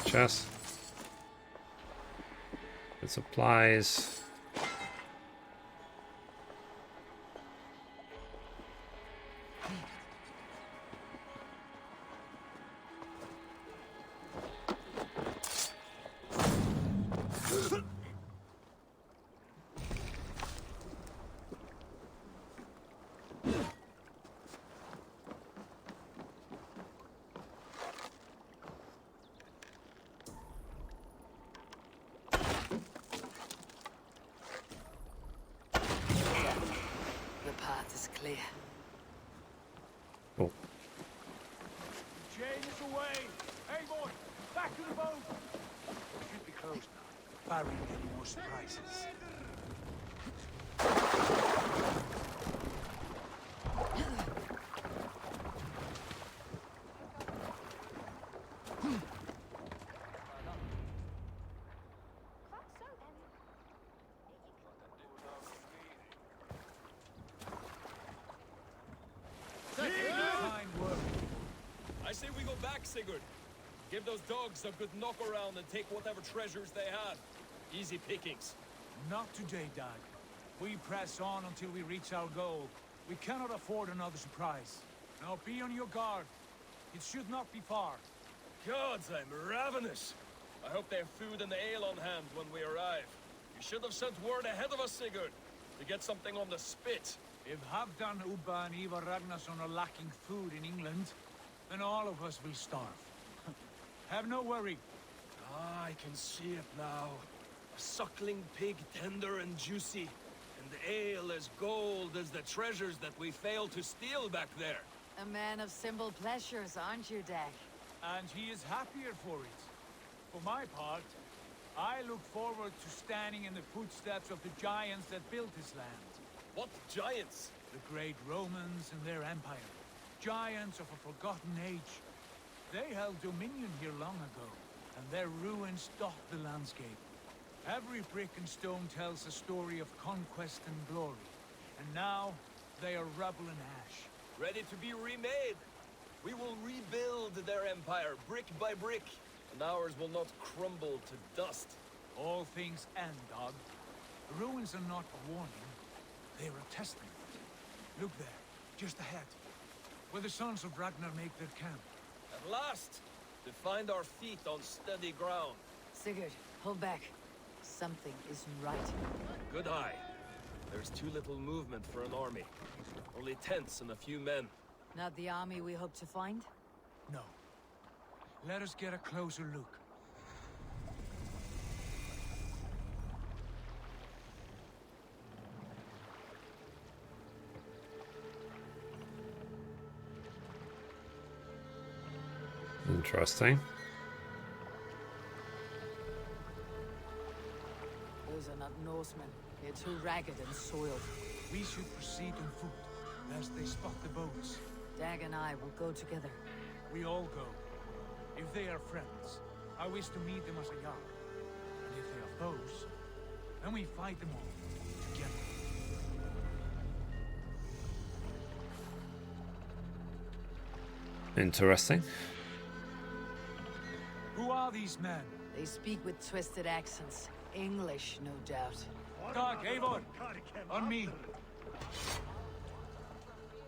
Chest. Good supplies. clear. Cool. Chain is away! Eivor, back to the boat! Should be closed now, barring any more surprises. I say we go back, Sigurd. Give those dogs a good knock around and take whatever treasures they had. Easy pickings. Not today, Dag. We press on until we reach our goal. We cannot afford another surprise. Now be on your guard. It should not be far. Gods, I'm ravenous. I hope they have food and ale on hand when we arrive. You should have sent word ahead of us, Sigurd, to get something on the spit. If Halfdan Ubba and Eivor Ragnarsson are lacking food in England, then all of us will starve. Have no worry. Ah, I can see it now. A suckling pig, tender and juicy. And the ale as gold as the treasures that we failed to steal back there. A man of simple pleasures, aren't you, Dag? And he is happier for it. For my part, I look forward to standing in the footsteps of the giants that built this land. What giants? The great Romans and their empire. Giants of a forgotten age. They held dominion here long ago, and their ruins dot the landscape. Every brick and stone tells a story of conquest and glory. And now, they are rubble and ash. Ready to be remade. We will rebuild their empire, brick by brick, and ours will not crumble to dust. All things end, Dog. The ruins are not a warning. They are a testament. Look there, just ahead, where the sons of Ragnar make their camp. At last, to find our feet on steady ground. Sigurd, hold back. Something isn't right. Good eye. There's too little movement for an army. Only tents and a few men. Not the army we hope to find? No. Let us get a closer look. Interesting. Those are not Norsemen. They're too ragged and soiled. We should proceed on foot, as they spot the boats. Dag and I will go together. We all go. If they are friends, I wish to meet them as a yard. And if they are foes, then we fight them all, together. Interesting. Who are these men? They speak with twisted accents. English, no doubt. Dag, Eivor! On me!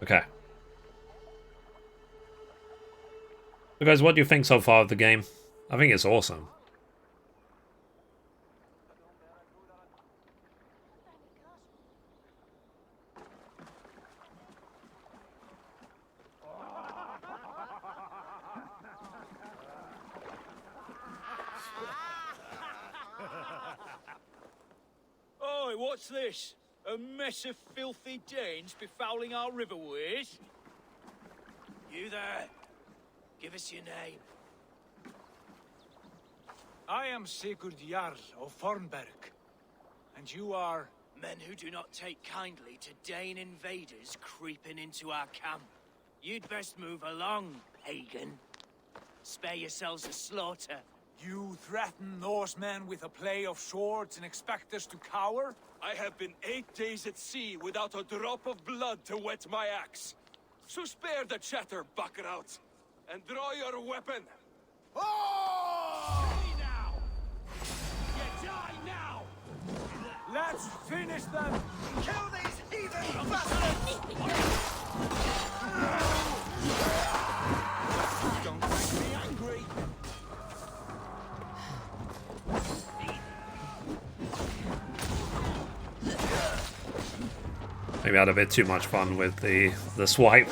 Okay. So guys, what do you think so far of the game? I think it's awesome. Oi, what's this? A mess of filthy Danes befouling our riverways? You there? Give us your name. I am Sigurd Jarl of Fornberg. And you are? Men who do not take kindly to Dane invaders creeping into our camp. You'd best move along, pagan. Spare yourselves a slaughter. You threaten Norsemen with a play of swords and expect us to cower? I have been 8 days at sea without a drop of blood to wet my axe. So spare the chatter, buckerout, and draw your weapon. Oh! Now! You die now! Let's finish them! Kill these heathen bastards! Don't make me angry! Maybe I had a bit too much fun with the swipe.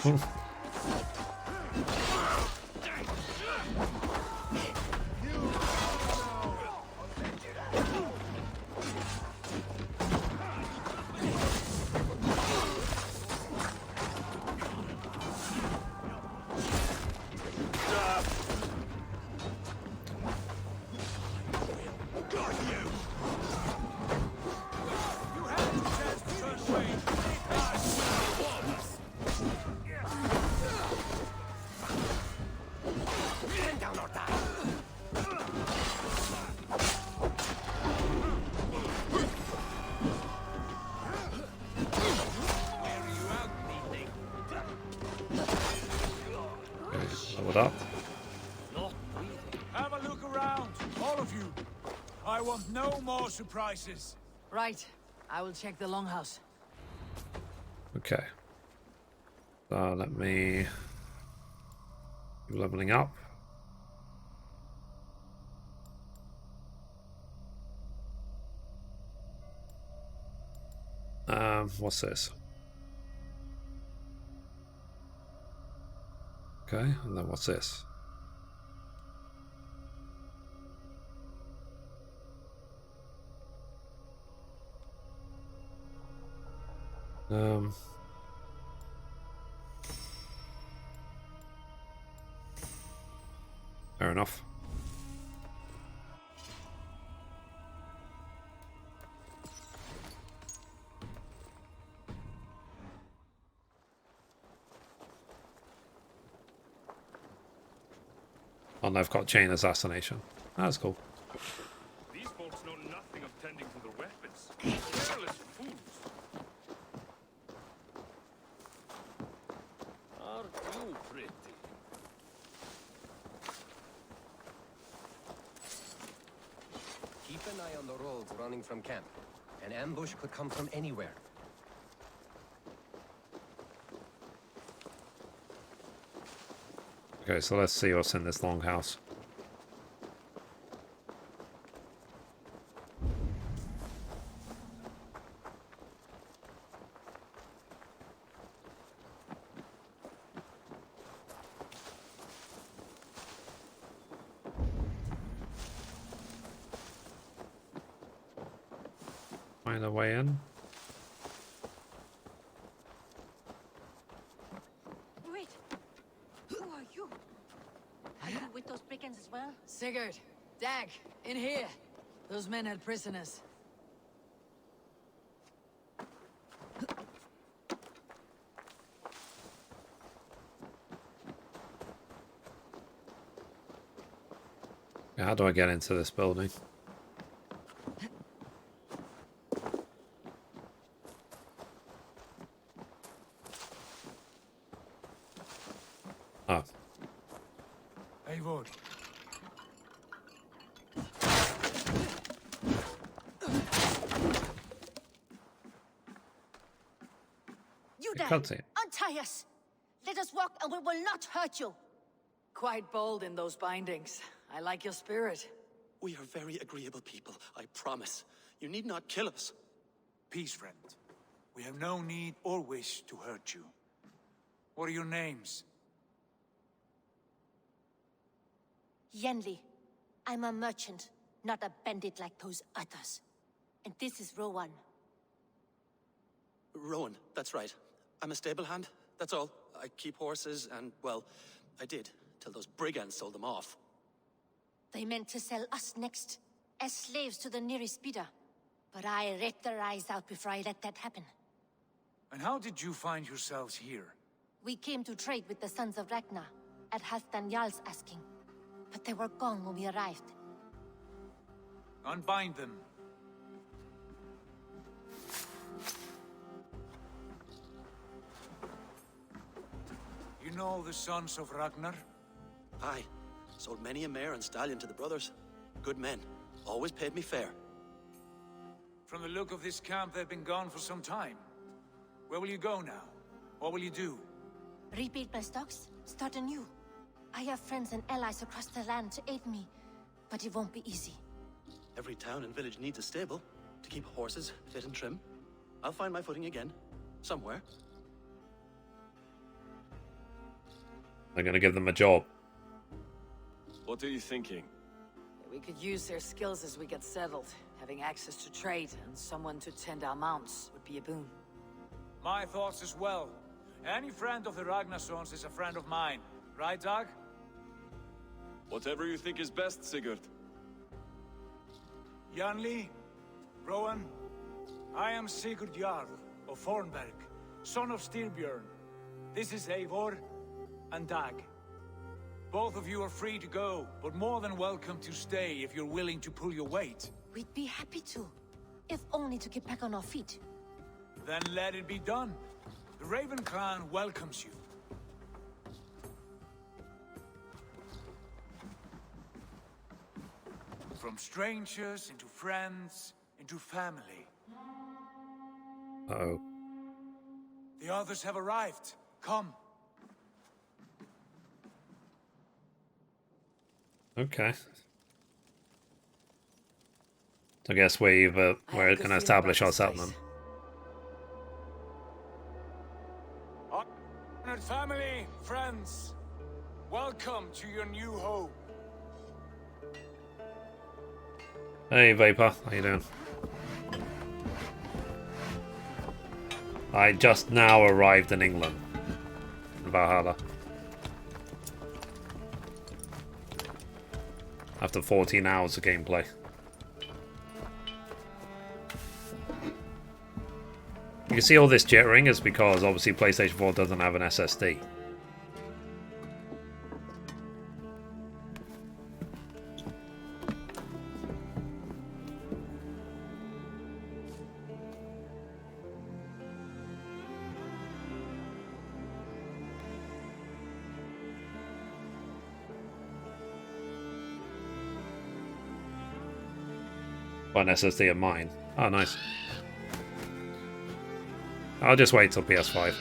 leveled up. Have a look around, all of you. I want no more surprises. Right. I will check the longhouse. Okay. So let me keep leveling up. What's this? Okay, and then what's this? Fair enough. And I've got chain assassination. That's cool. These folks know nothing of tending to their weapons. Careless fools. Are you pretty? Keep an eye on the roads running from camp. An ambush could come from anywhere. Okay, so let's see what's in this longhouse. Find a way in. Wait! Who are you? Are you with those brigands as well? Sigurd, Dag, in here. Those men had prisoners. How do I get into this building? Oh. Eivor. You there! Cutscene. Untie us! Let us walk and we will not hurt you! Quite bold in those bindings. I like your spirit. We are very agreeable people, I promise. You need not kill us. Peace, friend. We have no need or wish to hurt you. What are your names? Yenli. I'm a merchant, not a bandit like those others. And this is Rowan. Rowan, that's right. I'm a stable hand, that's all. I keep horses and, well, I did, till those brigands sold them off. They meant to sell us next, as slaves to the nearest bidder. But I raked their eyes out before I let that happen. And how did you find yourselves here? We came to trade with the Sons of Ragnar, at Halfdan Jarl's asking. But they were gone when we arrived. Unbind them. You know the Sons of Ragnar? Aye. Sold many a mare and stallion to the brothers. Good men. Always paid me fair. From the look of this camp, they've been gone for some time. Where will you go now? What will you do? Rebuild my stocks, start anew. I have friends and allies across the land to aid me, but it won't be easy. Every town and village needs a stable to keep horses fit and trim. I'll find my footing again. Somewhere. They're gonna give them a job. What are you thinking? We could use their skills as we get settled. Having access to trade and someone to tend our mounts would be a boon. My thoughts as well. Any friend of the Ragnarsons is a friend of mine. Right, Dag? Whatever you think is best, Sigurd. Janli, Rowan, I am Sigurd Jarl of Fornberg, son of Styrbjörn. This is Eivor and Dag. Both of you are free to go, but more than welcome to stay if you're willing to pull your weight. We'd be happy to, if only to get back on our feet. Then let it be done. The Raven clan welcomes you. From strangers into friends into family. Uh-oh. The others have arrived. Come. Okay. I guess we're going to establish our settlement. Honored family, friends, welcome to your new home. Hey Vapor, how you doing? I just now arrived in England, in Valhalla. After 14 hours of gameplay. You can see all this jittering is because obviously PlayStation 4 doesn't have an SSD. One SSD of mine. Oh, nice. I'll just wait till PS5.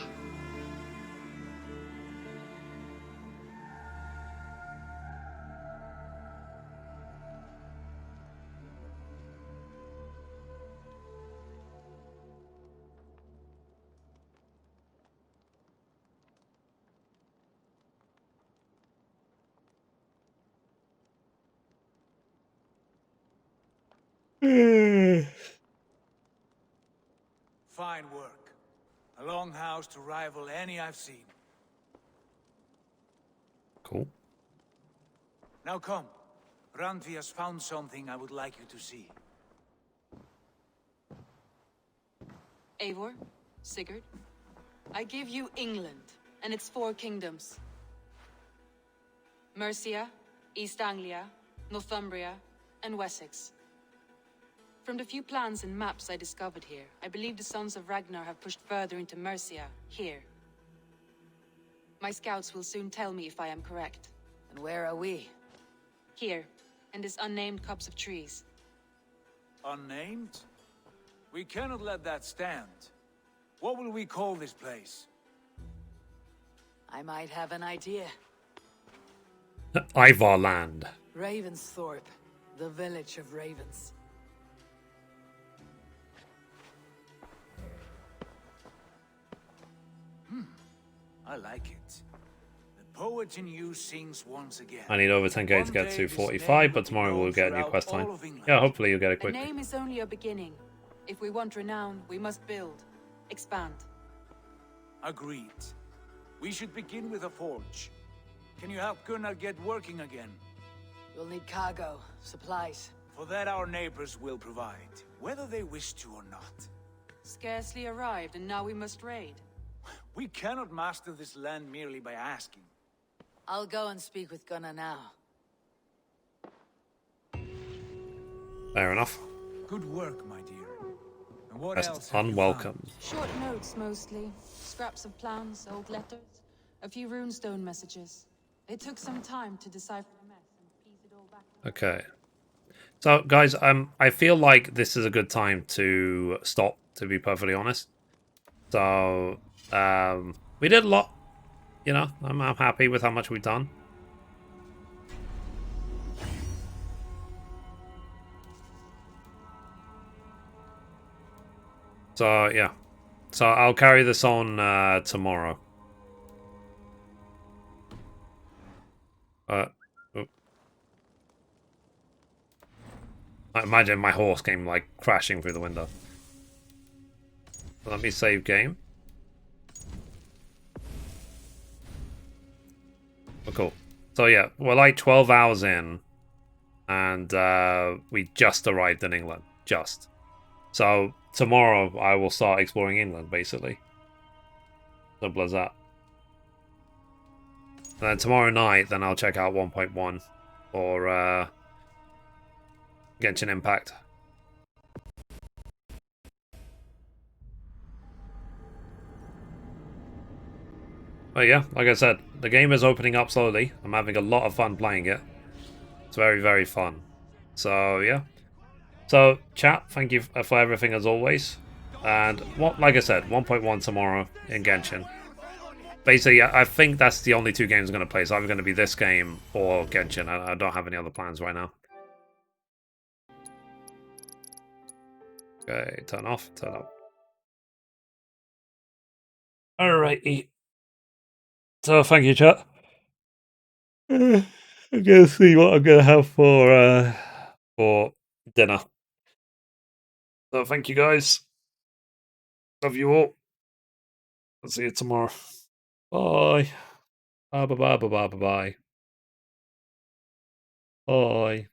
Fine work. A longhouse to rival any I've seen. Cool. Now come. Randvi has found something I would like you to see. Eivor, Sigurd, I give you England and its 4 kingdoms. Mercia, East Anglia, Northumbria, and Wessex. From the few plans and maps I discovered here, I believe the Sons of Ragnar have pushed further into Mercia, here. My scouts will soon tell me if I am correct. And where are we? Here, in this unnamed copse of trees. Unnamed? We cannot let that stand. What will we call this place? I might have an idea. Eivor Land. Ravensthorpe, the village of ravens. I like it. The poet in you sings once again. I need over 10k to get to 45, but tomorrow we'll get a new quest line. Yeah, hopefully you'll get it A quickly. name is only a beginning. If we want renown, we must build, expand. Agreed. We should begin with a forge. Can you help Gunnar get working again? We'll need cargo, supplies. For that our neighbors will provide, whether they wish to or not. Scarcely arrived, and now we must raid. We cannot master this land merely by asking. I'll go and speak with Gunnar now. Fair enough. Good work, my dear. And what That's else have you unwelcome. Short notes, mostly. Scraps of plans, old letters, a few runestone messages. It took some time to decipher the mess and piece it all back. Okay. So, guys, I feel like this is a good time to stop, to be perfectly honest. So, we did a lot. You know, I'm happy with how much we've done. So, yeah. So, I'll carry this on tomorrow. I imagine my horse came, like, crashing through the window. Let me save game. Oh, cool. So yeah, we're like 12 hours in, and we just arrived in England. Just. So tomorrow I will start exploring England, basically. Simple as that. And then tomorrow night, then I'll check out 1.1 or Genshin Impact. But yeah, like I said, the game is opening up slowly. I'm having a lot of fun playing it. It's very, very fun. So yeah. So chat, thank you for everything as always. And what, like I said, 1.1 tomorrow in Genshin. Basically, I think that's the only two games I'm going to play. It's either going to be this game or Genshin. I don't have any other plans right now. Okay, turn off, turn up. Alrighty. So thank you, chat. I'm gonna see what I'm gonna have for dinner. So thank you guys. Love you all. I'll see you tomorrow. Bye. Bye bye bye bye bye bye. Bye.